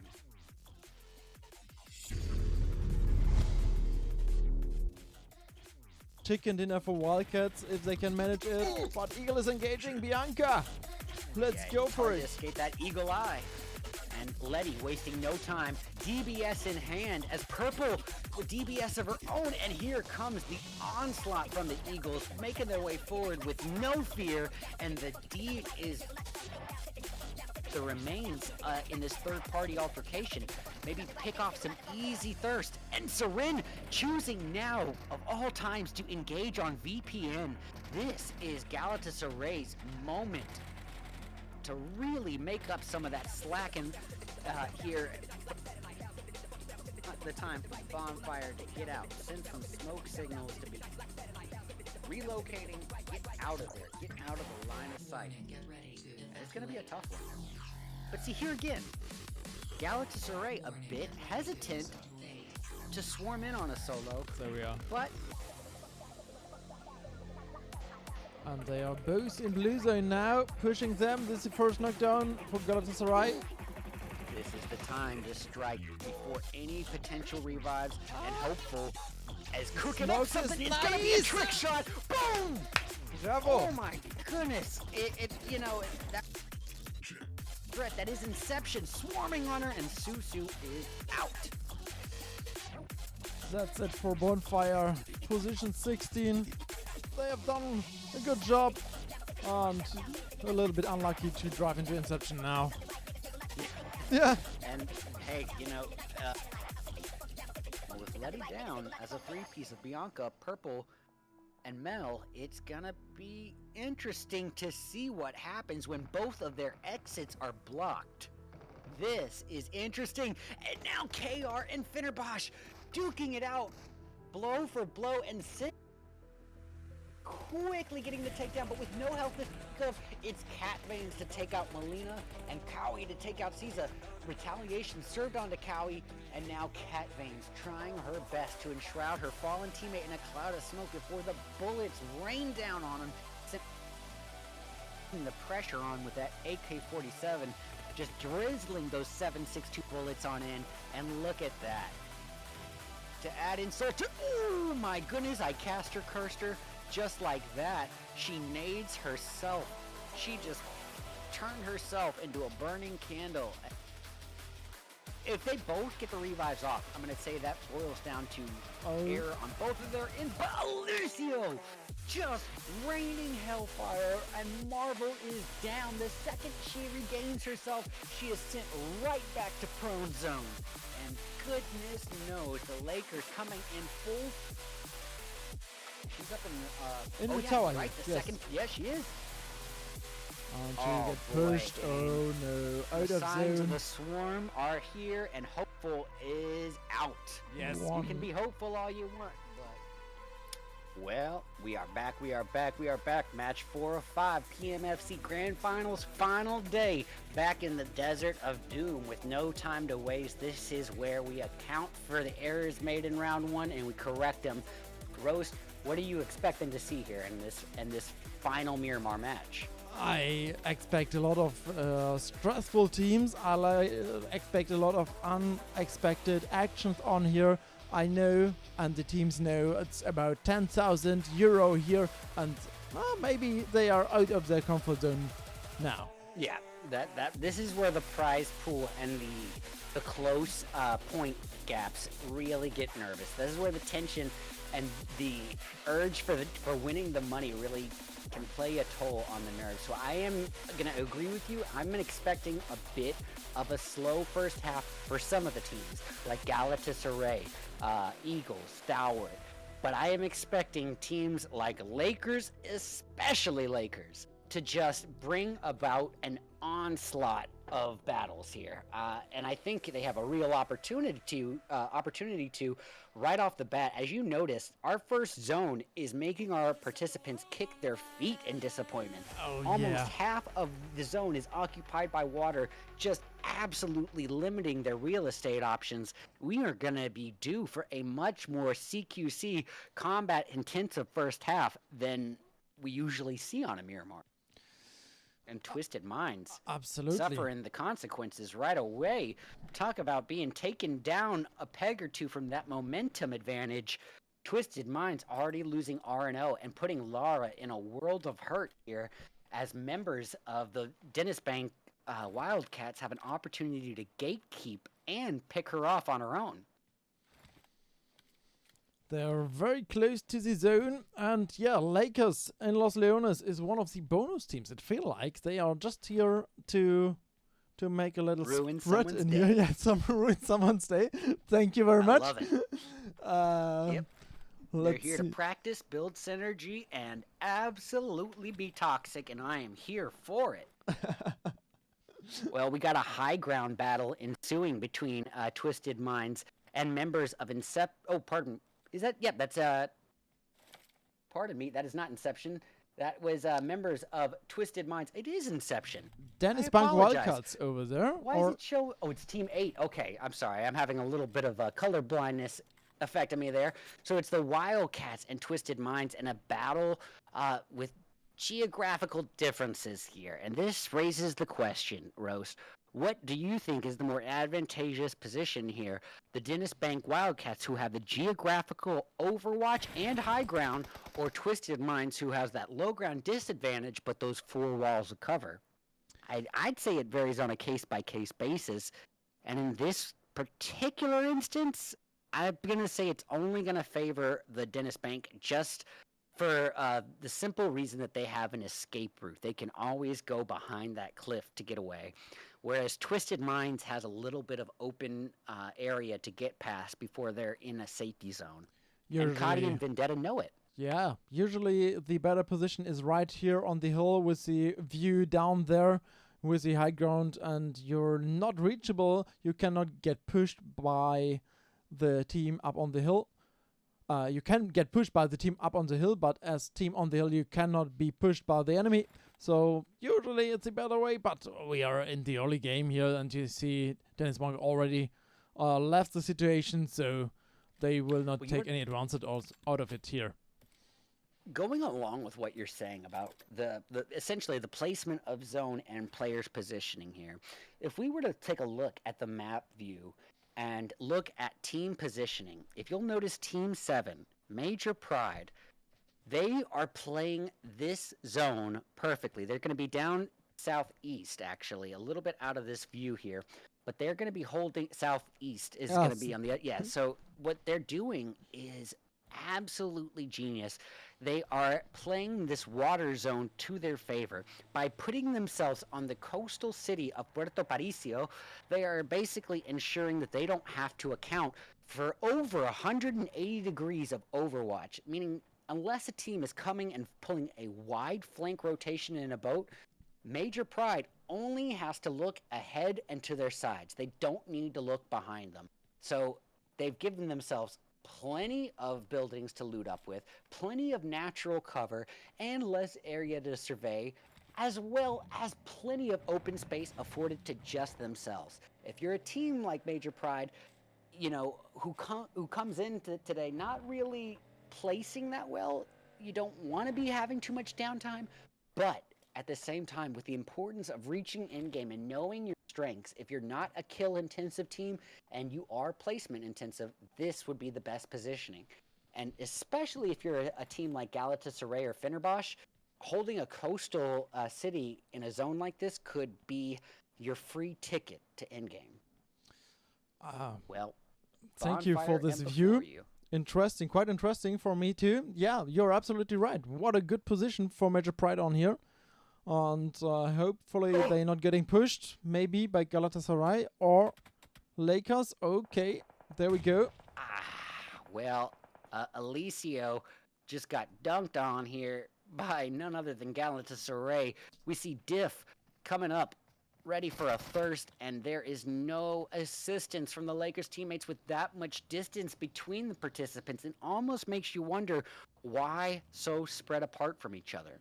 Chicken dinner for Wildcats if they can manage it. But Eagle is engaging Bianca. Let's go It's for hard to it. escape that eagle eye. And Letty wasting no time. DBS in hand as Purple with DBS of her own. And here comes the onslaught from the Eagles, making their way forward with no fear. And the D is the remains in this third-party altercation. Maybe pick off some easy thirst. And Serin choosing now, of all times, to engage on VPN. This is Galatasaray's moment to really make up some of that slack and here. The time for Bonfire to get out. Send some smoke signals to be relocating. Get out of there. Get out of the line of sight. And it's going to be a tough one. But see, here again, Galatasaray a bit hesitant to swarm in on a solo. There we are. But And they are both in blue zone now, pushing them. This is the first knockdown for Galatasaray. this is the time to strike before any potential revives and hopeful as cooking Smoke up is something. It's gonna be a nice. trick shot. Boom! Bravo! Oh my goodness! It you know that threat that is Inception swarming on her, and Susu is out. That's it for Bonfire. Position 16. They have done a good job. And a little bit unlucky to drive into Inception now. Yeah. And hey, you know, with Letty down as a three-piece of Bianca, Purple, and Mel, it's gonna be interesting to see what happens when both of their exits are blocked. This is interesting. And now KR and Finnerbosch duking it out, blow for blow, and Sid quickly getting the takedown, but with no health to speak of. It's Cat Veins to take out Melina and Cowie to take out Caesar. Retaliation served onto Cowie, and now Cat Veins trying her best to enshroud her fallen teammate in a cloud of smoke before the bullets rain down on him. Putting the pressure on with that AK-47, just drizzling those 7.62 bullets on in, and look at that. To add insult to, oh my goodness, I cast her, cursed her. Just like that, she nades herself. She just turned herself into a burning candle. If they both get the revives off, I'm going to say that boils down to error on both of their ends. But Alicio just raining hellfire, and Marvel is down. The second she regains herself, she is sent right back to prone zone. And goodness knows, the Lakers coming in full. She's up in the yeah, tower, right? The yes. second, yeah, she is. And she Oh, get boy. pushed. Oh no, out The of signs zone. of the swarm are here, and hopeful is out. Yes. You can be hopeful all you want, but well, we are back. We are back. We are back. Match 4 of 5, PMFC Grand Finals, final day. Back in the desert of doom with no time to waste. This is where we account for the errors made in round 1 and we correct them. Roast, what are you expecting to see here in this final Miramar match? I expect a lot of stressful teams. Expect a lot of unexpected actions on here. I know, and the teams know, it's about 10,000 euro here, and maybe they are out of their comfort zone now. Yeah, this is where the prize pool and the close point gaps really get nervous. This is where the tension and the urge for winning the money really can play a toll on the nerves. So I am going to agree with you. I'm expecting a bit of a slow first half for some of the teams, like Galatasaray, Eagles, Stalwart. But I am expecting teams like Lakers, especially Lakers, to just bring about an onslaught of battles here, and I think they have a real opportunity to right off the bat. As you noticed, our first zone is making our participants kick their feet in disappointment. Oh, Almost yeah. half of the zone is occupied by water, just absolutely limiting their real estate options. We are going to be due for a much more CQC combat intensive first half than we usually see on a Miramar. And Twisted Minds Absolutely. suffering the consequences right away. Talk about being taken down a peg or two from that momentum advantage. Twisted Minds already losing R&O and putting Lara in a world of hurt here, as members of the Dennis Bank Wildcats have an opportunity to gatekeep and pick her off on her own. They're very close to the zone, and yeah, Lakers in Los Leones is one of the bonus teams. It feels like they are just here to make a little Ruin spread someone's in day. here. Yeah, ruin someone's day. Thank you very I much. love it. Yep. They're Let's here see. to practice, build synergy, and absolutely be toxic, and I am here for it. Well, we got a high ground battle ensuing between Twisted Minds and members of Is that? Yep, that's pardon me, that is not Inception. That was members of Twisted Minds. It is Inception. Dennis I Bank apologize. Wildcats over there. Why does it show? Oh, it's Team 8. Okay, I'm sorry. I'm having a little bit of a color blindness affecting me there. So it's the Wildcats and Twisted Minds in a battle with geographical differences here. And this raises the question, Rose. What do you think is the more advantageous position here? The Dennis Bank Wildcats, who have the geographical overwatch and high ground, or Twisted Minds, who has that low ground disadvantage but those 4 walls of cover? I'd say it varies on a case-by-case basis. And in this particular instance, I'm going to say it's only going to favor the Dennis Bank just for the simple reason that they have an escape route. They can always go behind that cliff to get away. Whereas Twisted Minds has a little bit of open area to get past before they're in a safety zone. And Kadi and Vendetta know it. Yeah, usually the better position is right here on the hill with the view down there with the high ground, and you're not reachable. You cannot get pushed by the team up on the hill. You can get pushed by the team up on the hill, but as team on the hill, you cannot be pushed by the enemy. So usually it's a better way, but we are in the early game here, and you see Dennis Bank already left the situation, so they will not take any advantage out of it here. Going along with what you're saying about the essentially the placement of zone and players positioning here, if we were to take a look at the map view and look at team positioning, if you'll notice Team 7, Major Pride, they are playing this zone perfectly. They're going to be down southeast, actually, a little bit out of this view here, but they're going to be holding southeast is going to be on the, yeah, so what they're doing is absolutely genius. They are playing this water zone to their favor by putting themselves on the coastal city of Puerto Paricio. They are basically ensuring that they don't have to account for over 180 degrees of overwatch, meaning unless a team is coming and pulling a wide flank rotation in a boat, Major Pride only has to look ahead and to their sides. They don't need to look behind them. So they've given themselves plenty of buildings to loot up with, plenty of natural cover, and less area to survey, as well as plenty of open space afforded to just themselves. If you're a team like Major Pride, you know, who comes in today not really placing that well, you don't want to be having too much downtime, but at the same time, with the importance of reaching endgame and knowing your strengths, if you're not a kill intensive team and you are placement intensive, this would be the best positioning. And especially if you're a team like Galatasaray or Fenerbahce, holding a coastal city in a zone like this could be your free ticket to endgame. Well, thank you for this view. Interesting, quite interesting for me too. Yeah, you're absolutely right. What a good position for Major Pride on here. And hopefully they're not getting pushed, maybe by Galatasaray or Lakers. Okay, there we go. Well, Alicio just got dunked on here by none other than Galatasaray. We see Diff coming up ready for a thirst, and there is no assistance from the Lakers teammates with that much distance between the participants. It almost makes you wonder why so spread apart from each other.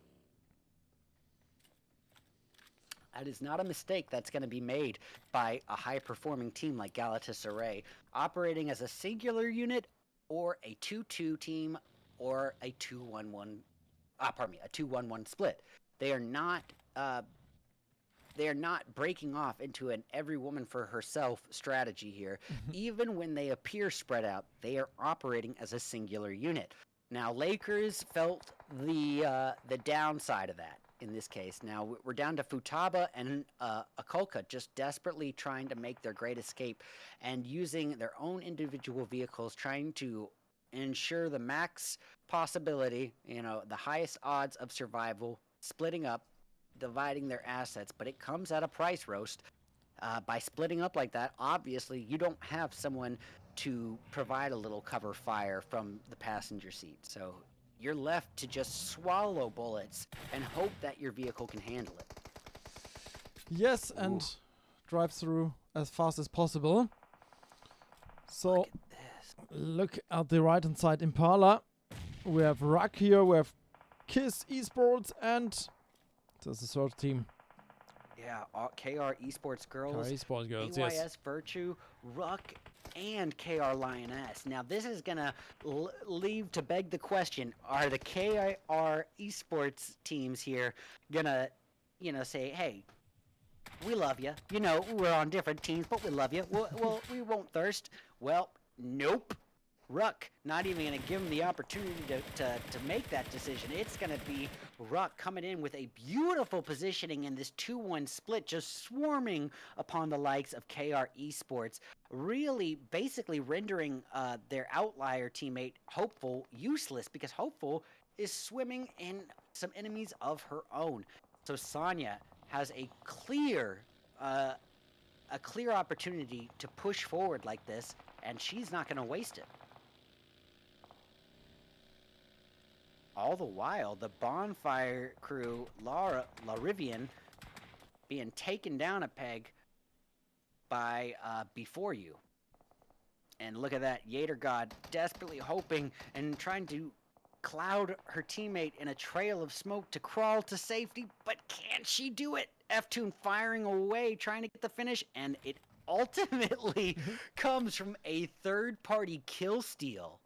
That is not a mistake that's going to be made by a high-performing team like Galatasaray, operating as a singular unit or a 2-2 team or a 2-1-1. A 2-1-1 split. They are not breaking off into an every woman for herself strategy here. Even when they appear spread out, they are operating as a singular unit. Now, Lakers felt the downside of that in this case. Now, we're down to Futaba and Akolka just desperately trying to make their great escape and using their own individual vehicles, trying to ensure the max possibility, the highest odds of survival, splitting up, dividing their assets. But it comes at a price, Roast. By splitting up like that, obviously you don't have someone to provide a little cover fire from the passenger seat. So you're left to just swallow bullets and hope that your vehicle can handle it. Yes, and drive through as fast as possible. So look at the right hand side, Impala. We have Rack here, we have Kiss Esports, and there's the third team. Yeah, KR Esports Girls, KR Esports Girls, AYS yes. Virtue, Ruck, and KR Lioness. Now, this is going to leave to beg the question, are the KR Esports teams here going to, say, hey, we love you. We're on different teams, but we love you. We won't thirst. Well, nope. Ruck not even going to give him the opportunity to make that decision. It's going to be Ruck coming in with a beautiful positioning in this 2-1 split, just swarming upon the likes of KR Esports, really basically rendering their outlier teammate Hopeful useless, because Hopeful is swimming in some enemies of her own. So Sonya has a clear opportunity to push forward like this, and she's not going to waste it. All the while, the Bonfire crew, Larivian, being taken down a peg by Before You. And look at that, Yater God desperately hoping and trying to cloud her teammate in a trail of smoke to crawl to safety, but can she do it? F-Tune firing away, trying to get the finish, and it ultimately comes from a third-party kill steal.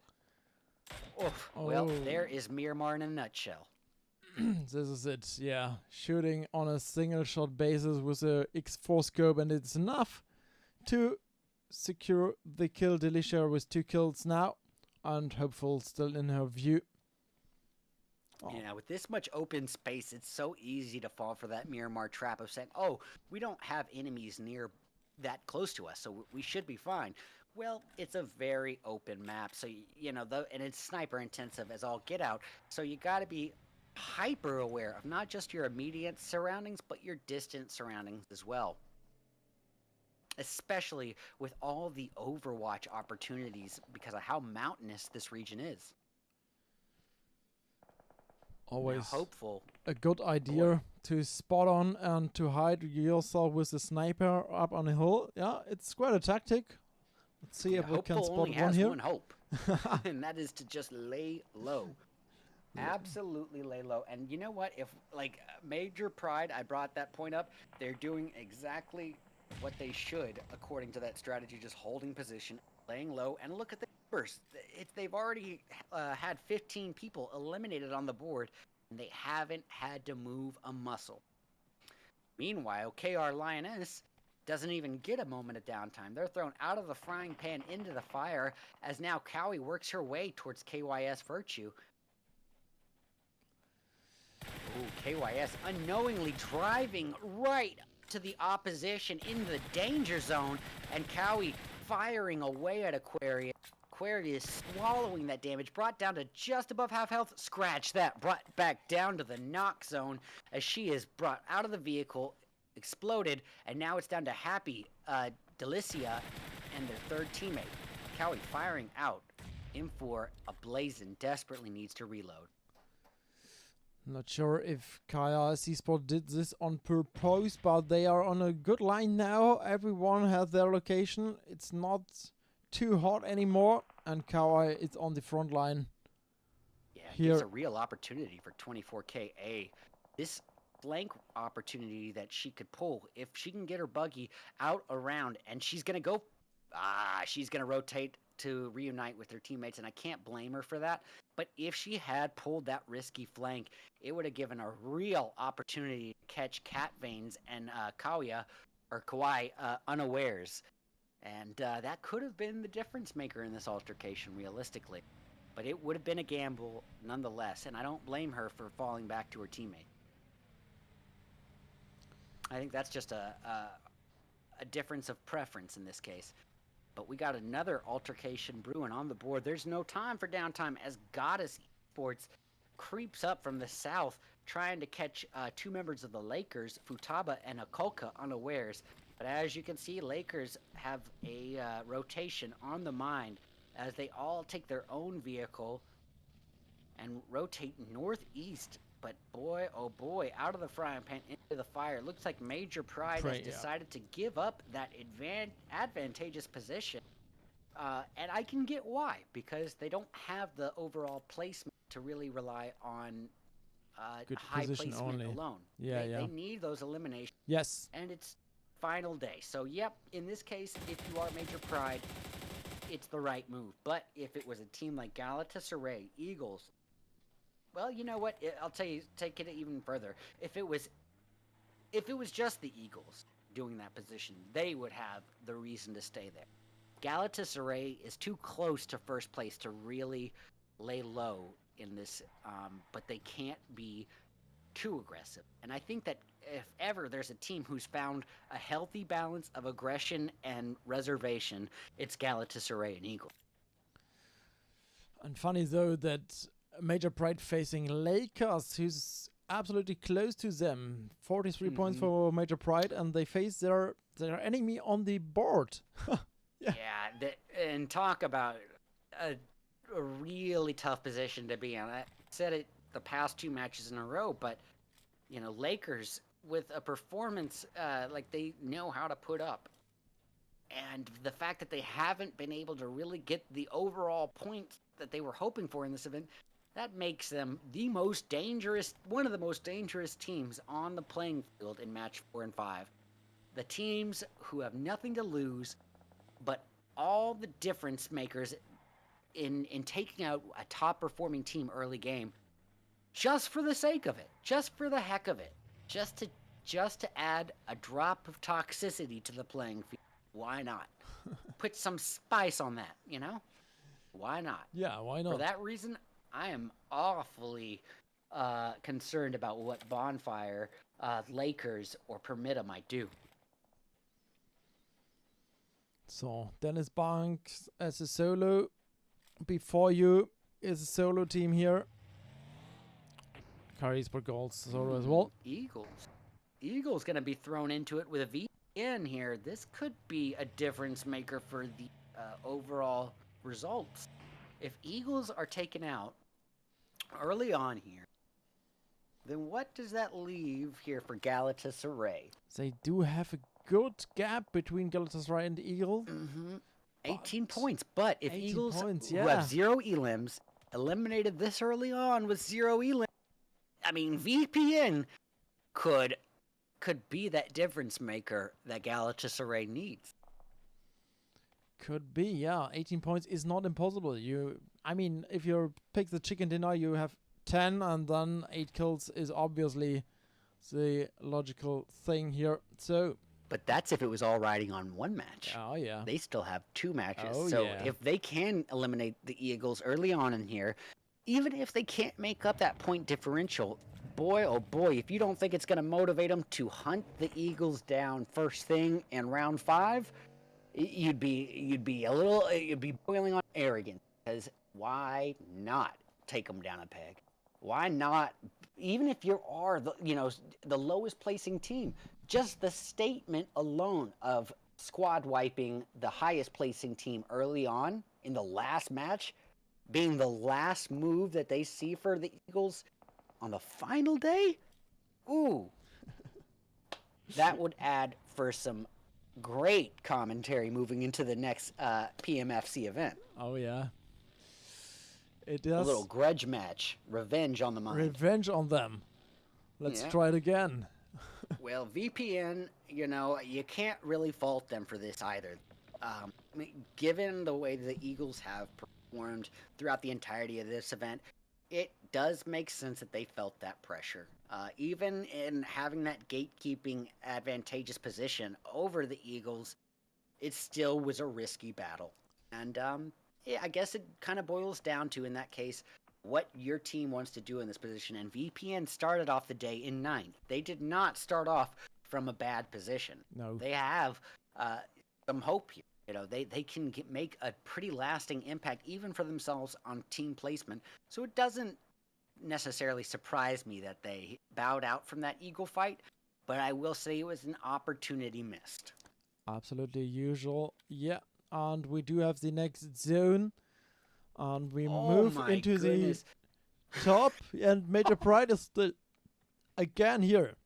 Oof. Well, there is Miramar in a nutshell. This is it, yeah. Shooting on a single shot basis with a X4 scope, and it's enough to secure the kill. Delicia with 2 kills now, and Hopeful still in her view. Yeah, with this much open space, it's so easy to fall for that Miramar trap of saying, oh, we don't have enemies near that close to us, so we should be fine. Well, it's a very open map, so, and it's sniper intensive as all get out, so you got to be hyper aware of not just your immediate surroundings, but your distant surroundings as well. Especially with all the Overwatch opportunities because of how mountainous this region is. Always Hopeful. A good idea to spot on and to hide yourself with a sniper up on a hill. Yeah, it's quite a tactic. Let's see if we can spot only one has here. One hope, and that is to just lay low. Absolutely lay low. And you know what? If, Major Pride, I brought that point up, they're doing exactly what they should according to that strategy, just holding position, laying low, and look at the numbers. They've already had 15 people eliminated on the board, and they haven't had to move a muscle. Meanwhile, KR Lioness doesn't even get a moment of downtime. They're thrown out of the frying pan into the fire as now Cowie works her way towards KYS Virtue. Ooh, KYS unknowingly driving right to the opposition in the danger zone, and Cowie firing away at Aquarius. Aquarius swallowing that damage, brought down to just above half health. Scratch that, brought back down to the knock zone as she is brought out of the vehicle, exploded, and now it's down to Happy, Delicia, and their third teammate. Cowie firing out. M4, Ablazin desperately needs to reload. Not sure if Kaya Esport did this on purpose, but they are on a good line now. Everyone has their location. It's not too hot anymore, and Kaya is on the front line. Yeah, Here. It's a real opportunity for 24KA. This flank opportunity that she could pull, if she can get her buggy out around, and she's going to go, she's going to rotate to reunite with her teammates, and I can't blame her for that. But if she had pulled that risky flank, it would have given a real opportunity to catch Cat Veins and Kawhi unawares. And that could have been the difference maker in this altercation, realistically. But it would have been a gamble nonetheless, and I don't blame her for falling back to her teammate. I think that's just a difference of preference in this case. But we got another altercation brewing on the board. There's no time for downtime as Goddess Esports creeps up from the south, trying to catch two members of the Lakers, Futaba and Akolka, unawares. But as you can see, Lakers have a rotation on the mind as they all take their own vehicle and rotate northeast. But boy, oh boy, out of the frying pan into the fire. Looks like Major Pride has decided to give up that advantageous position. And I can get why, because they don't have the overall placement to really rely on high placement only. Alone. They need those eliminations. Yes. And it's final day. So, yep, in this case, if you are Major Pride, it's the right move. But if it was a team like Galatasaray, Eagles, well, you know what? I'll tell you, take it even further. If it was just the Eagles doing that position, they would have the reason to stay there. Galatasaray is too close to first place to really lay low in this, but they can't be too aggressive. And I think that if ever there's a team who's found a healthy balance of aggression and reservation, it's Galatasaray and Eagles. And funny though that Major Pride facing Lakers, who's absolutely close to them. 43 points for Major Pride, and they face their enemy on the board. And talk about a really tough position to be in. I said it the past two matches in a row, but you know, Lakers with a performance like they know how to put up, and the fact that they haven't been able to really get the overall points that they were hoping for in this event, that makes them one of the most dangerous teams on the playing field in match 4 and 5. The teams who have nothing to lose, but all the difference makers in taking out a top performing team early game, just for the sake of it, just for the heck of it, just to add a drop of toxicity to the playing field. Why not? Put some spice on that, you know? Why not? Yeah, why not? For that reason, I am awfully concerned about what Bonfire, Lakers, or Permitta might do. So, Dennis Banks as a solo. Before you is a solo team here. Esport Gold solo as well. Eagles going to be thrown into it with a VN here. This could be a difference maker for the overall results. If Eagles are taken out early on here, then what does that leave here for Galatasaray? They do have a good gap between Galatasaray and Eagle. 18 points, but if Eagles, who have 0 elims, eliminated this early on with 0 elims, I mean, VPN could be that difference maker that Galatasaray needs. Could be, yeah. 18 points is not impossible. If you pick the chicken dinner, you have 10, and then 8 kills is obviously the logical thing here. So, but that's if it was all riding on one match. Oh yeah. They still have 2 matches. Oh, so yeah. if they can eliminate the Eagles early on in here, even if they can't make up that point differential, boy, oh boy, if you don't think it's going to motivate them to hunt the Eagles down first thing in round 5, you'd be boiling on arrogance, because why not take them down a peg? Why not, even if you are the lowest placing team, just the statement alone of squad wiping the highest placing team early on in the last match, being the last move that they see for the Eagles, on the final day, ooh, that would add for some great commentary moving into the next PMFC event. Oh yeah. It A little does. grudge match, revenge on the mind. Revenge on them. Let's Yeah. try it again. Well, VPN, you can't really fault them for this either. Given the way the Eagles have performed throughout the entirety of this event, it does make sense that they felt that pressure. Even in having that gatekeeping advantageous position over the Eagles, it still was a risky battle. And yeah, I guess it kind of boils down to, in that case, what your team wants to do in this position. And VPN started off the day in 9th. They did not start off from a bad position. No. They have some hope here. They can make a pretty lasting impact even for themselves on team placement. So it doesn't necessarily surprise me that they bowed out from that Eagle fight, but I will say it was an opportunity missed. Absolutely usual. Yeah. And we do have the next zone. And we move into the top. And Major Pride is still again here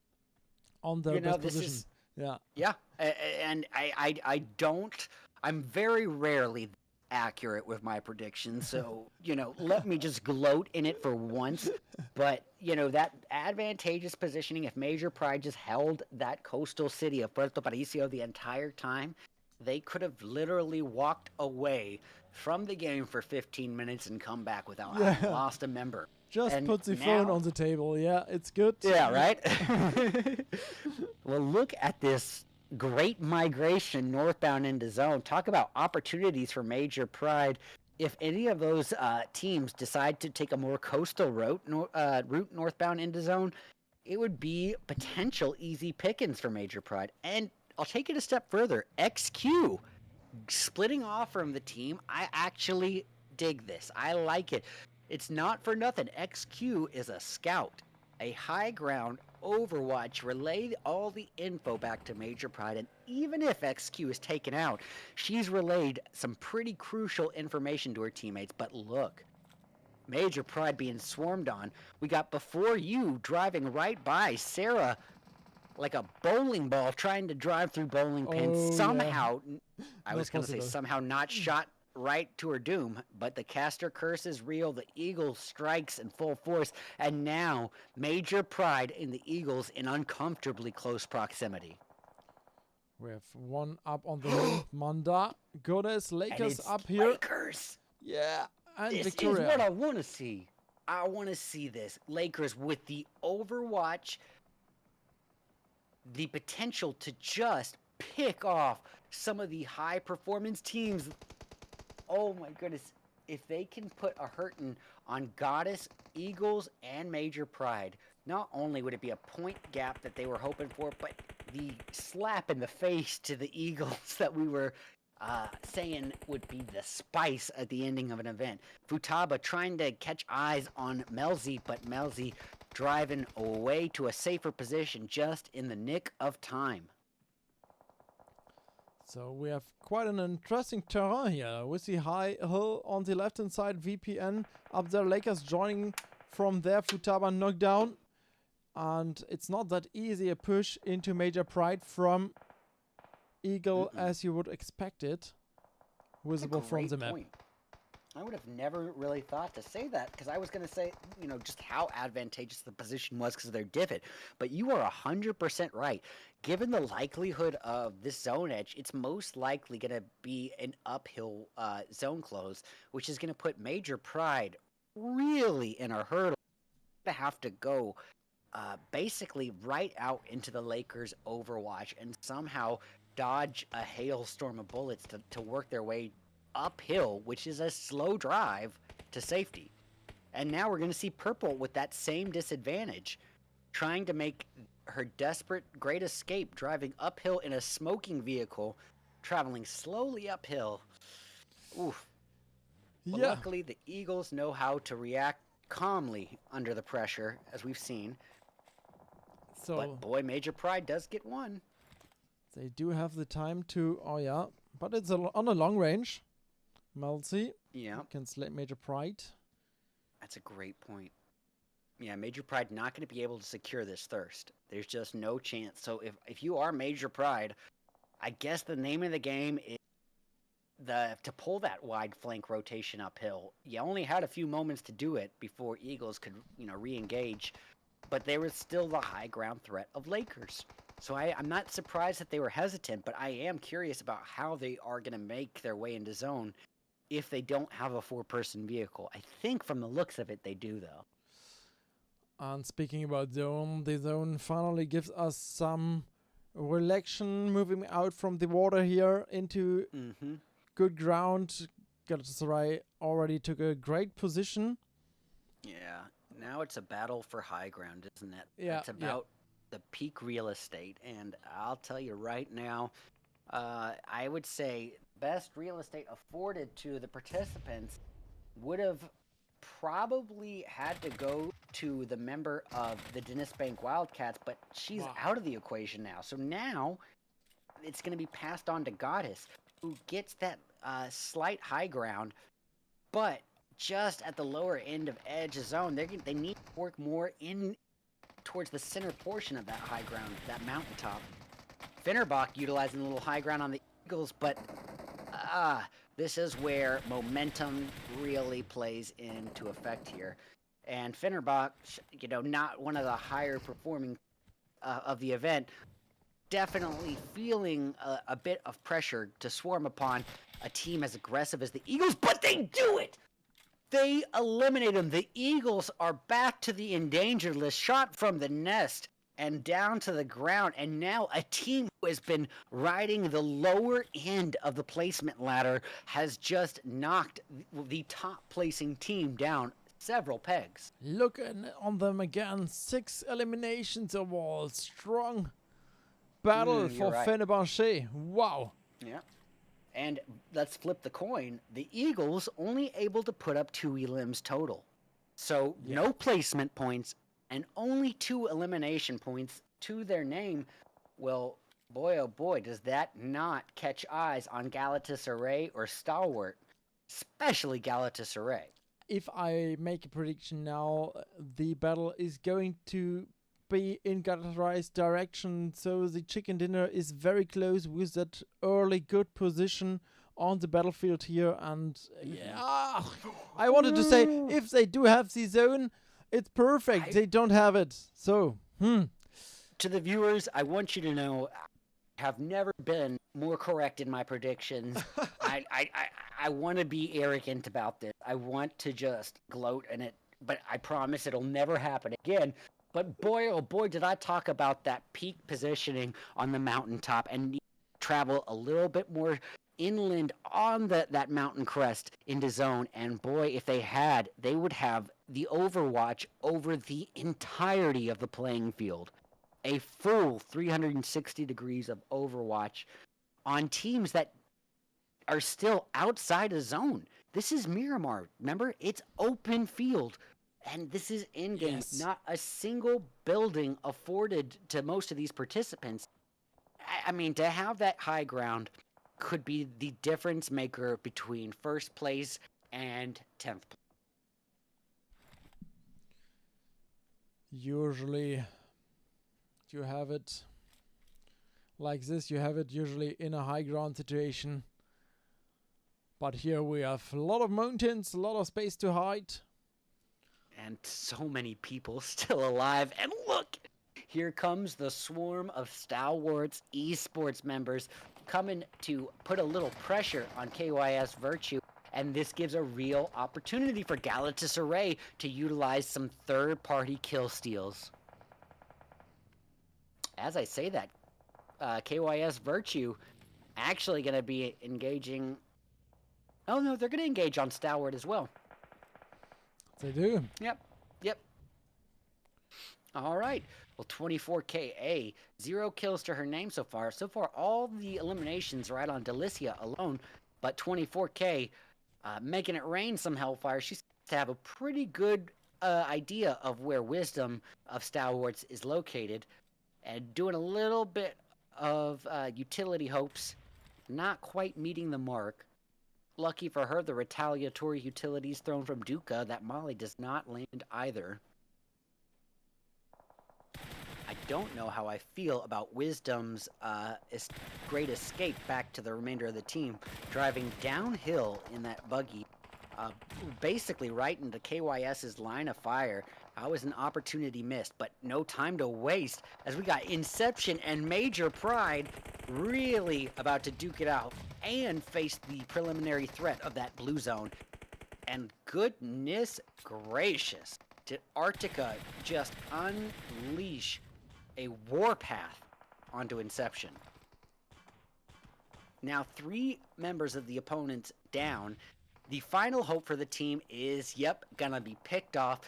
on their best position. Yeah. And I'm very rarely accurate with my predictions, so let me just gloat in it for once. But that advantageous positioning, if Major Pride just held that coastal city of Puerto Paricio the entire time, they could have literally walked away from the game for 15 minutes and come back without having lost a member. Just put the phone on the table. Yeah, it's good. Yeah, right? Well, look at this great migration northbound into zone. Talk about opportunities for Major Pride. If any of those teams decide to take a more coastal route northbound into zone, it would be potential easy pickings for Major Pride. And I'll take it a step further. XQ splitting off from the team. I actually dig this. I like it. It's not for nothing. XQ is a scout, a high ground Overwatch, relay all the info back to Major Pride, and even if XQ is taken out, she's relayed some pretty crucial information to her teammates. But look, Major Pride being swarmed on. We got Before You driving right by Sarah like a bowling ball trying to drive through bowling pins. Somehow, I was going to say somehow not shot right to her doom, but the caster curse is real. The Eagle strikes in full force, and now Major Pride in the Eagles in uncomfortably close proximity. We have one up on the hill. Manda, Goddess, Lakers up here. Lakers. Yeah, and this Victoria. Is what I want to see. I want to see this. Lakers with the Overwatch, the potential to just pick off some of the high performance teams. Oh my goodness. If they can put a hurting on Goddess, Eagles, and Major Pride, not only would it be a point gap that they were hoping for, but the slap in the face to the Eagles that we were saying would be the spice at the ending of an event. Futaba trying to catch eyes on Melzi, but Melzi driving away to a safer position just in the nick of time. So we have quite an interesting terrain here with the high hill on the left hand side, VPN up there, Lakers joining from there, Futaba knockdown. And it's not that easy a push into Major Pride from Eagle as you would expect it, visible from the map. I would have never really thought to say that, because I was going to say, just how advantageous the position was because of their divot. But you are 100% right. Given the likelihood of this zone edge, it's most likely going to be an uphill zone close, which is going to put Major Pride really in a hurdle. To have to go basically right out into the Lakers' Overwatch and somehow dodge a hailstorm of bullets to work their way uphill, which is a slow drive to safety. And now we're going to see Purple with that same disadvantage, trying to make her desperate great escape, driving uphill in a smoking vehicle, traveling slowly uphill. Oof. But luckily, the Eagles know how to react calmly under the pressure, as we've seen. So, but boy, Major Pride does get one. They do have the time to, but it's on a long range. Melzi can slay Major Pride. That's a great point. Yeah, Major Pride not going to be able to secure this thirst. There's just no chance. So if you are Major Pride, I guess the name of the game is to pull that wide flank rotation uphill. You only had a few moments to do it before Eagles could, re-engage, but there was still the high ground threat of Lakers. So I'm not surprised that they were hesitant, but I am curious about how they are going to make their way into zone if they don't have a 4-person vehicle. I think from the looks of it, they do, though. And speaking about zone, the zone finally gives us some relaxation, moving out from the water here into good ground. Galatasaray already took a great position. Yeah, now it's a battle for high ground, isn't it? Yeah, it's about the peak real estate, and I'll tell you right now, I would say best real estate afforded to the participants would have probably had to go to the member of the Dennis Bank Wildcats, but she's out of the equation now. So now it's going to be passed on to Goddess, who gets that slight high ground, but just at the lower end of edge zone. They need to work more in towards the center portion of that high ground, that mountaintop. Finnerbach utilizing a little high ground on the Eagles, but this is where momentum really plays into effect here. And Finnerbach, not one of the higher performing of the event, definitely feeling a bit of pressure to swarm upon a team as aggressive as the Eagles, but they do it! They eliminate them. The Eagles are back to the endangered list, shot from the nest and down to the ground, and now a team who has been riding the lower end of the placement ladder has just knocked the top placing team down several pegs. Looking on them again, 6 eliminations overall. Strong battle for Fenerbahce. Wow. Yeah. And let's flip the coin. The Eagles only able to put up 2 elims total. So no placement points and only 2 elimination points to their name. Well, boy, oh boy, does that not catch eyes on Galatasaray or Stalwart, especially Galatasaray. If I make a prediction now, the battle is going to be in Galatasaray's direction, so the chicken dinner is very close with that early good position on the battlefield here. And I wanted to say, if they do have the zone, it's perfect. They don't have it, so To the viewers, I want you to know, I have never been more correct in my predictions. I want to be arrogant about this. I want to just gloat in it, but I promise it'll never happen again. But boy, oh boy, did I talk about that peak positioning on the mountaintop and travel a little bit more inland on that mountain crest into zone. And boy, if they had, they would have the overwatch over the entirety of the playing field. A full 360 degrees of overwatch on teams that are still outside of zone. This is Miramar. Remember, it's open field. And this is in-game. Yes. Not a single building afforded to most of these participants. I mean, to have that high ground could be the difference maker between first place and 10th place. usually you have it like this. You have it usually in a high ground situation. But here we have a lot of mountains, a lot of space to hide. And so many people still alive. And look, here comes the swarm of Stalwarts esports members coming to put a little pressure on KYS Virtue. And this gives a real opportunity for Galatasaray to utilize some third-party kill steals. As I say that, KYS Virtue actually going to be engaging... Oh no, they're going to engage on Stalwart as well. They do. Yep. All right. Well, 24KA, 0 kills to her name so far. So far, all the eliminations right on Delicia alone. But 24K, making it rain some Hellfire. She seems to have a pretty good idea of where Wisdom of Stalwarts is located. And doing a little bit of utility hopes. Not quite meeting the mark. Lucky for her, the retaliatory utilities thrown from Duca, that Molly does not land either. don't know how I feel about Wisdom's great escape back to the remainder of the team, driving downhill in that buggy, basically right into KYS's line of fire. That was an opportunity missed, but no time to waste as we got Inception and Major Pride really about to duke it out and face the preliminary threat of that blue zone. And goodness gracious, did Arctica just unleash a warpath onto Inception. Now 3 members of the opponents down. The final hope for the team is, gonna be picked off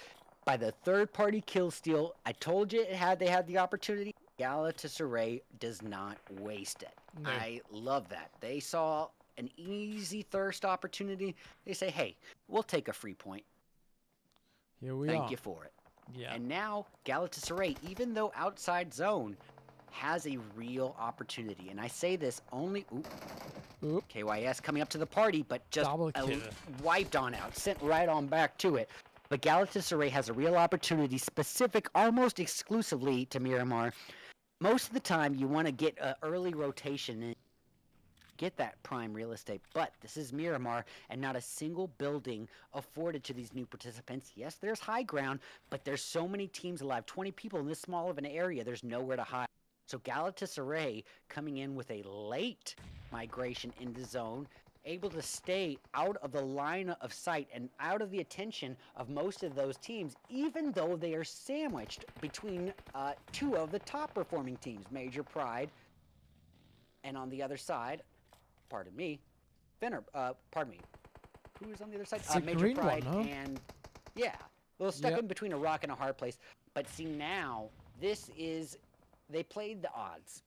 by the third-party kill steal. I told you they had the opportunity. Galatasaray does not waste it. No. I love that. They saw an easy thirst opportunity. They say, hey, we'll take a free point. Here we are. Thank you for it. Yeah. And now Galatasaray, even though outside zone, has a real opportunity. And I say this only... Oop. KYS coming up to the party, but just wiped on out. Sent right on back to it. But Galatasaray has a real opportunity specific almost exclusively to Miramar. Most of the time, you want to get an early rotation and get that prime real estate. But this is Miramar, and not a single building afforded to these new participants. Yes, there's high ground, but there's so many teams alive. 20 people in this small of an area. There's nowhere to hide. So Galatasaray coming in with a late migration into zone, able to stay out of the line of sight and out of the attention of most of those teams, even though they are sandwiched between 2 of the top performing teams, Major Pride, and on the other side, pardon me, who is on the other side? Major Pride one, huh? and, stuck in between a rock and a hard place. But see now, this is, they played the odds.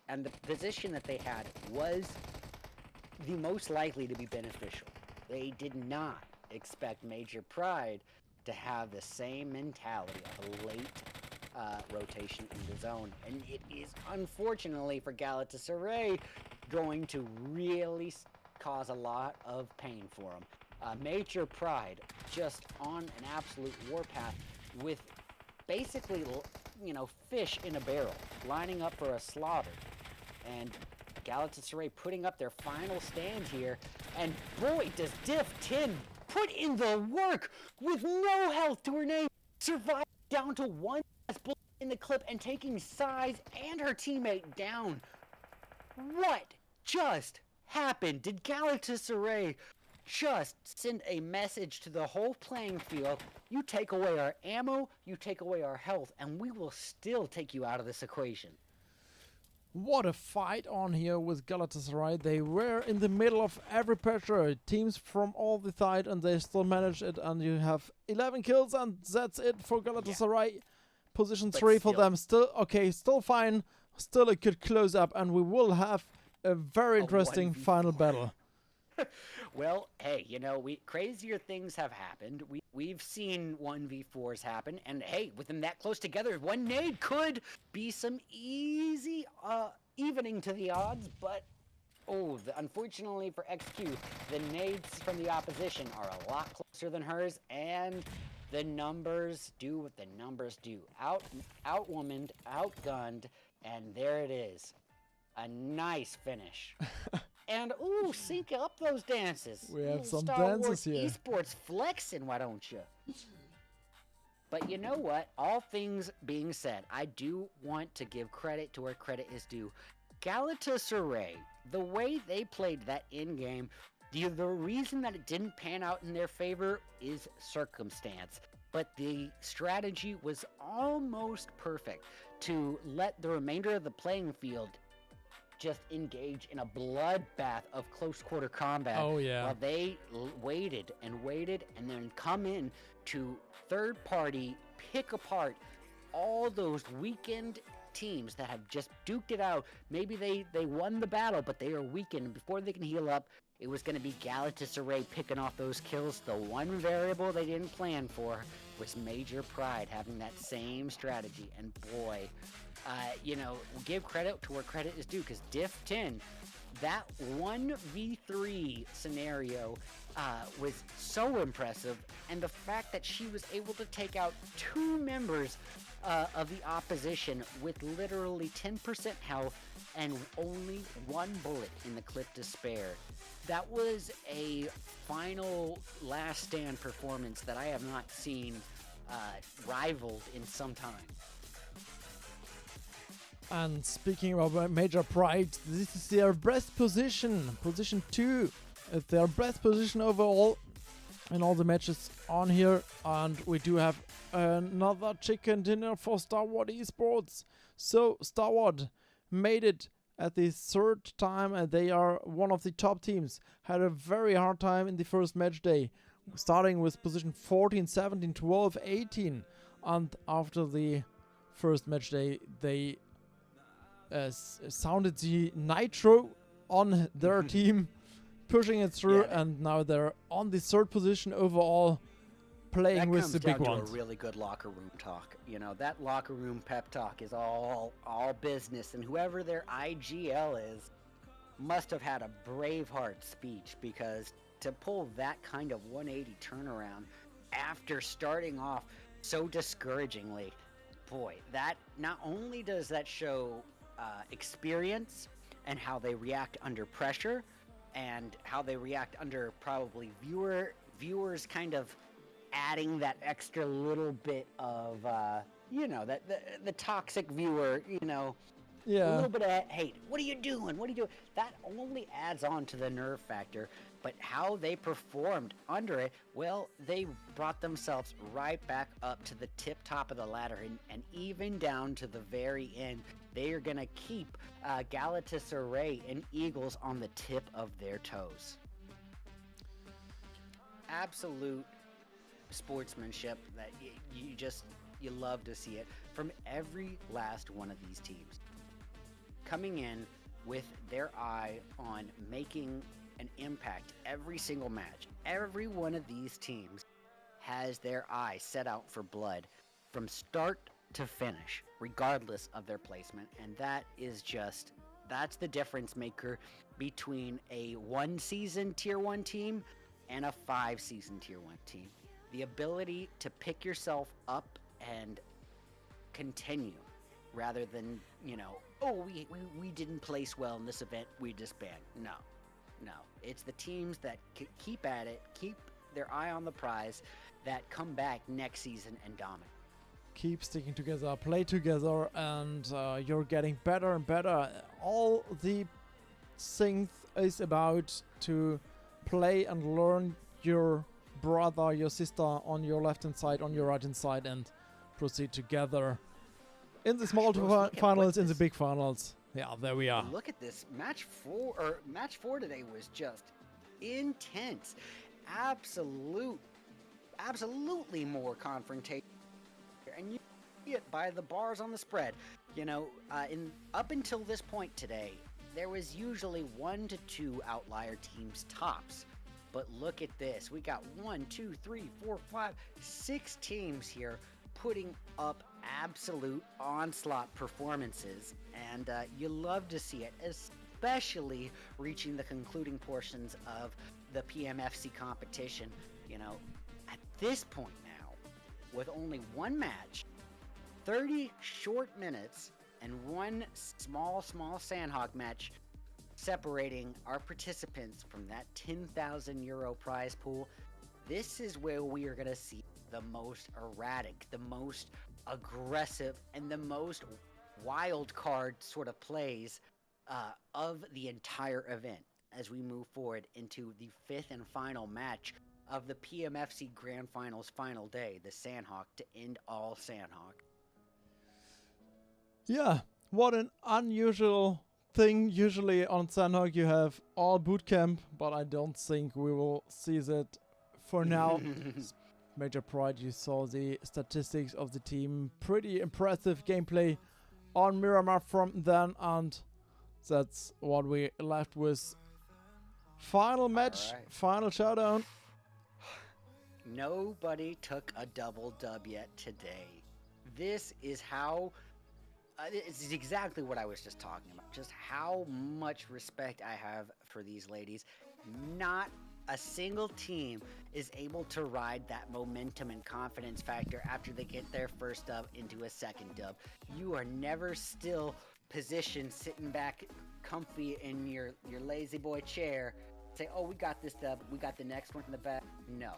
And the position that they had was the most likely to be beneficial. They did not expect Major Pride to have the same mentality of a late rotation in the zone. And it is, unfortunately for Galatasaray, going to really cause a lot of pain for them. Major Pride just on an absolute warpath with basically, fish in a barrel, lining up for a slaughter. And Galatasaray putting up their final stand here. And boy, does Diff 10 put in the work with no health to her name. Survive down to 1 bullet in the clip and taking Size and her teammate down. What just happened? Did Galatasaray just send a message to the whole playing field? You take away our ammo, you take away our health, and we will still take you out of this equation. What a fight on here with Galatasaray. They were in the middle of every pressure. Teams from all the side, and they still managed it. And you have 11 kills, and that's it for Galatasaray. Yeah. Position 3 for them. Still fine. Still a good close up, and we will have a very interesting final battle. Well, hey, crazier things have happened. We've seen 1v4s happen, and hey, with them that close together, one nade could be some easy evening to the odds, but unfortunately for XQ, the nades from the opposition are a lot closer than hers, and the numbers do what the numbers do. Outwomaned, outgunned, and there it is. A nice finish. And, sync up those dances. We have some Star dances Wars here. Esports flexing, why don't you? But you know what? All things being said, I do want to give credit to where credit is due. Galatasaray, the way they played that in-game, the reason that it didn't pan out in their favor is circumstance. But the strategy was almost perfect to let the remainder of the playing field just engage in a bloodbath of close quarter combat. Oh, yeah. While they waited and then come in to third party, pick apart all those weakened teams that have just duked it out. Maybe they won the battle, but they are weakened. And before they can heal up, it was going to be Galatasaray picking off those kills. The one variable they didn't plan for was Major Pride having that same strategy. And boy, give credit to where credit is due, because Diff 10 that 1v3 scenario was so impressive, and the fact that she was able to take out 2 members of the opposition with literally 10% health and only 1 bullet in the clip to spare. That was a final last stand performance that I have not seen rivaled in some time. And speaking of Major Pride, this is their best position, position 2. It's their best position overall in all the matches on here. And we do have another chicken dinner for Star Wars Esports. So Star Wars made it at the 3rd time, and they are one of the top teams. Had a very hard time in the first match day, starting with position 14, 17, 12, 18. And after the first match day, they sounded the nitro on their team, pushing it through, and now they're on the 3rd position overall, playing with the big ones. That comes down to a really good locker room talk. You know, that locker room pep talk is all business, and whoever their IGL is must have had a Braveheart speech, because to pull that kind of 180 turnaround after starting off so discouragingly, boy, that not only does that show experience and how they react under pressure and how they react under probably viewers kind of adding that extra little bit of that the toxic viewer, a little bit of hate. What are you doing? That only adds on to the nerve factor. But how they performed under it, well, they brought themselves right back up to the top of the ladder, and even down to the very end. They are going to keep Galatasaray and Eagles on the tip of their toes. Absolute sportsmanship that you love to see it from every last one of these teams. Coming in with their eye on making an impact every single match. Every one of these teams has their eye set out for blood from start to finish, regardless of their placement. And that's the difference maker between a 1-season tier 1 team and a 5-season tier 1 team. The ability to pick yourself up and continue, rather than, we didn't place well in this event, we disband. No. It's the teams that keep at it, keep their eye on the prize, that come back next season and dominate. Keep sticking together, play together, and you're getting better and better. All the things is about to play and learn your brother, your sister on your left hand side, on your right hand side, and proceed together in the small finals, in the big finals. Yeah, there we are. Look at this. Match 4 today was just intense. Absolutely more confrontation. And you see it by the bars on the spread. Up until this point today, there was usually 1 to 2 outlier teams tops. But look at this. We got 6 teams here putting up absolute onslaught performances, and you love to see it, especially reaching the concluding portions of the PMFC competition. At this point now, with only 1 match, 30 short minutes, and 1 small Sandhawk match separating our participants from that €10,000 prize pool, this is where we are going to see the most erratic, the most aggressive, and the most wild card sort of plays of the entire event as we move forward into the 5th and final match of the PMFC Grand Finals final day, the Sandhawk to end all Sandhawk. Yeah, what an unusual thing. Usually on Sandhawk you have all bootcamp, but I don't think we will see that for now. Major Pride, you saw the statistics of the team. Pretty impressive gameplay on Miramar from then, and that's what we left with. Final match, final showdown. Nobody took a double dub yet today. This is how It's exactly what I was just talking about. Just how much respect I have for these ladies. Not a single team is able to ride that momentum and confidence factor after they get their first dub into a second dub. You are never still positioned sitting back comfy in your lazy boy chair, say, oh, we got this dub, we got the next one in the back. No.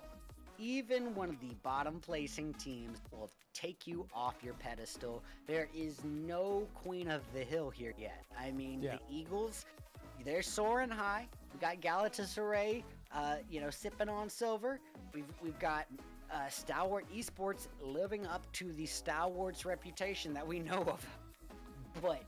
Even one of the bottom placing teams will take you off your pedestal. There is no queen of the hill here yet. I mean, the Eagles, they're soaring high. We got Galatasaray, sipping on silver. We've got Stalwart Esports living up to the Stalwart's reputation that we know of. But,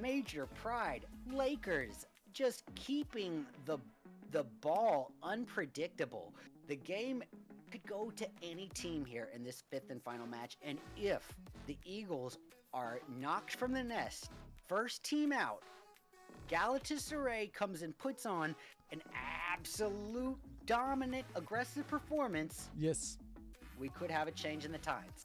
Major Pride, Lakers, just keeping the ball unpredictable. The game could go to any team here in this fifth and final match, and if the Eagles are knocked from the nest, first team out, Galatasaray comes and puts on an absolute dominant, aggressive performance. Yes. We could have a change in the tides.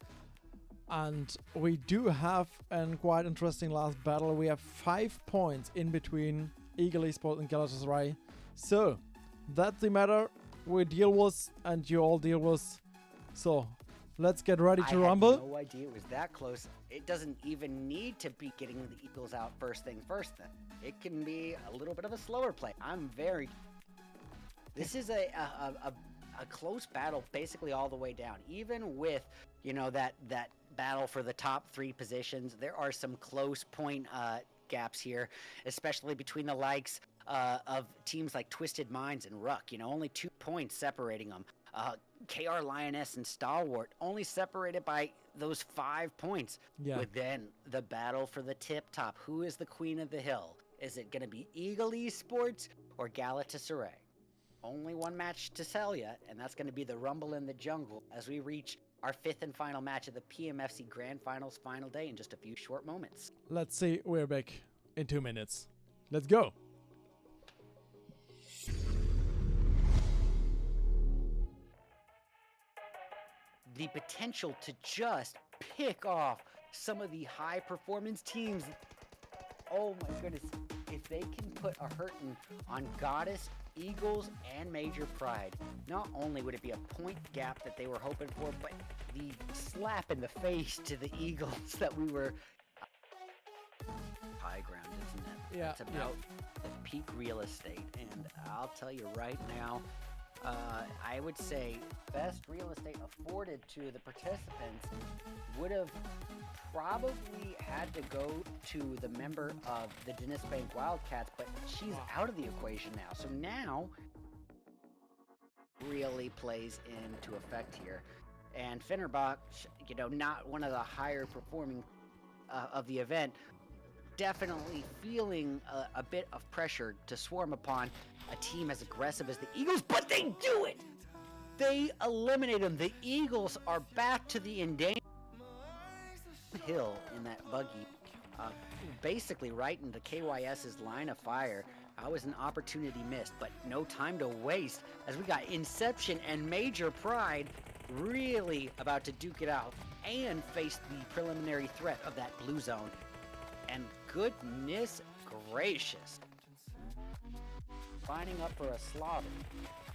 And we do have a quite interesting last battle. We have 5 points in between Eagle Esports and Galatasaray. So, that's the matter we deal with and you all deal with. So, let's get ready to rumble. I had no idea it was that close. It doesn't even need to be getting the Eagles out first thing first then. It can be a little bit of a slower play. This is a close battle basically all the way down. Even with, that battle for the top 3 positions, there are some close point gaps here, especially between the likes of teams like Twisted Minds and Ruck. Only 2 points separating them. KR Lioness and Stalwart only separated by those 5 points. Yeah. But then the battle for the tip top. Who is the queen of the hill? Is it going to be Eagle Esports or Galatasaray? Only one match to sell yet, and that's going to be the Rumble in the Jungle as we reach our 5th and final match of the PMFC Grand Finals final day in just a few short moments. Let's see, we're back in 2 minutes. Let's go. The potential to just pick off some of the high performance teams. Oh my goodness. If they can put a hurting on Goddess, Eagles, and Major Pride, not only would it be a point gap that they were hoping for, but the slap in the face to the Eagles that we were high ground, isn't it? Yeah. It's about the peak real estate. And I'll tell you right now, I would say best real estate afforded to the participants would have probably had to go to the member of the Dennis Bank Wildcats, but she's out of the equation now. So now really plays into effect here. And Finnerbach, not one of the higher performing of the event, definitely feeling a bit of pressure to swarm upon a team as aggressive as the Eagles, but they do it! They eliminate them. The Eagles are back to the endangered hill in that buggy, basically right into KYS's line of fire. That was an opportunity missed, but no time to waste as we got Inception and Major Pride really about to duke it out and face the preliminary threat of that blue zone. And goodness gracious, lining up for a slaughter,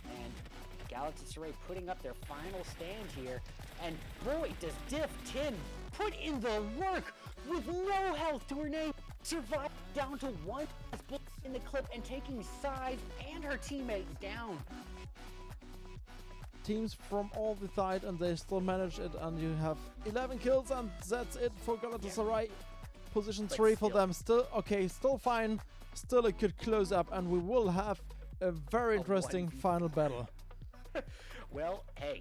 and Galatasaray putting up their final stand here. And boy, does Diff 10 put in the work with no health to her name, survive down to 1 bullet in the clip and taking sides and her teammates down. Teams from all the side and they still manage it, and you have 11 kills and that's it for Galatasaray. Position 3 for them, still okay, still fine, still a good close up, and we will have a very interesting final battle. Well, hey,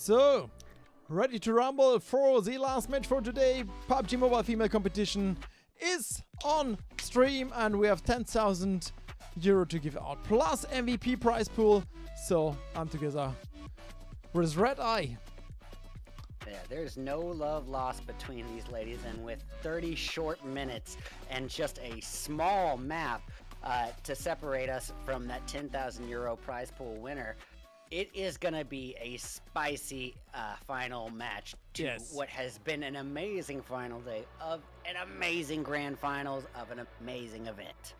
So, ready to rumble for the last match for today. PUBG Mobile Female Competition is on stream and we have 10,000 euro to give out plus MVP prize pool. So I'm together with Red Eye. Yeah, there's no love lost between these ladies, and with 30 short minutes and just a small map to separate us from that 10,000 euro prize pool winner, it is going to be a spicy final match to what has been an amazing final day of an amazing grand finals of an amazing event.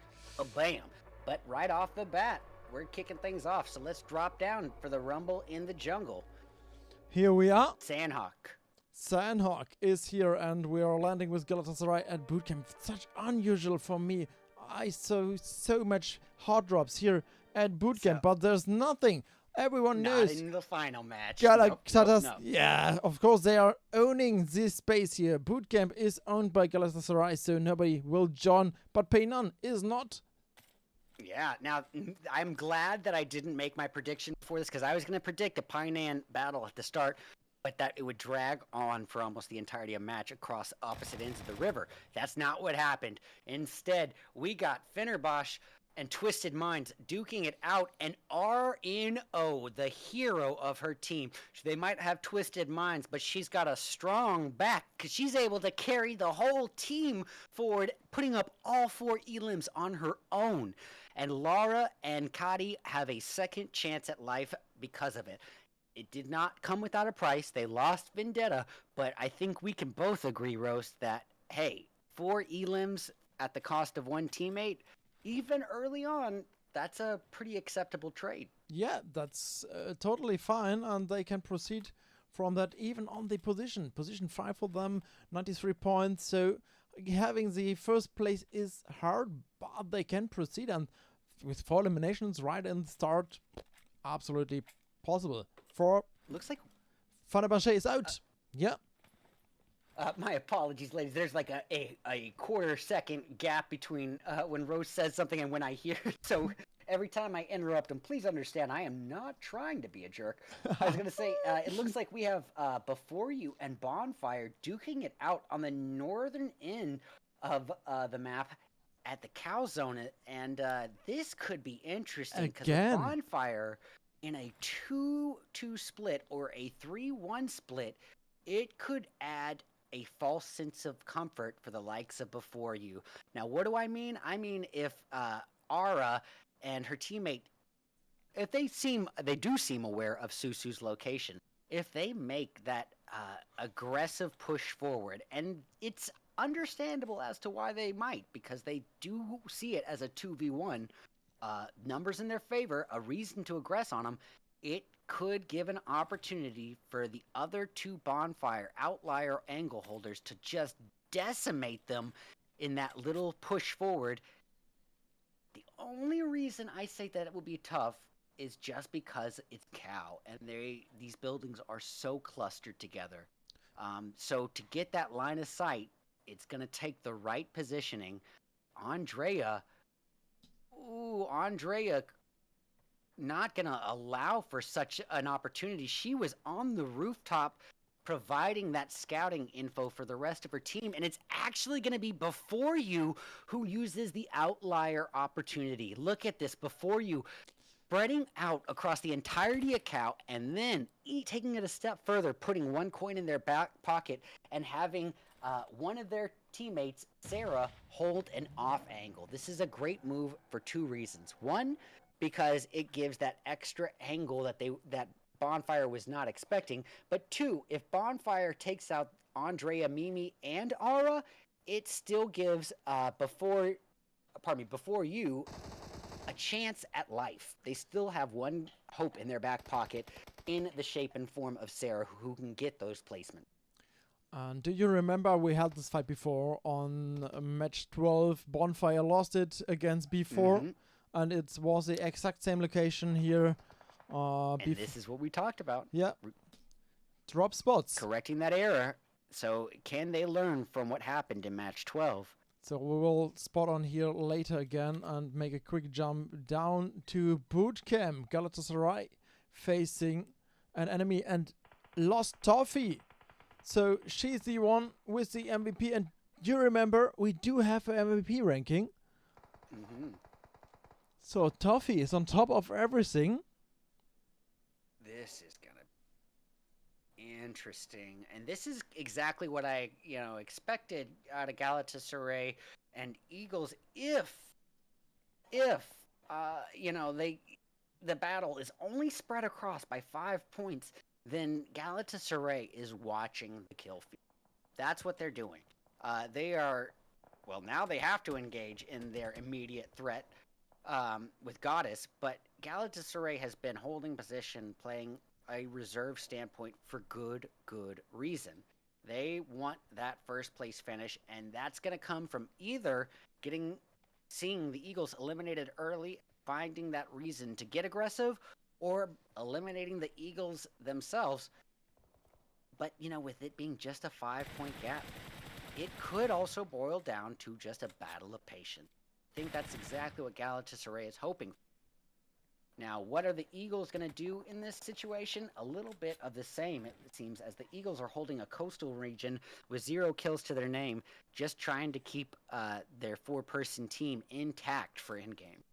Bam! But right off the bat, we're kicking things off, so let's drop down for the rumble in the jungle. Here we are. Sandhawk is here and we are landing with Galatasaray at bootcamp. Such unusual for me. I saw so much hard drops here at bootcamp, but there's nothing. Everyone knows. Not in the final match. Galatasaray, yeah, of course they are owning this space here. Bootcamp is owned by Galatasaray, so nobody will join, but Paynon is not. Yeah, now I'm glad that I didn't make my prediction before this, because I was going to predict a Painan battle at the start, but that it would drag on for almost the entirety of the match across opposite ends of the river. That's not what happened. Instead, we got Fenerbahce and Twisted Minds duking it out, and RNO, the hero of her team. They might have Twisted Minds, but she's got a strong back because she's able to carry the whole team forward, putting up all 4 elims on her own. And Laura and Kadi have a second chance at life because of it. It did not come without a price. They lost Vendetta, but I think we can both agree, Roast, that, hey, 4 elims at the cost of 1 teammate, even early on, that's a pretty acceptable trade. Yeah, that's totally fine, and they can proceed from that even on the position. Position 5 for them, 93 points, so having the first place is hard, but they can proceed, and with 4 eliminations right in the start, absolutely possible. Looks like Fenerbahce is out. Yeah. My apologies, ladies. There's like a quarter-second gap between when Rose says something and when I hear it. So every time I interrupt him, please understand I am not trying to be a jerk. I was going to say, it looks like we have Before You and Bonfire duking it out on the northern end of the map at the cow zone. And this could be interesting because Bonfire in a 2-2 split or a 3-1 split, it could add a false sense of comfort for the likes of Before You. Now, what do I mean? I mean, if Ara and her teammate, if they do seem aware of Susu's location, if they make that aggressive push forward, and it's understandable as to why they might, because they do see it as a 2v1, numbers in their favor, a reason to aggress on them, it could give an opportunity for the other 2 Bonfire outlier angle holders to just decimate them in that little push forward. The only reason I say that it will be tough is just because it's Cow, and these buildings are so clustered together. So to get that line of sight, it's going to take the right positioning. Andrea not going to allow for such an opportunity. She was on the rooftop providing that scouting info for the rest of her team, and it's actually going to be Before You who uses the outlier opportunity. Look at this, Before You spreading out across the entirety of Cow, and then taking it a step further, putting 1 coin in their back pocket and having one of their teammates, Sarah, hold an off angle. This is a great move for 2 reasons. 1, because it gives that extra angle that Bonfire was not expecting. But 2, if Bonfire takes out Andrea, Mimi, and Ara, it still gives Before You a chance at life. They still have 1 hope in their back pocket in the shape and form of Sarah, who can get those placements. And do you remember we had this fight before on match 12? Bonfire lost it against B4, and it was the exact same location here. And this is what we talked about. Yeah. Drop spots. Correcting that error. So can they learn from what happened in match 12? So we will spot on here later again and make a quick jump down to bootcamp. Galatasaray facing an enemy, and lost Toffee. So she's the one with the MVP. And you remember, we do have an MVP ranking. Mm-hmm. So Toffee is on top of everything. This is gonna be interesting, and this is exactly what I, expected out of Galatasaray and Eagles. If the battle is only spread across by 5 points, then Galatasaray is watching the kill field. That's what they're doing. Now they have to engage in their immediate threat with Goddess, but Galatasaray has been holding position, playing a reserve standpoint for good reason. They want that first place finish, and that's going to come from either seeing the Eagles eliminated early, finding that reason to get aggressive, or eliminating the Eagles themselves. But, with it being just a 5-point gap, it could also boil down to just a battle of patience. I think that's exactly what Galatasaray is hoping for. Now, what are the Eagles going to do in this situation? A little bit of the same, it seems, as the Eagles are holding a coastal region with 0 kills to their name, just trying to keep their 4-person team intact for in-game.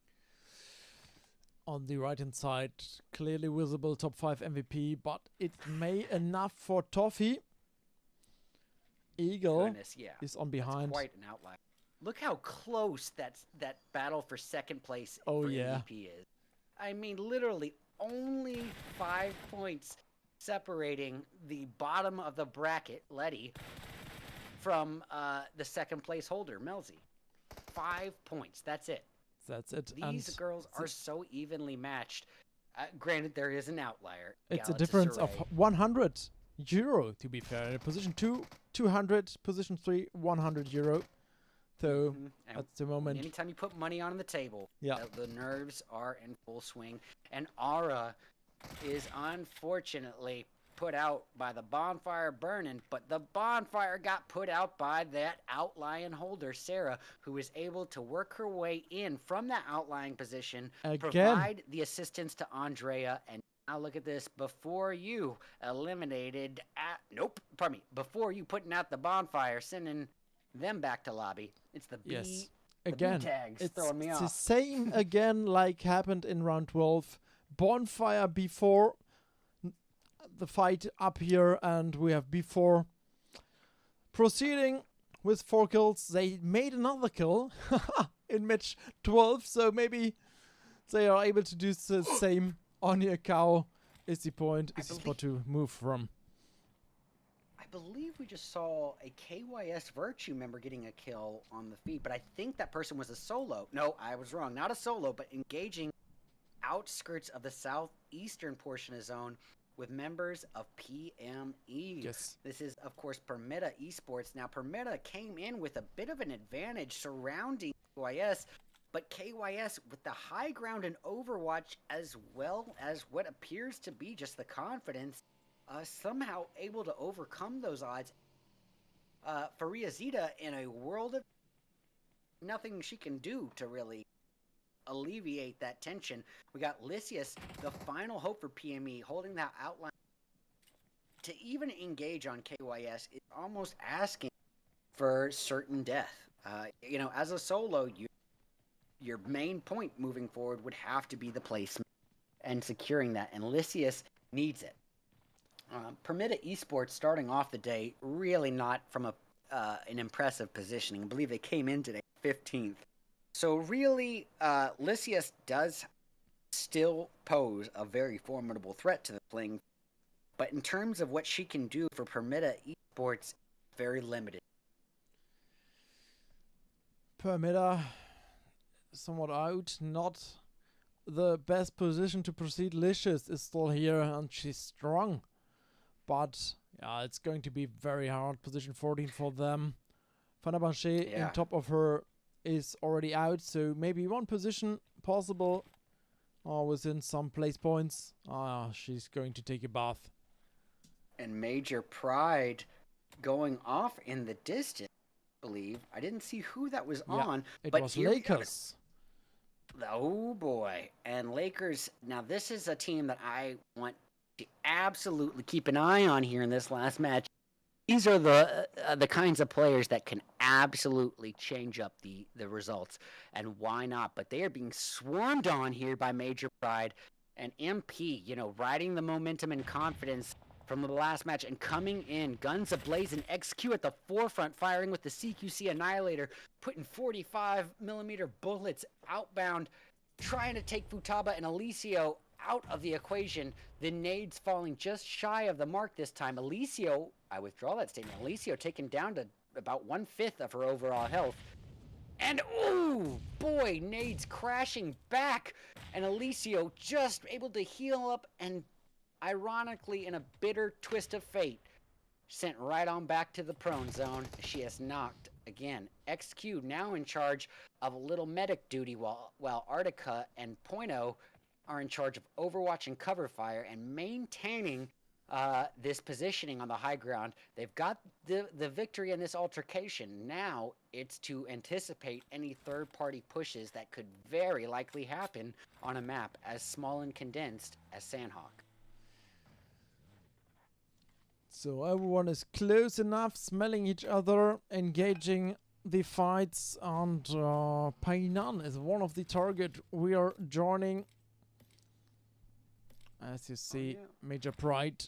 On the right-hand side, clearly visible top 5 MVP, but it may enough for Toffee. Eagle is on behind. That's quite an outlier. Look how close that battle for second place for MVP is. I mean, literally only 5 points separating the bottom of the bracket, Letty, from the second place holder, Melzi. 5 points. That's it. That's it. These girls are so evenly matched. Granted, there is an outlier. It's a difference of 100 euro, to be fair. Position 2, 200. Position 3, 100 euro. So, at the moment... Anytime you put money on the table, yeah, the nerves are in full swing. And Ara is unfortunately put out by the bonfire burning, but the bonfire got put out by that outlying holder, Sarah, who was able to work her way in from that outlying position, provide the assistance to Andrea, and now look at this. Before you eliminated... before you putting out the bonfire, sending them back to lobby. It's the B. Again, the B tags it's throwing me off. the same again like happened in round 12. Bonfire before the fight up here, and we have before proceeding with 4 kills. They made another kill in match 12, so maybe they are able to do the same. Anya Cow is the point. Is the spot to move from. I believe we just saw a KYS Virtue member getting a kill on the feed, but I think that person was a solo. No, I was wrong. Not a solo, but engaging outskirts of the southeastern portion of zone with members of PME. Yes. This is, of course, Permita Esports. Now, Permita came in with a bit of an advantage surrounding KYS, but KYS, with the high ground in Overwatch, as well as what appears to be just the confidence, somehow able to overcome those odds. Faria Zeta, in a world of nothing she can do to really alleviate that tension. We got Lysias, the final hope for PME, holding that outline. To even engage on KYS is almost asking for certain death. As a solo, your main point moving forward would have to be the placement and securing that, and Lysias needs it. Permita Esports starting off the day really not from an impressive positioning. I believe they came in today 15th. So really, Lysias does still pose a very formidable threat to the playing, but in terms of what she can do for Permita Esports, very limited. Permita somewhat out, not the best position to proceed. Licious is still here and she's strong, but yeah, it's going to be very hard. Position 14 for them. Fenerbahce in top of her is already out, so maybe one position possible within some place points. She's going to take a bath. And Major Pride going off in the distance, I believe. I didn't see who that was on. It but was Lakers. Oh boy. And Lakers, now this is a team that I want to absolutely keep an eye on here in this last match. These are the kinds of players that can absolutely change up the results, and why not? But they are being swarmed on here by Major Pride and MP. Riding the momentum and confidence from the last match and coming in, guns ablaze, and XQ at the forefront, firing with the CQC Annihilator, putting 45mm bullets outbound, trying to take Futaba and Alicio out of the equation. The nades falling just shy of the mark this time. Alicio, I withdraw that statement. Alicio taken down to about 1/5 of her overall health. And oh boy, nades crashing back. And Alicio just able to heal up and ironically, in a bitter twist of fate, sent right on back to the prone zone. She is knocked again. XQ now in charge of a little medic duty while Artica and Poino are in charge of overwatch and cover fire and maintaining this positioning on the high ground. They've got the victory in this altercation. Now it's to anticipate any third-party pushes that could very likely happen on a map as small and condensed as Sandhawk. So everyone is close enough, smelling each other, engaging the fights, and Painan is one of the target we are joining. As you see, Major Pride.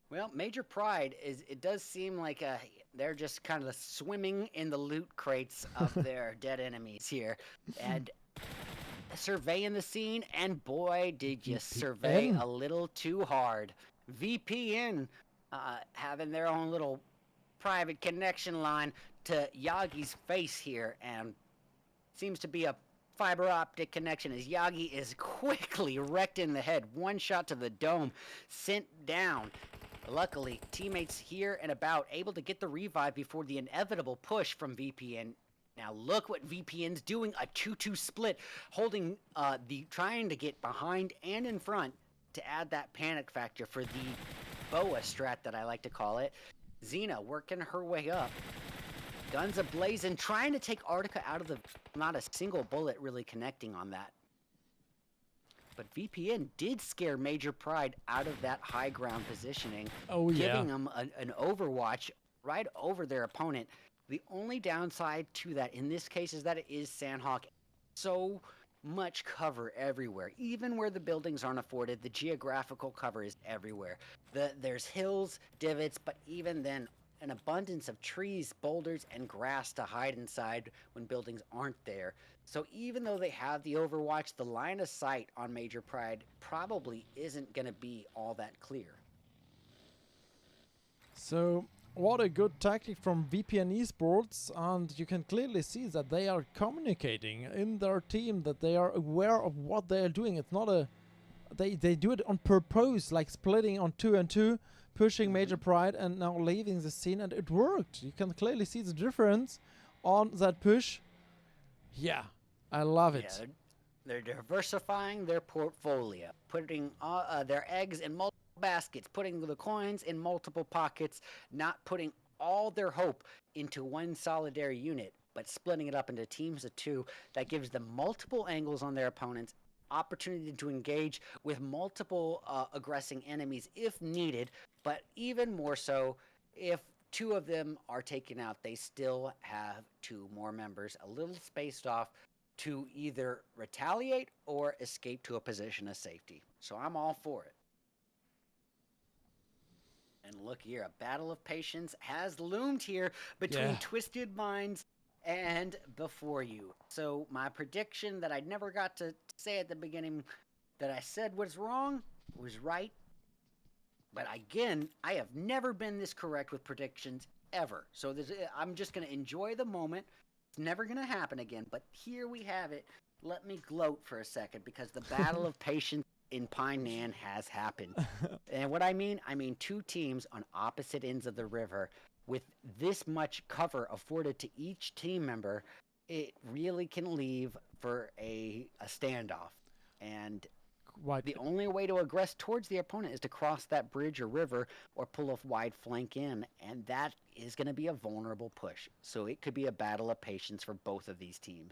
Well, Major Pride it does seem like they're just kind of swimming in the loot crates of their dead enemies here. And surveying the scene, and boy, did you survey a little too hard. VPN having their own little private connection line to Yagi's face here, and seems to be a fiber optic connection as Yagi is quickly wrecked in the head. One shot to the dome, sent down. Luckily, teammates here and about able to get the revive before the inevitable push from VPN. Now look what VPN's doing, a 2-2 split, holding trying to get behind and in front to add that panic factor for the BOA strat that I like to call it. Xena working her way up. Guns ablaze and trying to take Artica out of the... Not a single bullet really connecting on that. But VPN did scare Major Pride out of that high ground positioning. Oh, yeah. Giving them an overwatch right over their opponent. The only downside to that in this case is that it is Sandhawk. So much cover everywhere. Even where the buildings aren't afforded, the geographical cover is everywhere. There's hills, divots, but even then, an abundance of trees, boulders, and grass to hide inside when buildings aren't there. So even though they have the overwatch, the line of sight on Major Pride probably isn't going to be all that clear. So what a good tactic from VPN Esports, and you can clearly see that they are communicating in their team, that they are aware of what they are doing. It's not a... They do it on purpose, like splitting on 2 and 2, pushing Major Pride and now leaving the scene, and it worked. You can clearly see the difference on that push. Yeah, I love it. Yeah, they're diversifying their portfolio, putting their eggs in multiple baskets, putting the coins in multiple pockets, not putting all their hope into one solitary unit, but splitting it up into teams of 2 that gives them multiple angles on their opponents, opportunity to engage with multiple aggressing enemies if needed, but even more so if 2 of them are taken out, they still have 2 more members a little spaced off to either retaliate or escape to a position of safety. So I'm all for it. And look here, a battle of patience has loomed here between Twisted Minds and Before You. So my prediction that I never got to say at the beginning that I said was wrong was right. But again, I have never been this correct with predictions ever. So I'm just going to enjoy the moment. It's never going to happen again. But here we have it. Let me gloat for a second because the battle of patience in Painan has happened. And what I mean 2 teams on opposite ends of the river with this much cover afforded to each team member. It really can leave for a standoff. And the only way to aggress towards the opponent is to cross that bridge or river or pull a wide flank in, and that is going to be a vulnerable push. So it could be a battle of patience for both of these teams.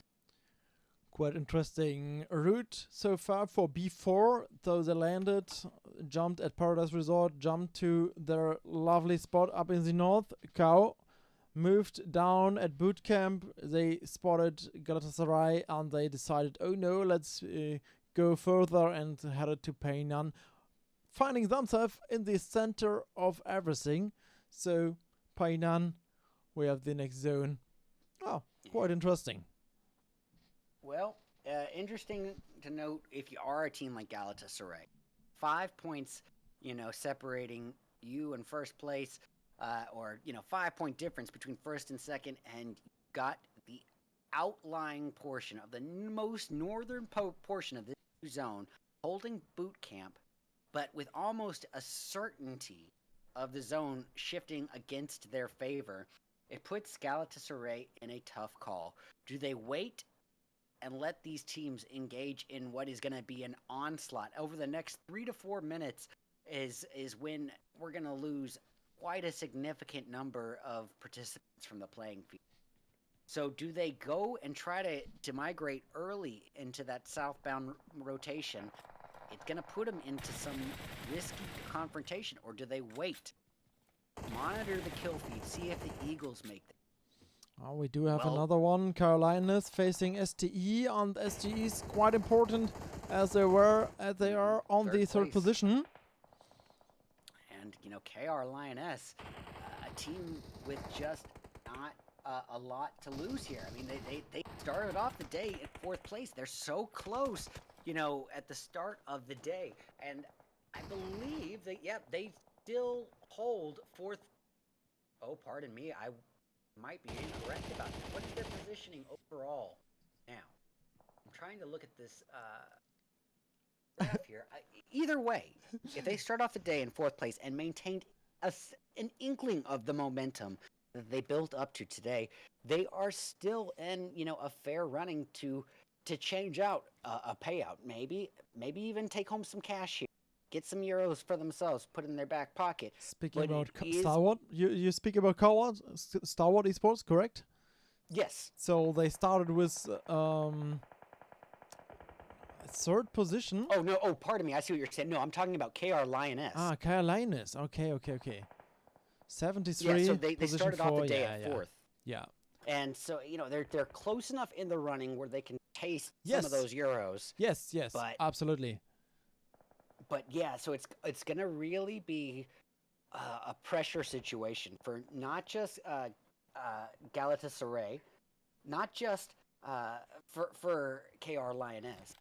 Quite interesting route so far for B4. Though they landed, jumped at Paradise Resort, jumped to their lovely spot up in the north. Cow moved down at boot camp. They spotted Galatasaray and they decided, oh no, let's go further, and headed to Peinan, finding themselves in the center of everything. So Peinan, we have the next zone. Oh, quite interesting. Well, interesting to note if you are a team like Galatasaray. 5 points, separating you and first place, or 5-point difference between first and second, and you got the outlying portion of the most northern portion of this zone holding boot camp, but with almost a certainty of the zone shifting against their favor. It puts Galatasaray in a tough call. Do they wait and let these teams engage in what is going to be an onslaught over the next 3 to 4 minutes? Is when we're going to lose quite a significant number of participants from the playing field. So do they go and try to migrate early into that southbound rotation? It's going to put them into some risky confrontation. Or do they wait, monitor the kill feed, see if the Eagles make them? Oh, we do have another one. Carolinas facing STE, and STE is quite important as they are on the third position. And KR Lioness, a team with just not a lot to lose here. I mean, they started off the day in 4th place. They're so close, at the start of the day, and I believe that they still hold 4th. Oh, pardon me, I might be incorrect about that. What is their positioning overall now? I'm trying to look at this graph here. Either way, if they start off the day in 4th place and maintained an inkling of the momentum that they built up to today, they are still in a fair running to change out a payout. Maybe even take home some cash here. Get some euros for themselves, put in their back pocket. Speaking about Starward, you speak about Starward Esports, correct? Yes. So they started with 3rd position. Oh, no. Oh, pardon me. I see what you're saying. No, I'm talking about KR Lioness. Ah, KR Lioness. Okay. 73. Yeah, so they started off the day at 4th. Yeah. And so, they're close enough in the running where they can taste some of those euros. Yes, absolutely. But yeah, so it's going to really be a pressure situation for not just Galatasaray, not just for KR Lioness,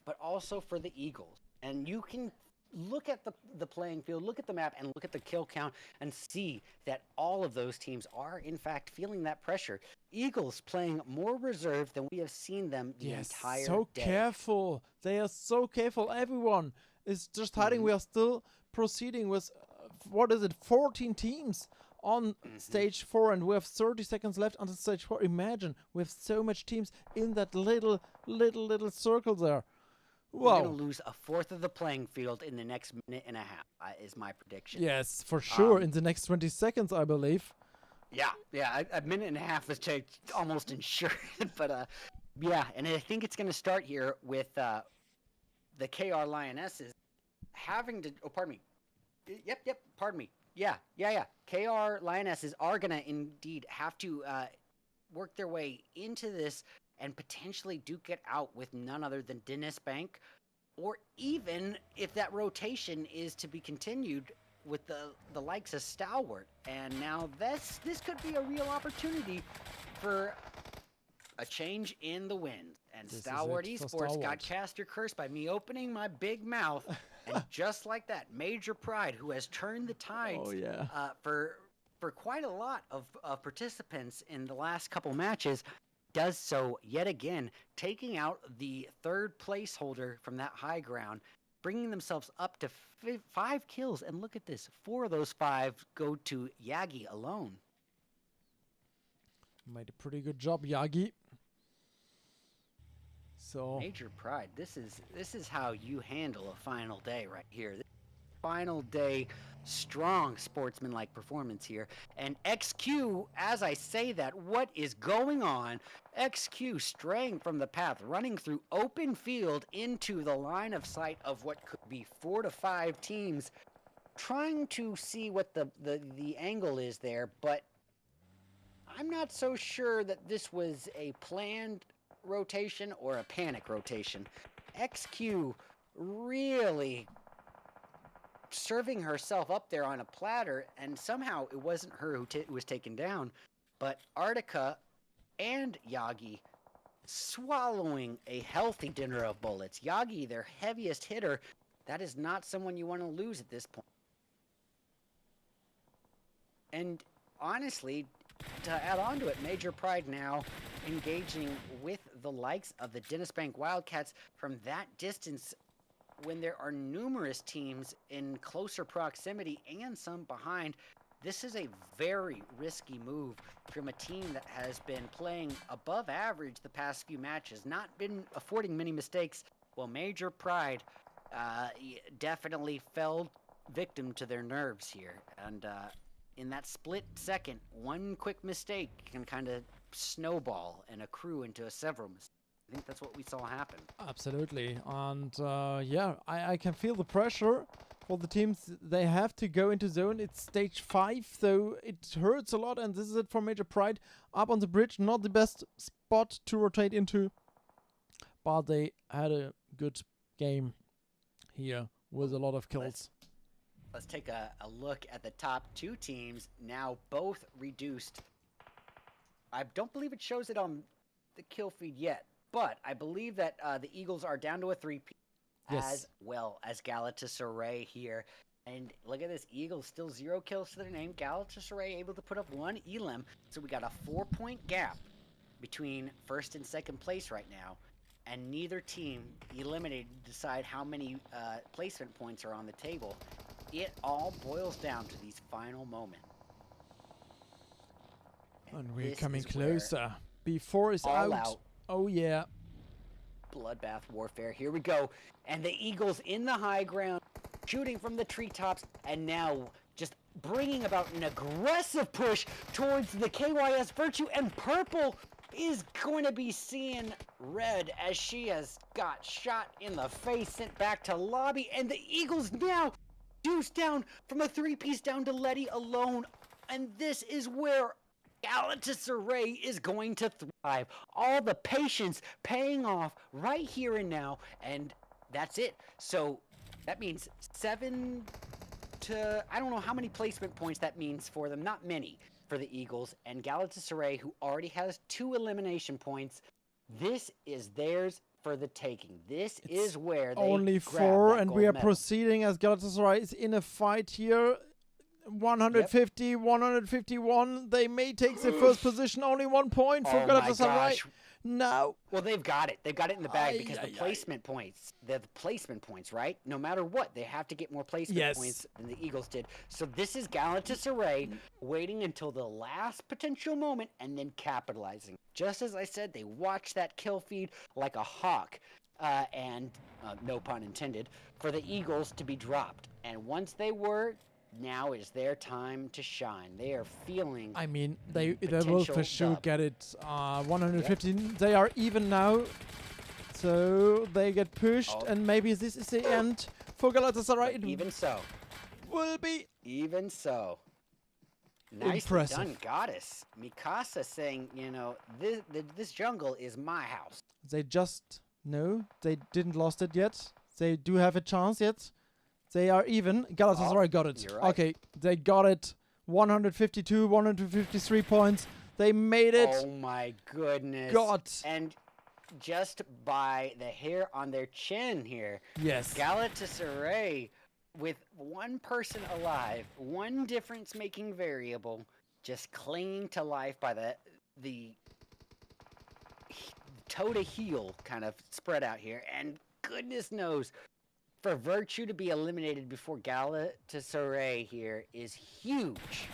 but also for the Eagles. And you can look at the playing field, look at the map, and look at the kill count and see that all of those teams are, in fact, feeling that pressure. Eagles playing more reserved than we have seen them the entire day. Careful. They are so careful. Everyone is just hiding. We are still proceeding with, 14 teams on stage 4, and we have 30 seconds left on stage 4. Imagine, we have so much teams in that little circle there. Wow. We're going to lose a 4th of the playing field in the next minute and a half, is my prediction. Yes, for sure. In the next 20 seconds, I believe. Yeah. A minute and a half is almost ensured. But, yeah, and I think it's going to start here with the KR Lionesses having to... Oh, pardon me. Yep, pardon me. Yeah. KR Lionesses are going to indeed have to work their way into this and potentially duke it out with none other than Dennis Bank, or even if that rotation is to be continued with the likes of Stalwart. And now this could be a real opportunity for a change in the wind. And Stalwart Esports got caster cursed by me opening my big mouth, and just like that, Major Pride, who has turned the tides for quite a lot of participants in the last couple matches, does so yet again, taking out the 3rd placeholder from that high ground, bringing themselves up to 5 kills. And look at this, 4 of those 5 go to Yagi alone. Made a pretty good job, Yagi. So Major Pride, this is how you handle a final day right here. final day strong sportsmanlike performance here. And XQ, as I say that, what is going on? XQ straying from the path, running through open field into the line of sight of what could be 4 to 5 teams, trying to see what the angle is there, but I'm not so sure that this was a planned rotation or a panic rotation. XQ really serving herself up there on a platter, and somehow it wasn't her who was taken down, but Artica and Yagi swallowing a healthy dinner of bullets. Yagi, their heaviest hitter, that is not someone you want to lose at this point. And honestly, to add on to it, Major Pride now engaging with the likes of the Dennis Bank Wildcats from that distance when there are numerous teams in closer proximity and some behind. This is a very risky move from a team that has been playing above average the past few matches, not been affording many mistakes. Well, Major Pride definitely fell victim to their nerves here. And in that split second, one quick mistake can kind of snowball and accrue into several mistakes. I think that's what we saw happen. Absolutely. And yeah, I can feel the pressure for the teams. They have to go into zone. It's stage 5, so it hurts a lot. And this is it for Major Pride. Up on the bridge, not the best spot to rotate into. But they had a good game here with a lot of kills. Let's take a look at the top 2 teams, now both reduced. I don't believe it shows it on the kill feed yet, but I believe that the Eagles are down to a 3-piece, as well as Galatasaray here. And look at this, Eagles still 0 kills to their name. Galatasaray able to put up 1 elim, so we got a 4-point gap between first and second place right now. And neither team eliminated to decide how many placement points are on the table. It all boils down to these final moments. And we're coming closer. B4 is out. Oh, yeah. Bloodbath warfare. Here we go. And the Eagles in the high ground, shooting from the treetops, and now just bringing about an aggressive push towards the KYS Virtue. And Purple is going to be seeing red as she has got shot in the face, sent back to lobby. And the Eagles now deuce down from a 3-piece down to Letty alone. And this is where Galatasaray is going to thrive. All the patience paying off right here and now, and that's it. So that means 7 to, I don't know how many placement points that means for them. Not many for the Eagles. And Galatasaray, who already has 2 elimination points, this is theirs for the taking. This is where they only 4, and we are proceeding as Galatasaray is in a fight here. 150, 151. They may take the first position. Only 1 point for Galatasaray. No. Well, they've got it. They've got it in the bag because the placement points. They're the placement points, right? No matter what, they have to get more placement points than the Eagles did. So this is Galatasaray waiting until the last potential moment and then capitalizing. Just as I said, they watch that kill feed like a hawk. And no pun intended, for the Eagles to be dropped. And once they were, now is their time to shine. They are feeling. I mean, they will for sure get it. 115. They are even now, so they get pushed, and maybe this is the end for Galatasaray. Even so, will be. Even so. Nicely done, Goddess. Mikasa saying, you know, this jungle is my house. They just they didn't lost it yet. They do have a chance yet. They are even. Galatasaray got it. Right. Okay, they got it. 152, 153 points. They made it. Oh my goodness. God. And just by the hair on their chin here. Yes. Galatasaray with 1 person alive, 1 difference-making variable, just clinging to life by the toe-to-heel kind of spread out here. And goodness knows, for Virtue to be eliminated before Galatasaray here is huge.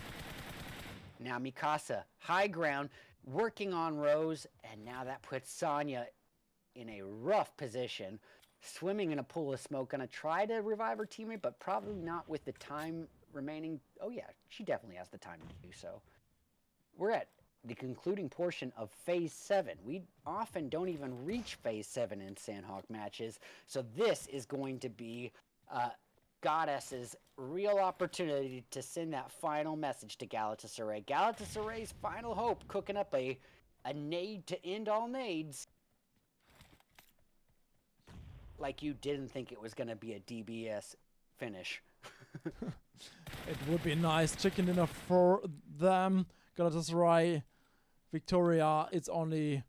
Now Mikasa, high ground, working on Rose, and now that puts Sonya in a rough position. swimming in a pool of smoke, gonna try to revive her teammate, but probably not with the time remaining. Oh yeah, she definitely has the time to do so. We're at the concluding portion of Phase 7. We often don't even reach Phase 7 in Sandhawk matches, so this is going to be Goddess's real opportunity to send that final message to Galatasaray. Galatasaray's final hope, cooking up a nade to end all nades. Like you didn't think it was going to be a DBS finish. It would be a nice chicken dinner for them. Galatasaray, Victoria. It's only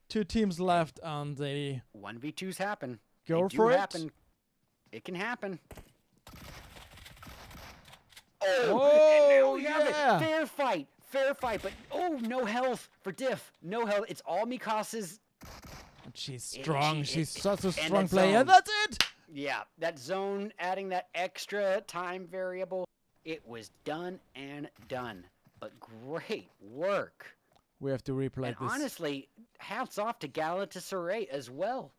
2 teams left, and they 1v2s happen. Go for it. Happen. It can happen. Oh, yeah. Fair fight, but no health for Diff. No health. It's all Mikas's. She's strong. She's such a and strong that player. zone. That's it. Yeah, that zone, adding that extra time variable, it was done and done. But great work. We have to replay And this. honestly, hats off to Galatasaray as well.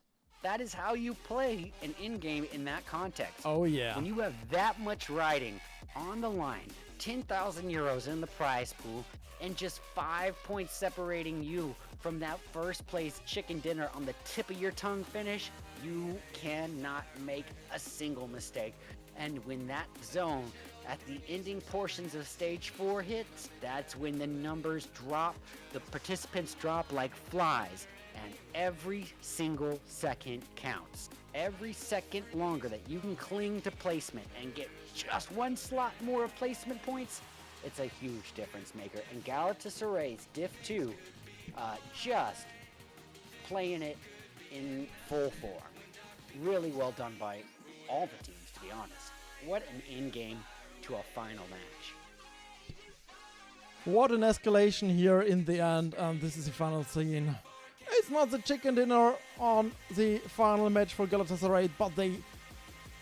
That is how you play an in-game in that context. Oh yeah. When you have that much riding on the line, 10,000 euros in the prize pool, and just 5 points separating you from that first place chicken dinner on the tip of your tongue finish, you cannot make a single mistake. And when that zone at the ending portions of stage 4 hits, that's when the numbers drop, the participants drop like flies, and every single second counts. Every second longer that you can cling to placement and get just 1 slot more of placement points, it's a huge difference maker. And Galatasaray's Diff 2 just playing it in full form. Really well done by all the teams, to be honest. What an in-game to a final match. What an escalation here in the end, and this is the final scene. It's not the chicken dinner on the final match for Galatasaray, but they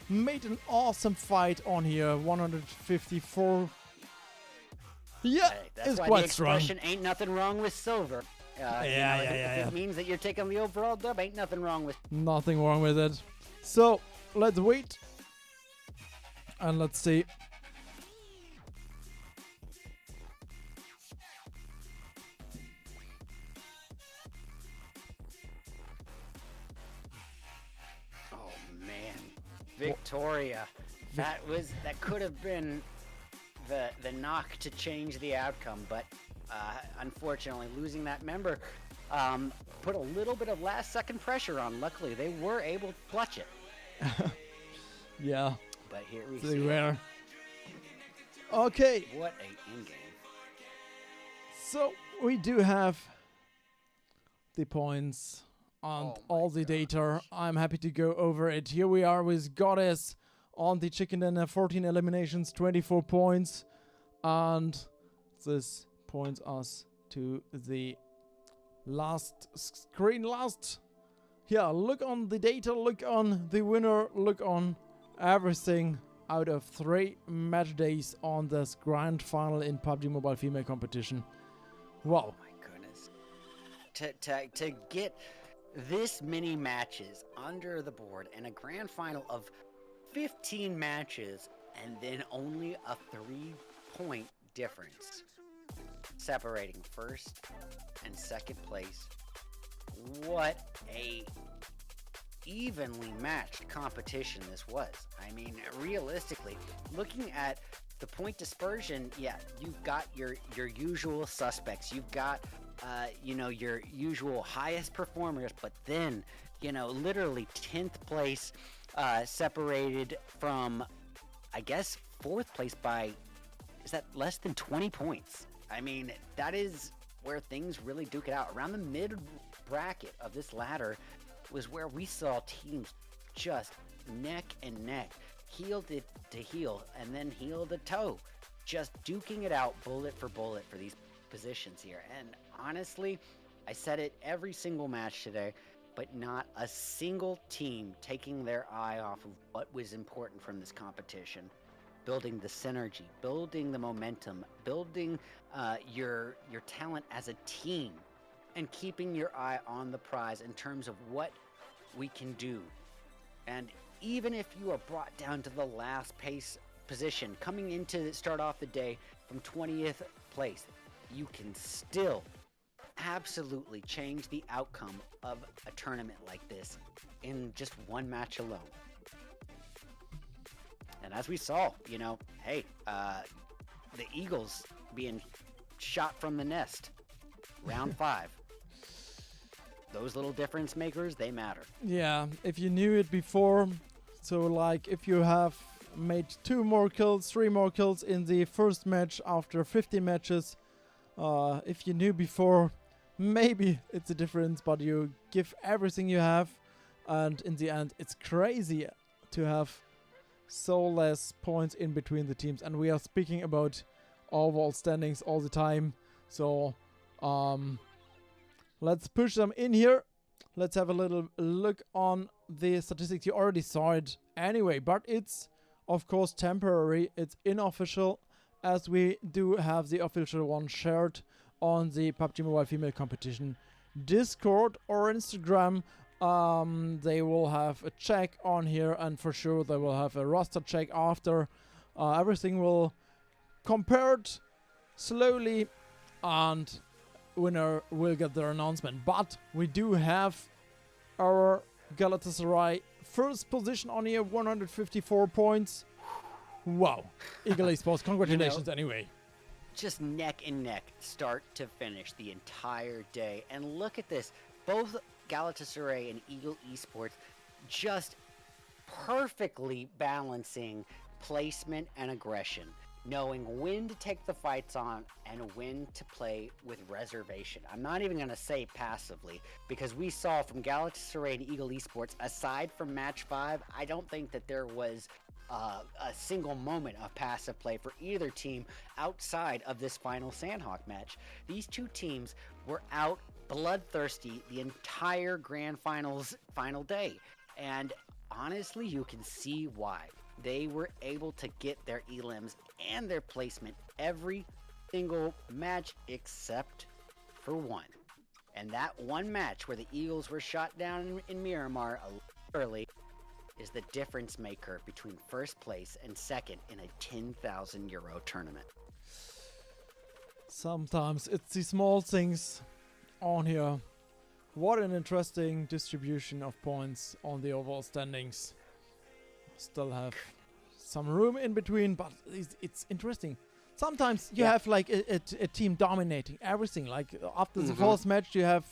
made an awesome fight on here. 154. Yeah, Hey, that's it's why quite the strong. expression ain't nothing wrong with silver. If it means that you're taking the overall dub, ain't nothing wrong with. Nothing wrong with it. So, let's wait. And let's see. Oh man, Victoria. That could have been the knock to change the outcome, but unfortunately losing that member put a little bit of last second pressure on. Luckily they were able to clutch it. Yeah, But here we they see were. Okay, what a in-game. so we do have the points and Oh my all the data. I'm happy to go over it. Here we are with Goddess on the chicken dinner, 14 eliminations, 24 points, and this points us to the last screen. Yeah, look on the data, look on the winner, look on everything out of 3 match days on this grand final in PUBG Mobile Female Competition. Wow. Oh my goodness. To get this many matches under the board and a grand final of 15 matches and then only a 3-point difference separating first and second place. What a evenly matched competition this was. I mean, realistically, looking at the point dispersion, yeah, you've got your usual suspects. You've got your usual highest performers, but then, literally 10th place separated from, I guess, 4th place by, is that less than 20 points? I mean, that is where things really duke it out. Around the mid bracket of this ladder was where we saw teams just neck and neck, heel to heel, and then heel to toe, just duking it out bullet for these positions here. And honestly, I said it every single match today, but not a single team taking their eye off of what was important from this competition. Building the synergy, building the momentum, building your talent as a team, and keeping your eye on the prize in terms of what we can do And even if you are brought down to the last pace position, coming into start off the day from 20th place, you can still absolutely change the outcome of a tournament like this in just one match alone. And as we saw, hey, the Eagles being shot from the nest, round 5. Those little difference makers, they matter. Yeah, if you knew it before, so like if you have made 2 more kills, 3 more kills in the first match after 50 matches, if you knew before, maybe it's a difference, but you give everything you have, and in the end, it's crazy to have so less points in between the teams, and we are speaking about overall standings all the time, so let's push them in here. Let's have a little look on the statistics. You already saw it anyway, but it's of course temporary, it's unofficial, as we do have the official one shared on the PUBG Mobile Female Competition Discord or Instagram. They will have a check on here, and for sure they will have a roster check after. Everything will compared slowly, and winner will get their announcement. But we do have our Galatasaray first position on here, 154 points. Wow. Eagle Esports, congratulations anyway. Just neck and neck, start to finish the entire day. And look at this. Both Galatasaray and Eagle Esports just perfectly balancing placement and aggression, knowing when to take the fights on and when to play with reservation. I'm not even going to say passively, because we saw from Galatasaray and Eagle Esports, aside from match 5, I don't think that there was a single moment of passive play for either team outside of this final Sandhawk match. These two teams were out bloodthirsty the entire grand finals final day, and honestly, you can see why. They were able to get their elims and their placement every single match except for one. And that one match where the Eagles were shot down in Miramar a little early is the difference maker between first place and second in a 10,000 euro tournament. Sometimes it's the small things on here. What an interesting distribution of points on the overall standings. Still have some room in between, but it's interesting. Sometimes you have like a team dominating everything. Like after the first match, you have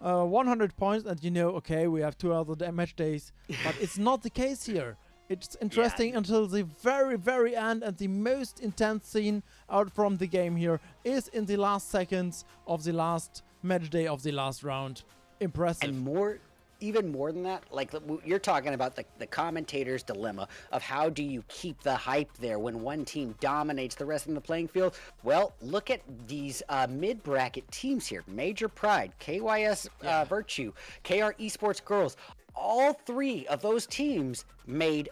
100 points, and okay, we have 2 other match days, but it's not the case here. It's interesting until the very, very end, and the most intense scene out from the game here is in the last seconds of the last match day of the last round. Impressive. And even more than that, like you're talking about the commentator's dilemma of how do you keep the hype there when one team dominates the rest of the playing field. Well, look at these mid-bracket teams here. Major Pride, KYS Virtue, KR Esports Girls. All 3 of those teams made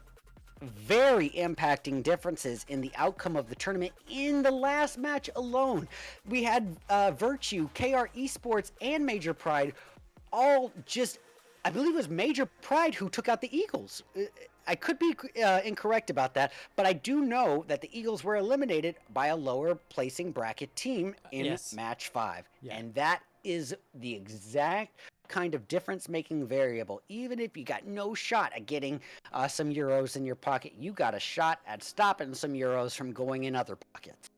very impacting differences in the outcome of the tournament in the last match alone. We had Virtue, KR Esports, and Major Pride all just, I believe it was Major Pride who took out the Eagles. I could be incorrect about that, but I do know that the Eagles were eliminated by a lower placing bracket team in match 5. Yeah. And that is the exact kind of difference-making variable. Even if you got no shot at getting some euros in your pocket, you got a shot at stopping some euros from going in other pockets.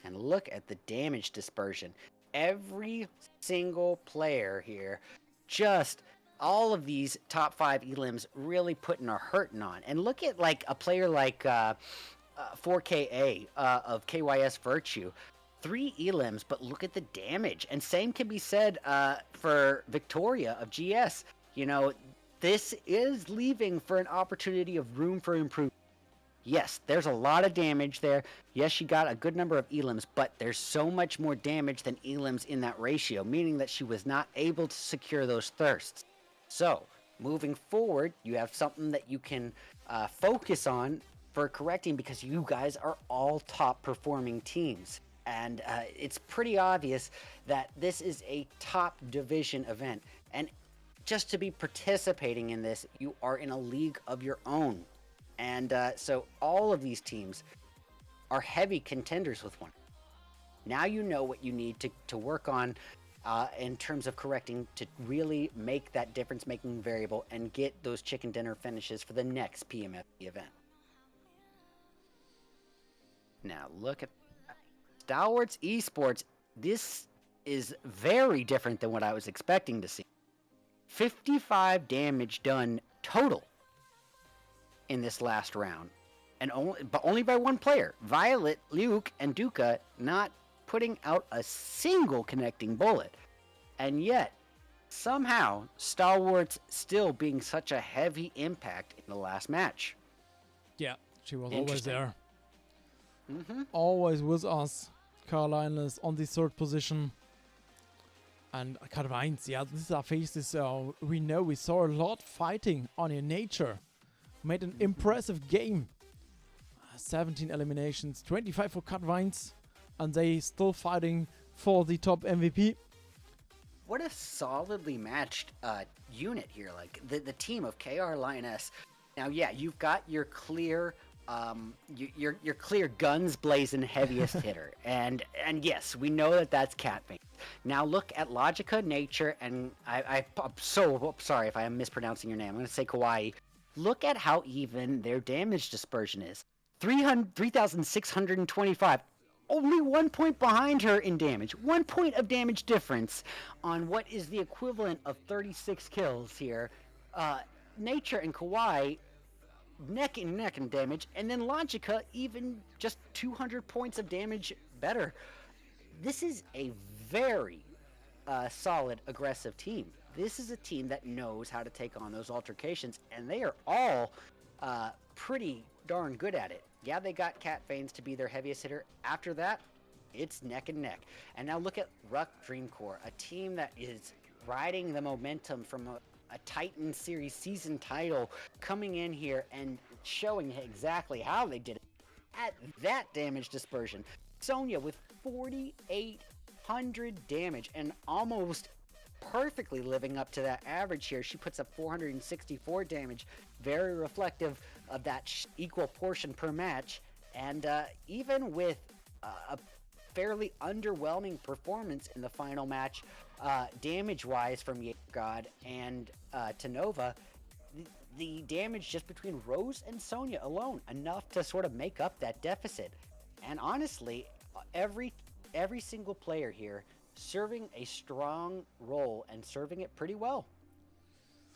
And look at the damage dispersion. Every single player here, just all of these top 5 elims really putting a hurting on. And look at like a player like 4KA of KYS Virtue. 3 elims, but look at the damage. And same can be said for Victoria of GS. This is leaving for an opportunity of room for improvement. Yes, there's a lot of damage there. Yes, she got a good number of elims, but there's so much more damage than elims in that ratio, meaning that she was not able to secure those thirsts. So, moving forward, you have something that you can focus on for correcting, because you guys are all top performing teams. And it's pretty obvious that this is a top division event. And just to be participating in this, you are in a league of your own. And so all of these teams are heavy contenders with one. Now you know what you need to work on in terms of correcting to really make that difference-making variable and get those chicken dinner finishes for the next PMFP event. Now look at Stalwarts Esports. This is very different than what I was expecting to see. 55 damage done total in this last round, and only by one player. Violet, Luke, and Duca not putting out a single connecting bullet. And yet, somehow, Stalwarts still being such a heavy impact in the last match. Yeah, she was always there. Mm-hmm. Always with us. Caroline is on the third position. And Karl-Heinz, yeah, this is our faces. We know we saw a lot fighting on your nature. Made an impressive game. 17 eliminations, 25 for Karl-Heinz. And they still fighting for the top MVP. What a solidly matched unit here. Like the team of KR Lioness. Now, yeah, you've got your clear your clear guns blazing heaviest hitter, and yes, we know that that's Catbane. Now look at Logica, Nature, and I'm so sorry if I am mispronouncing your name. I'm going to say Kawaii. Look at how even their damage dispersion is. 3,625. Only 1 point behind her in damage. 1 point of damage difference on what is the equivalent of 36 kills here. Nature and Kawaii neck and neck in damage, and then Logica even just 200 points of damage better. This is a very solid, aggressive team. This is a team that knows how to take on those altercations, and they are all pretty darn good at it. Yeah, they got Cat Veins to be their heaviest hitter. After that, it's neck and neck. And now look at Ruck Dreamcore, a team that is riding the momentum from a Titan Series season title, coming in here and showing exactly how they did it at that damage dispersion. Sonya with 4,800 damage and almost perfectly living up to that average here. She puts up 464 damage, very reflective of that equal portion per match. And even with a fairly underwhelming performance in the final match, damage-wise from God and Tanova, the damage just between Rose and Sonya alone, enough to sort of make up that deficit. And honestly, every single player here serving a strong role and serving it pretty well.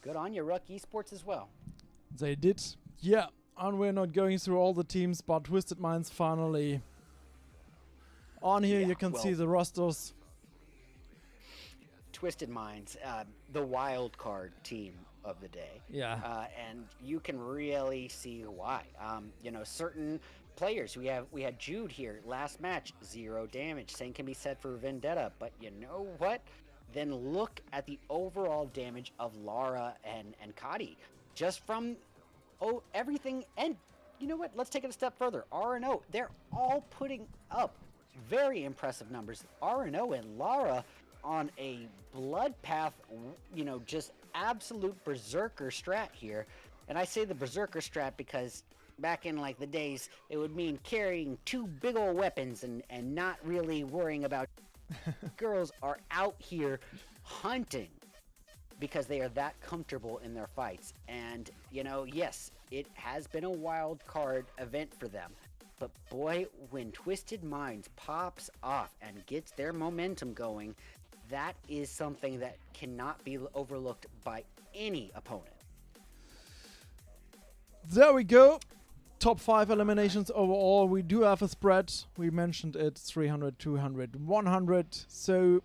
Good on you, Ruck Esports as well. They did. Yeah, and we're not going through all the teams, but Twisted Minds finally on here. Yeah, you can see the rosters. Twisted Minds, the wild card team of the day. Yeah. And you can really see why. Certain players, we had Jude here last match, 0 damage. Same can be said for Vendetta, but you know what? Then look at the overall damage of Lara and Kadi. Just from everything, and you know what? Let's take it a step further. RNO, they're all putting up very impressive numbers. RNO and Lara on a blood path, just absolute berserker strat here. And I say the berserker strat because back in like the days, it would mean carrying 2 big old weapons and not really worrying about. Girls are out here hunting because they are that comfortable in their fights. And, yes, it has been a wild card event for them. But boy, when Twisted Minds pops off and gets their momentum going, that is something that cannot be overlooked by any opponent. There we go. Top 5 eliminations overall. We do have a spread. We mentioned it, 300, 200, 100. So,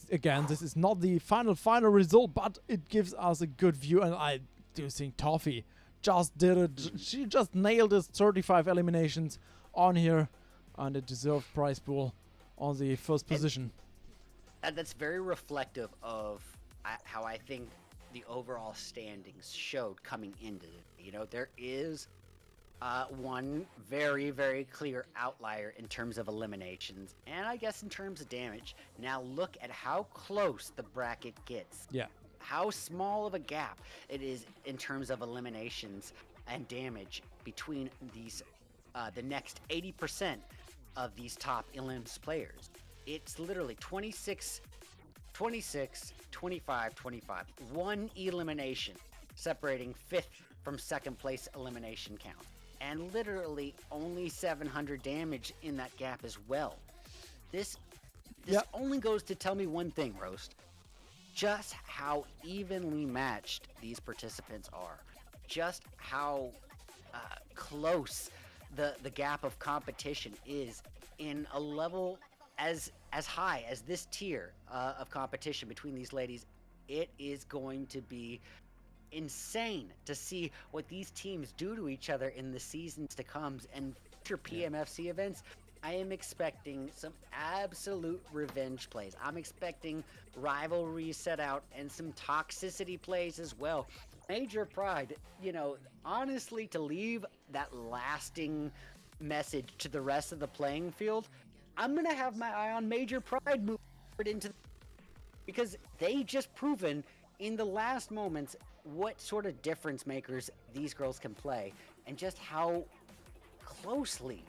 again, this is not the final result, but it gives us a good view. And I do think Toffee just did it. She just nailed it. 35 eliminations on here. And a deserved prize pool on the first position. That's very reflective of how I think the overall standings showed coming into it. There is one very, very clear outlier in terms of eliminations, and I guess in terms of damage. Now look at how close the bracket gets. Yeah. how small of a gap it is in terms of eliminations and damage between these the next 80% of these top elims players. It's literally 26, 25, 25. One elimination separating fifth from second place elimination count. And literally only 700 damage in that gap as well. This Yep. only goes to tell me one thing, Roast. Just how evenly matched these participants are. Just how close the gap of competition is in a level as high as this tier of competition between these ladies. It is going to be insane to see what these teams do to each other in the seasons to come and future PMFC events. I am expecting some absolute revenge plays. I'm expecting rivalries set out and some toxicity plays as well. Major Pride, you know, honestly, to leave that lasting message to the rest of the playing field, I'm going to have my eye on Major Pride moving forward into, because they just proven in the last moments what sort of difference makers these girls can play and just how closely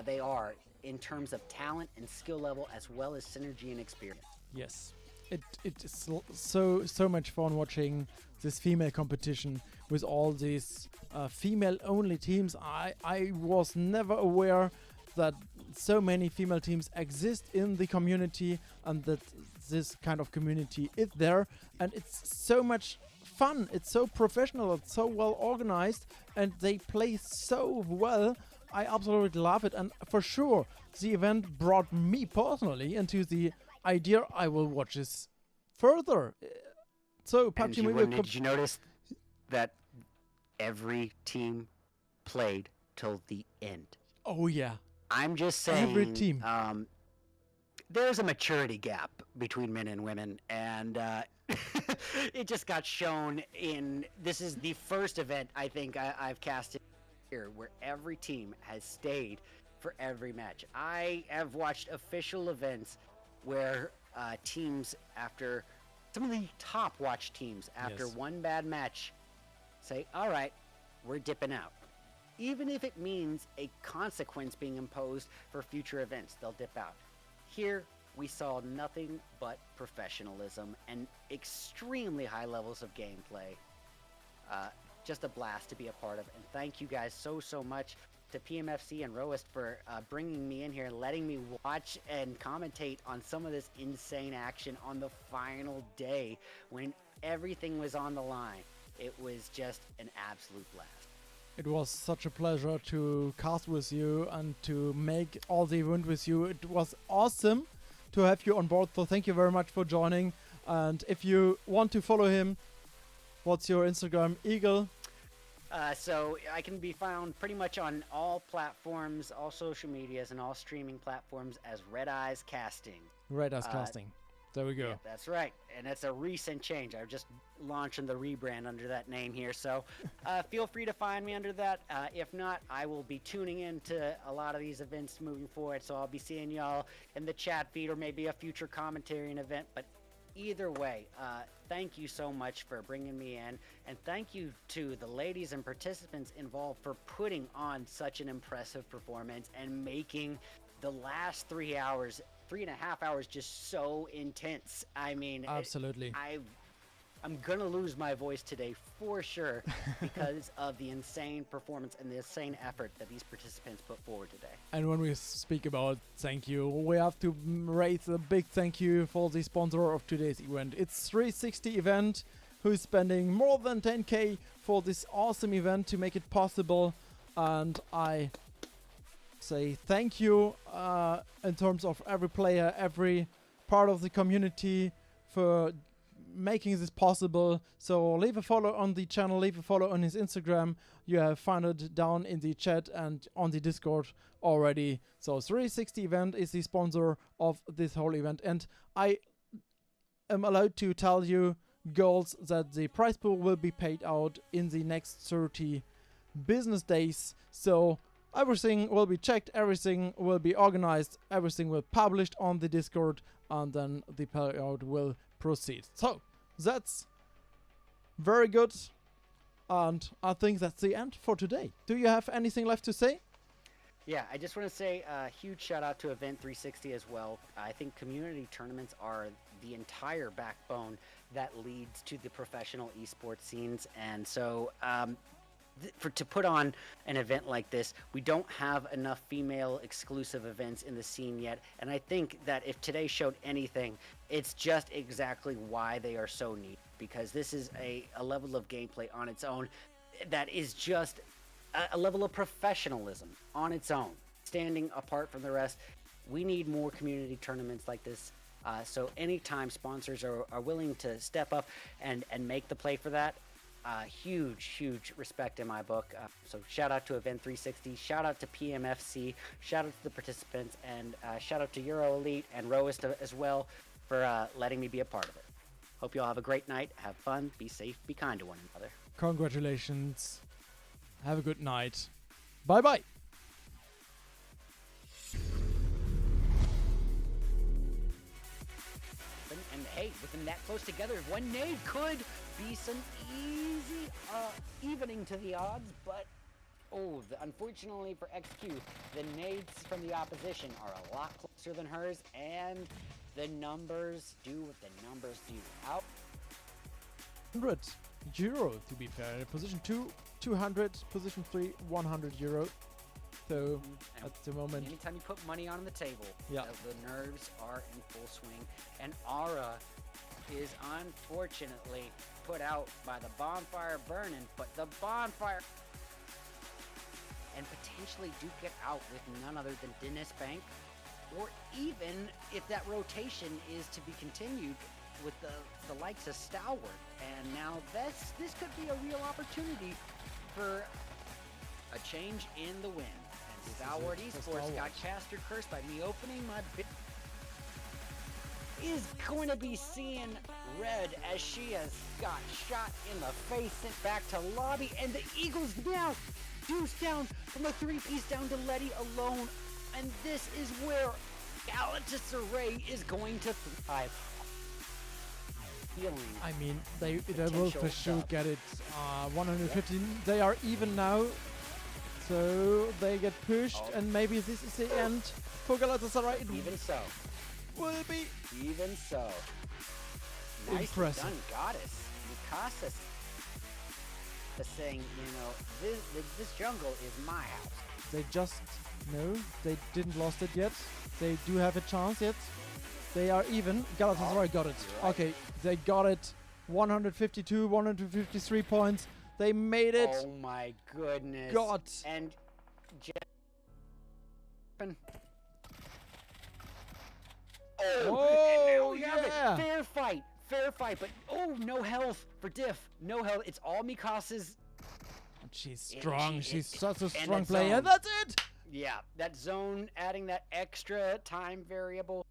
they are in terms of talent and skill level, as well as synergy and experience. Yes, it is so much fun watching this female competition with all these female-only teams. I was never aware that so many female teams exist in the community and that this kind of community is there, and it's so much fun. It's so professional. It's so well organized, and they play so well. I absolutely love it, and for sure the event brought me personally into the idea I will watch this further. So PUBG Mobile. Did you notice that every team played till the end? Oh yeah. I'm just saying. Every team. There's a maturity gap between men and women, and it just got shown in. This is the first event I think I've casted here where every team has stayed for every match. I have watched official events where teams, after some of the top watch teams, after one bad match, say, all right, we're dipping out. Even if it means a consequence being imposed for future events, they'll dip out. Here, we saw nothing but professionalism and extremely high levels of gameplay. Just a blast to be a part of. And thank you guys so much to PMFC and Roast for bringing me in here and letting me watch and commentate on some of this insane action on the final day when everything was on the line. It was just an absolute blast. It was such a pleasure to cast with you and to make all the event with you. It was awesome to have you on board, so thank you very much for joining. And if you want to follow him, what's your Instagram, Eagle? So I can be found pretty much on all platforms, all social medias, and all streaming platforms as Red Eyes Casting. Red Eyes Casting. There we go. Yeah, that's right. And it's a recent change. I'm just launching the rebrand under that name here. So feel free to find me under that. If not, I will be tuning into a lot of these events moving forward. So I'll be seeing y'all in the chat feed or maybe a future commentary and event. But either way, thank you so much for bringing me in. And thank you to the ladies and participants involved for putting on such an impressive performance and making the last 3.5 hours just so intense. I mean, absolutely. I'm gonna lose my voice today for sure because of the insane performance and the insane effort that these participants put forward today. And when we speak about thank you, we have to raise a big thank you for the sponsor of today's event. It's 360 Event, who is spending more than 10k for this awesome event to make it possible. And I say thank you in terms of every player, every part of the community for making this possible. So leave a follow on the channel, leave a follow on his Instagram. You have found it down in the chat and on the Discord already. So 360 Event is the sponsor of this whole event, and I am allowed to tell you, girls, that the prize pool will be paid out in the next 30 business days. So everything will be checked, everything will be organized, everything will be published on the Discord, and then the payout will proceed. So that's Very good. And I think that's the end for today. Do you have anything left to say? Yeah, I just want to say a huge shout out to Event 360 as well. I think community tournaments are the entire backbone that leads to the professional esports scenes. And so to put on an event like this, we don't have enough female exclusive events in the scene yet. And I think that if today showed anything, it's just exactly why they are so neat. Because this is a level of gameplay on its own that is just a level of professionalism on its own, standing apart from the rest. We need more community tournaments like this. So anytime sponsors are willing to step up and make the play for that, huge respect in my book. So shout out to Event 360, shout out to PMFC, shout out to the participants, and shout out to Euro Elite and Roast as well for letting me be a part of it. Hope you all have a great night. Have fun. Be safe. Be kind to one another. Congratulations. Have a good night. Bye-bye. And hey, with them that close together, one nade could be some easy evening to the odds, but unfortunately for XQ, the nades from the opposition are a lot closer than hers, and the numbers do what the numbers do. Out. 100 euro to be fair. Position 2, 200. Position 3, 100 euro. So at the moment, anytime you put money on the table, yeah, the nerves are in full swing. And Aura is unfortunately put out by the bonfire burning, but the bonfire and potentially do get out with none other than Dennis Bank. Or even if that rotation is to be continued with the likes of Stalwart. And now this could be a real opportunity for a change in the wind. And Stalwart Esports got caster cursed by me opening my bit. Is going to be seeing red as she has got shot in the face, sent back to lobby, and the Eagles now deuce down from a 3-piece down to Letty alone. And this is where Galatasaray is going to thrive. I mean, they will for sure get it 115. Yep. They are even now, so they get pushed, and maybe this is the end for Galatasaray. Even so. Will be. Even so. Nicely impressive. Done, Goddess. Mikasa is saying, this jungle is my house. They just, no, they didn't lost it yet. They do have a chance yet. They are even. Galatasaray got it. Right. Okay, they got it. 152, 153 points. They made it. Oh my goodness. God. And yeah. Fair fight, but no health for Diff. No health. It's all Mikasa's. She's strong. She's such a strong player. That's it. Yeah, that zone, adding that extra time variable.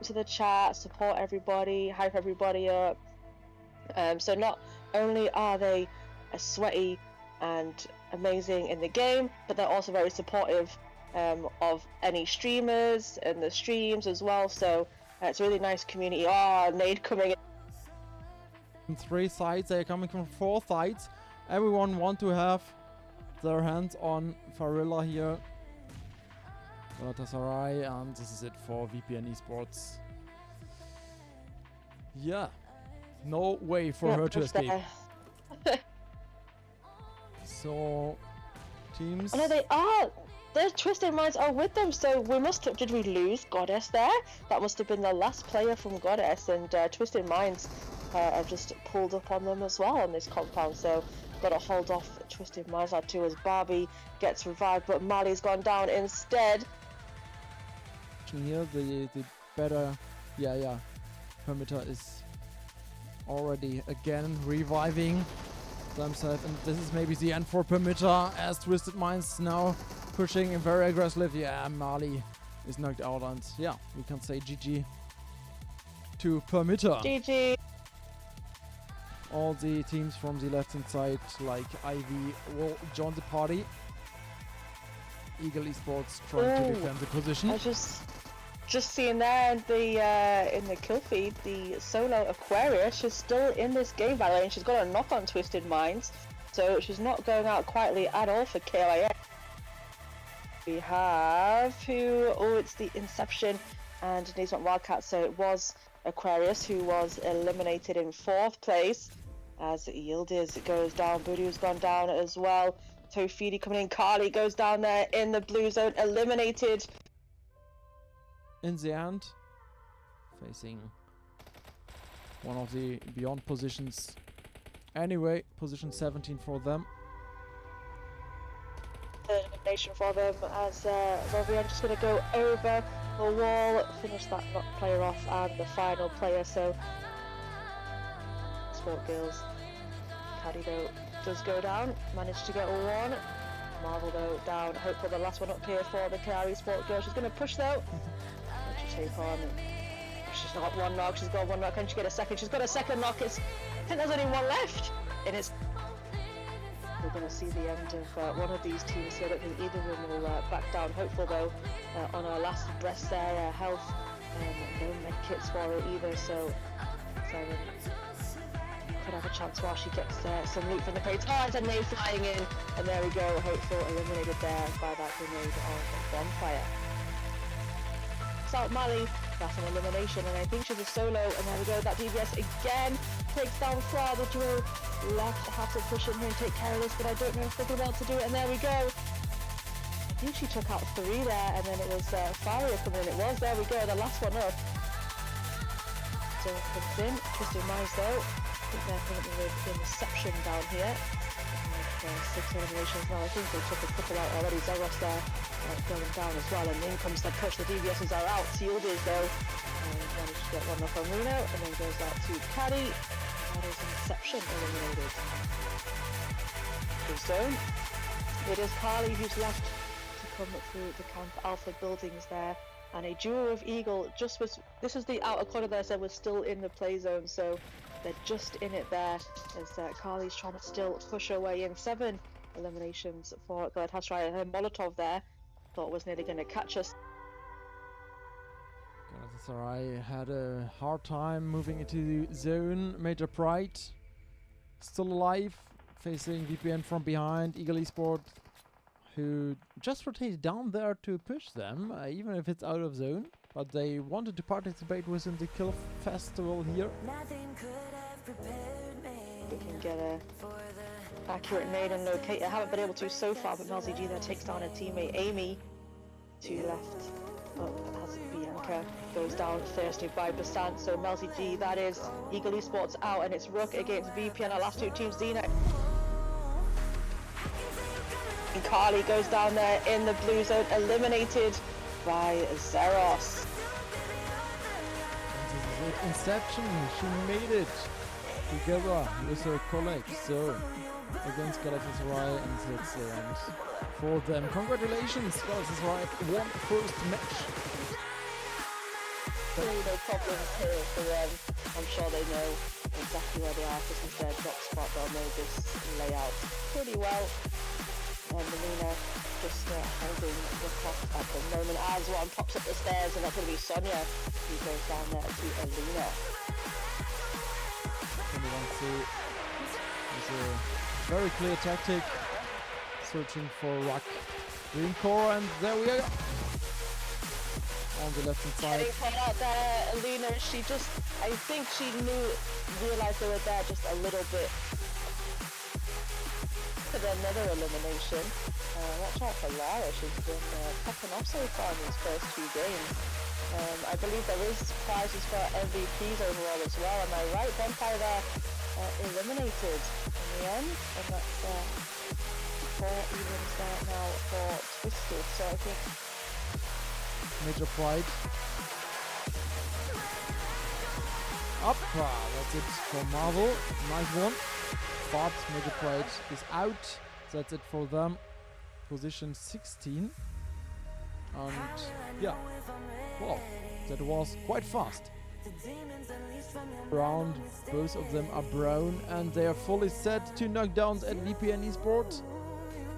To the chat, support everybody, hype everybody up. So not only are they sweaty and amazing in the game, but they're also very supportive of any streamers and the streams as well. So it's a really nice community. Nade coming in. From 3 sides, they are coming from 4 sides. Everyone want to have their hands on Farilla here. Galatasaray, and this is it for VPN Esports. Yeah, no way for her to escape. So, teams. Oh no, they are. Their Twisted Minds are with them. So did we lose Goddess there? That must have been the last player from Goddess, and Twisted Minds have just pulled up on them as well on this compound. So got to hold off Twisted Minds out too as Barbie gets revived, but Mali's gone down instead. Here the better perimeter is already again reviving themselves, and this is maybe the end for perimeter as Twisted Minds now pushing very aggressive. Yeah, Mali is knocked out, and yeah, we can say GG to perimeter. GG. all the teams from the left-hand side, like Ivy, will join the party. Eagle Esports trying to defend the position. I just seeing there in the kill feed, the solo Aquarius. She's still in this game, by the way, and she's got a knock on Twisted Minds, so she's not going out quietly at all for KIA. We have it's the Inception and Denise Wildcat. So it was Aquarius who was eliminated in 4th place as Yildiz goes down. Voodoo's gone down as well. Tofidi coming in. Carly goes down there in the blue zone, eliminated. In the end, facing one of the beyond positions. Anyway, position 17 for them. Elimination for them as Rovian just going to go over the wall, finish that player off, and the final player. So, Sport Girls, Caddy though does go down, managed to get one. Marvel though down. Hopefully the last one up here for the Kari Sport Girl. She's going to push though. Take on. She's not one knock. She's got one knock. Can she get a second? She's got a second knock. I think there's only one left. And it's. We're going to see the end of one of these teams here. I don't think either of them will back down. Hopeful though, on our last breast there, health, no med kits for her either. So, Simon could have a chance while she gets some loot from the crates. Oh, it's a nade flying in, and there we go. Hopeful eliminated there by that grenade of bonfire. Out Mali, that's an elimination, and I think she's a solo, and there we go, that DBS again takes down Fra. The duo left have to push in here and take care of this, but I don't know if they're going to be able to do it, and there we go. I think she took out 3 there, and then it was Faria coming in. It was, there we go, the last one up. So comes in, Twisted Minds though. I think they're currently with Inception down here. And 6 eliminations now. I think they took a couple out already. Zeros there going down as well, and in comes the push. The DBSs are out. Sealed is though, and managed to get one off on Reno, and then goes out to Caddy. That is Inception eliminated. Good zone. It is Carly who's left to come through the Camp Alpha buildings there, and a duo of Eagle just was. This is the outer corner there, so we're still in the play zone. So they're just in it there as Carly's trying to still push her way in. 7 eliminations for Galatasaray. Her Molotov there thought was nearly going to catch us. Galatasaray had a hard time moving into the zone. Major Pride still alive, facing VPN from behind. Eagle Esports, who just rotated down there to push them, even if it's out of zone. But they wanted to participate within the kill festival here. We can get a accurate nade and locate it. Haven't been able to so far, but Melzy G there takes down her teammate Amy. 2 left. Up as Bianca goes down Thursday by Basant. So Melzy G, that is Eagle Esports out, and it's Rook against VPN. Our last 2 teams, Xena. And Carly goes down there in the blue zone, eliminated by Zeros. Inception, she made it together with her colleagues. So against Galatasaray, and that's the end for them. Congratulations, Galatasaray won first match. Really no problems here for them. I'm sure they know exactly where they are, because with their drop spot they'll know this layout pretty well. And Melina just holding the clock at the moment as one pops up the stairs, and that's going to be Sonia who goes down there to Alina. 21-2 is a very clear tactic, searching for Rock Green Core, and there we are on the left hand side. Getting caught out there, Alina, she just, I think she realised they were there just a little bit. Another elimination. Watch out for Lara, she's been popping off so far in these first 2 games. I believe there is prizes for MVPs overall as well, am I right? Bonfire there eliminated in the end, and that's 4 evens there now for Twisted, so I think... Major Pride. Up, that's it for Marvel, nice one. But Major Pride is out, that's it for them. Position 16. And yeah, well, that was quite fast. Brown, both of them are brown, and they are fully set. 2 knockdowns at VPN Esports.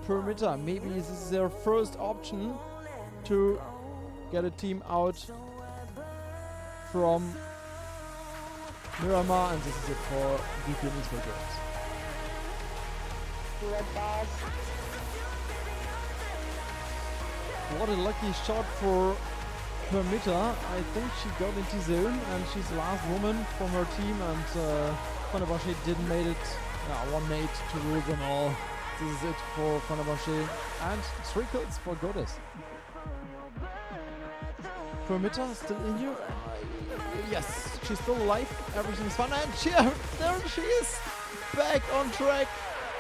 Perimeter, maybe this is their first option to get a team out from Miramar, and this is it for VPN Esports. Red bars. What a lucky shot for Permitta. I think she got into zone and she's the last woman from her team, and Fenerbahce didn't make it. One nade to rule them all. This is it for Fenerbahce, and 3 kills for Goddess. Permitta still in here? Yes, she's still alive. Everything's fine, and there she is, back on track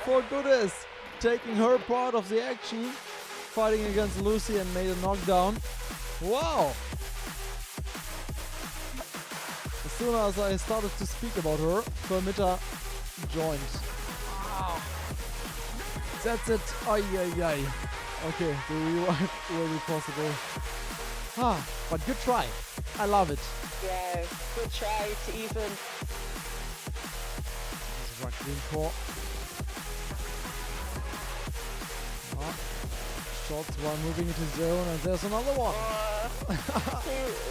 for Goddess, taking her part of the action, fighting against Lucy, and made a knockdown. Wow! As soon as I started to speak about her, Permitta joined. Wow! That's it. Ay. Okay, the revive will be possible. But good try. I love it. Yeah, good try to even. There's a green core. Shots while moving into zone, and there's another one.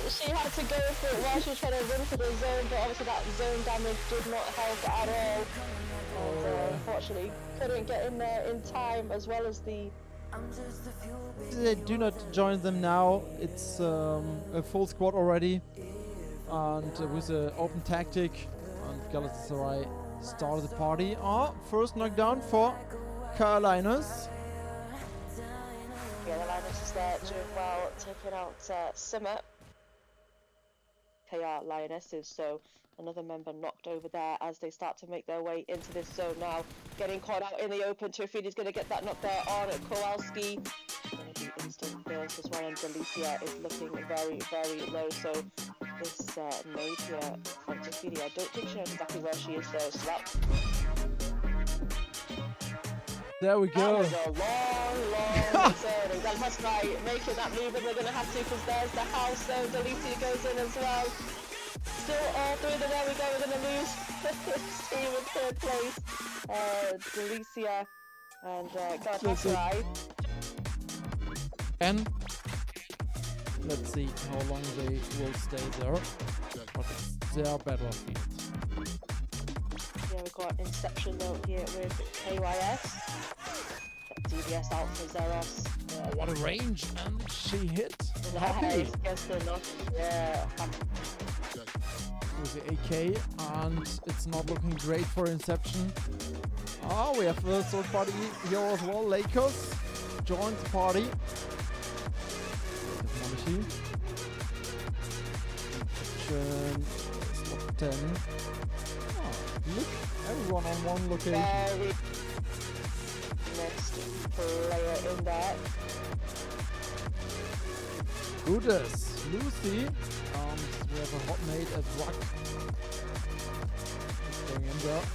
She had to go for it while she was trying to run for the zone, but obviously that zone damage did not help at all. And unfortunately couldn't get in there in time, as well as the... They do not join them now. It's a full squad already, and with an open tactic, and Galatasaray started the party. First knockdown for Carolinas. Yeah, the Linus is there doing well, taking out Simmer. KR Lionesses, so another member knocked over there as they start to make their way into this zone now. Getting caught out in the open. Tofini's going to get that knock there on Kowalski. Going to be instant kills as well, and Delicia is looking very, very low. So this nade here from Tofini, I don't think she knows exactly where she is though, so that... There we go. That was a long zone. Galatasaray making that move, and they're going to have to, because there's the house zone. Delicia goes in as well. Still all 3 of them. There we go. We're going to lose this team in 3rd place. Delicia and Galatasaray. And let's see how long they will stay there. But it's their battlefield. Yeah, we've got Inception though here with KYS. DBS out for Zeros. Oh, what a range, and she hit. Happy. Gets the knock. Yeah. With the AK, and it's not looking great for Inception. We have a third party here as well. Lakers joins the party. Inception, slot 10. Look, everyone on one location. Next player in there. Goodness, Lucy. We have a hot nade at Ruck. Going in there.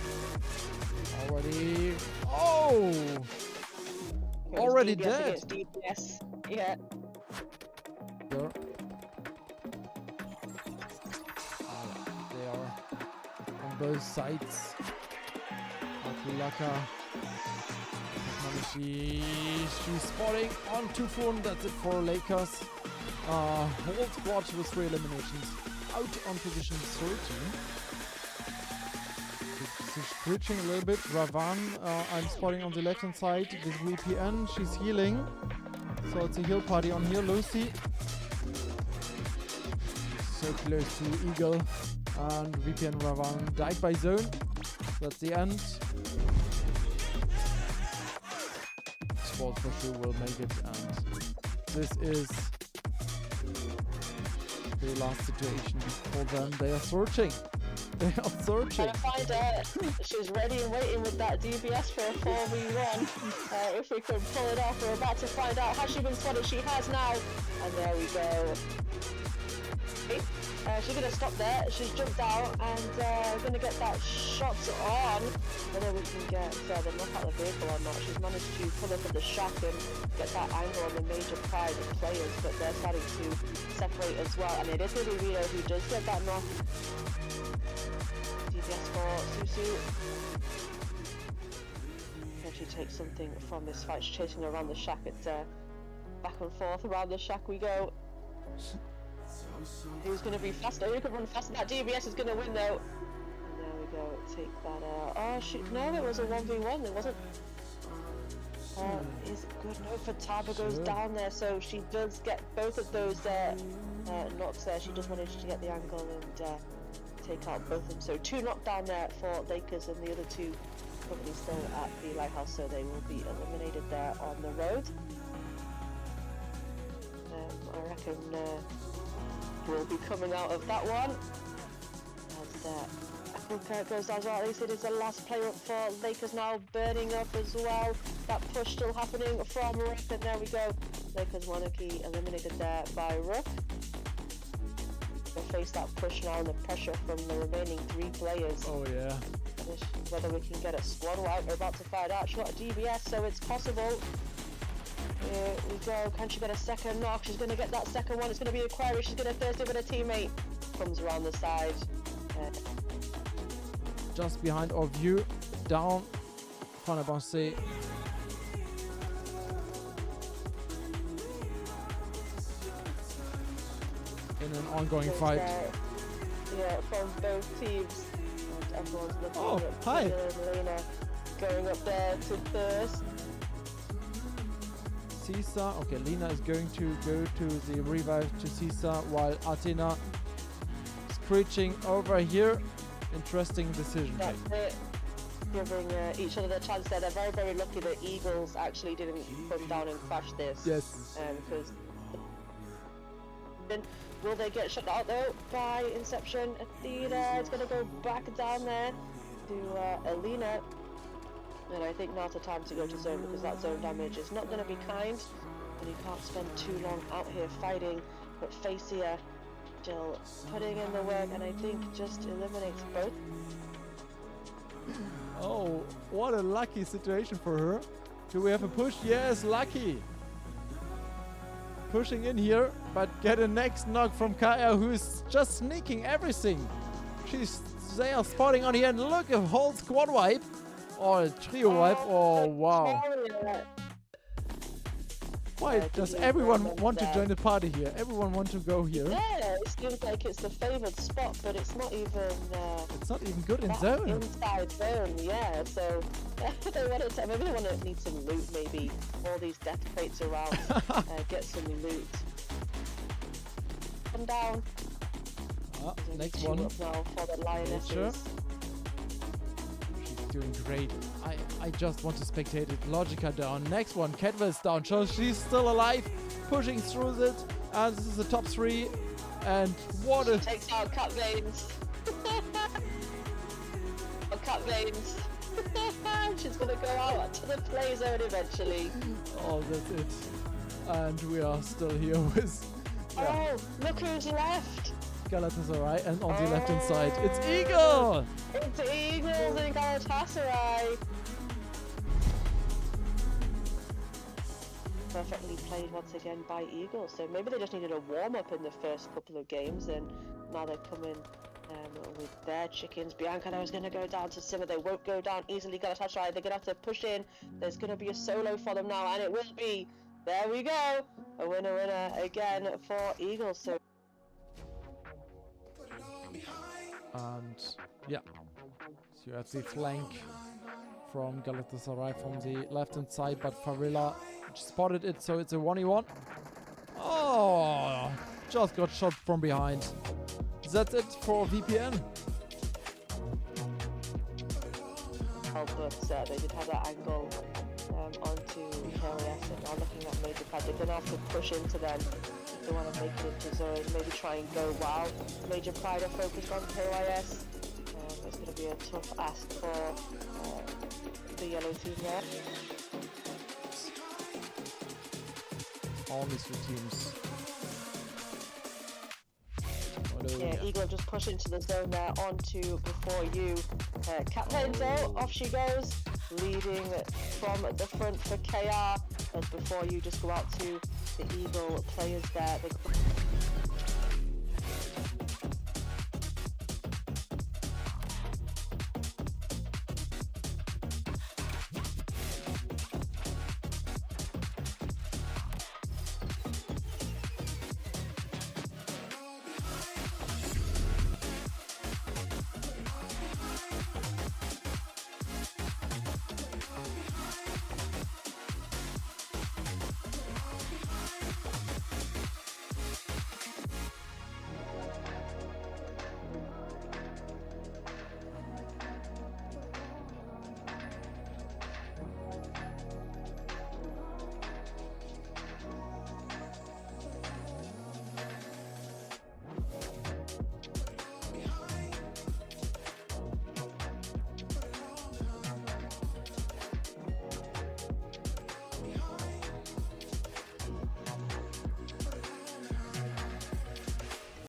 Already. Oh! Already dead. DPS. Yeah. There. They are on both sides. Akulaka. She's spotting on 2-4. That's it for Lakers. Whole squad with 3 eliminations. Out on position 13. She's switching a little bit. Ravan, I'm spotting on the left hand side. This VPN, she's healing. So it's a heal party on here. Lucy. So close to Eagle. And VPN Ravan died by zone. That's the end. Squad for sure will make it, and this is the last situation for them. They are searching. They are searching. Trying to find her. She's ready and waiting with that DBS for a 4v1. If we could pull it off, we're about to find out. Has she been spotted? She has now. And there we go. She's going to stop there. She's jumped out and going to get that shot on. Whether we can get the knock out of the vehicle or not. She's managed to pull up at the shack and get that angle on the major pride of players, but they're starting to separate as well. And it is going to be Rito who does get that knock. DPS for Susu. Can she take something from this fight? She's chasing around the shack. It's back and forth around the shack we go. Who's going to be faster? Who can run faster? That DBS is going to win though. And there we go. Take that out. Oh shoot! No, it was a 1v1. It wasn't. Is it good? No, Fataba goes down there, so she does get both of those knocks there. She does manage to get the angle and take out both of them. So 2 knocked down there for Lakers, and the other 2 probably still at the lighthouse, so they will be eliminated there on the road. I reckon we'll be coming out of that one. And Kirk goes down as well. At least it is the last player up for Lakers now, burning up as well. That push still happening from Rook, and there we go. Lakers Monarchy eliminated there by Rook. We'll face that push now and the pressure from the remaining 3 players. Oh yeah. Whether we can get a squad wipe, we're about to find out. She got a DBS, so it's possible. Here we go. Can she get a second knock? She's going to get that second one. It's going to be Aquarius. She's going to thirst it with a teammate. Comes around the side. Just behind our view. Down. Fanabase. In an ongoing fight. Yeah, from both teams. And everyone's looking at hi. Lena going up there to thirst. Caesar. Okay, Lena is going to go to the revive to Caesar while Athena screeching over here. Interesting decision. That's it. Giving each other the chance there. They're very, very lucky that Eagles actually didn't come down and crash this. Yes. Because will they get shut out though by Inception? Athena is going to go back down there to Alina. And I think now's the time to go to zone, because that zone damage is not going to be kind, and you can't spend too long out here fighting. But Facia still putting in the work, and I think just eliminates both. Oh, what a lucky situation for her. Do we have a push? Yes, lucky. Pushing in here, but get a next knock from Kaya, who's just sneaking everything. They are spotting on here, and look, a whole squad wipe. Or a trio wipe. Oh, wow. Why does everyone want to join the party here? Everyone want to go here? Yeah, it seems like it's the favoured spot, but it's not even... it's not even good in zone. Inside zone, yeah. So they wanted to, maybe they want to need some loot, maybe. All these death crates around. Get some loot. Come down. Next one. Up now for the Lionesses. Sure. Doing great. I just want to spectate it. Logica down. Next one, Cadwell's down. So she's still alive, pushing through it. And this is the top 3. And what a... Takes out Cut Veins. Cut Veins. She's gonna go out to the play zone eventually. Oh, that's it. And we are still here with... Oh, look who's left. Galatasaray, and on the left hand side, it's Eagle! It's Eagles in Galatasaray. Perfectly played once again by Eagles. So maybe they just needed a warm up in the first couple of games, and now they're coming with their chickens. Bianca now is going to go down to simmer. They won't go down easily. Galatasaray, they're going to have to push in. There's going to be a solo for them now, and it will be. There we go. A winner again for Eagles. So. And yeah, so you have the flank from Galatasaray from the left hand side, but Farilla spotted it, so it's a 1v1. Oh, just got shot from behind. That's it for VPN. Oh, but they did have that angle onto KLS, and now looking at Major Pride, they're going to have to push into them. They want to make it into zone, maybe try and go wild. Major Pride are focused on KYS. It's going to be a tough ask for the yellow team there. All these 2 teams Yeah, Eagle just push into the zone there onto before you. Cat lanes out, off she goes, leading from the front for KR. As before you just go out to the Eagle players there.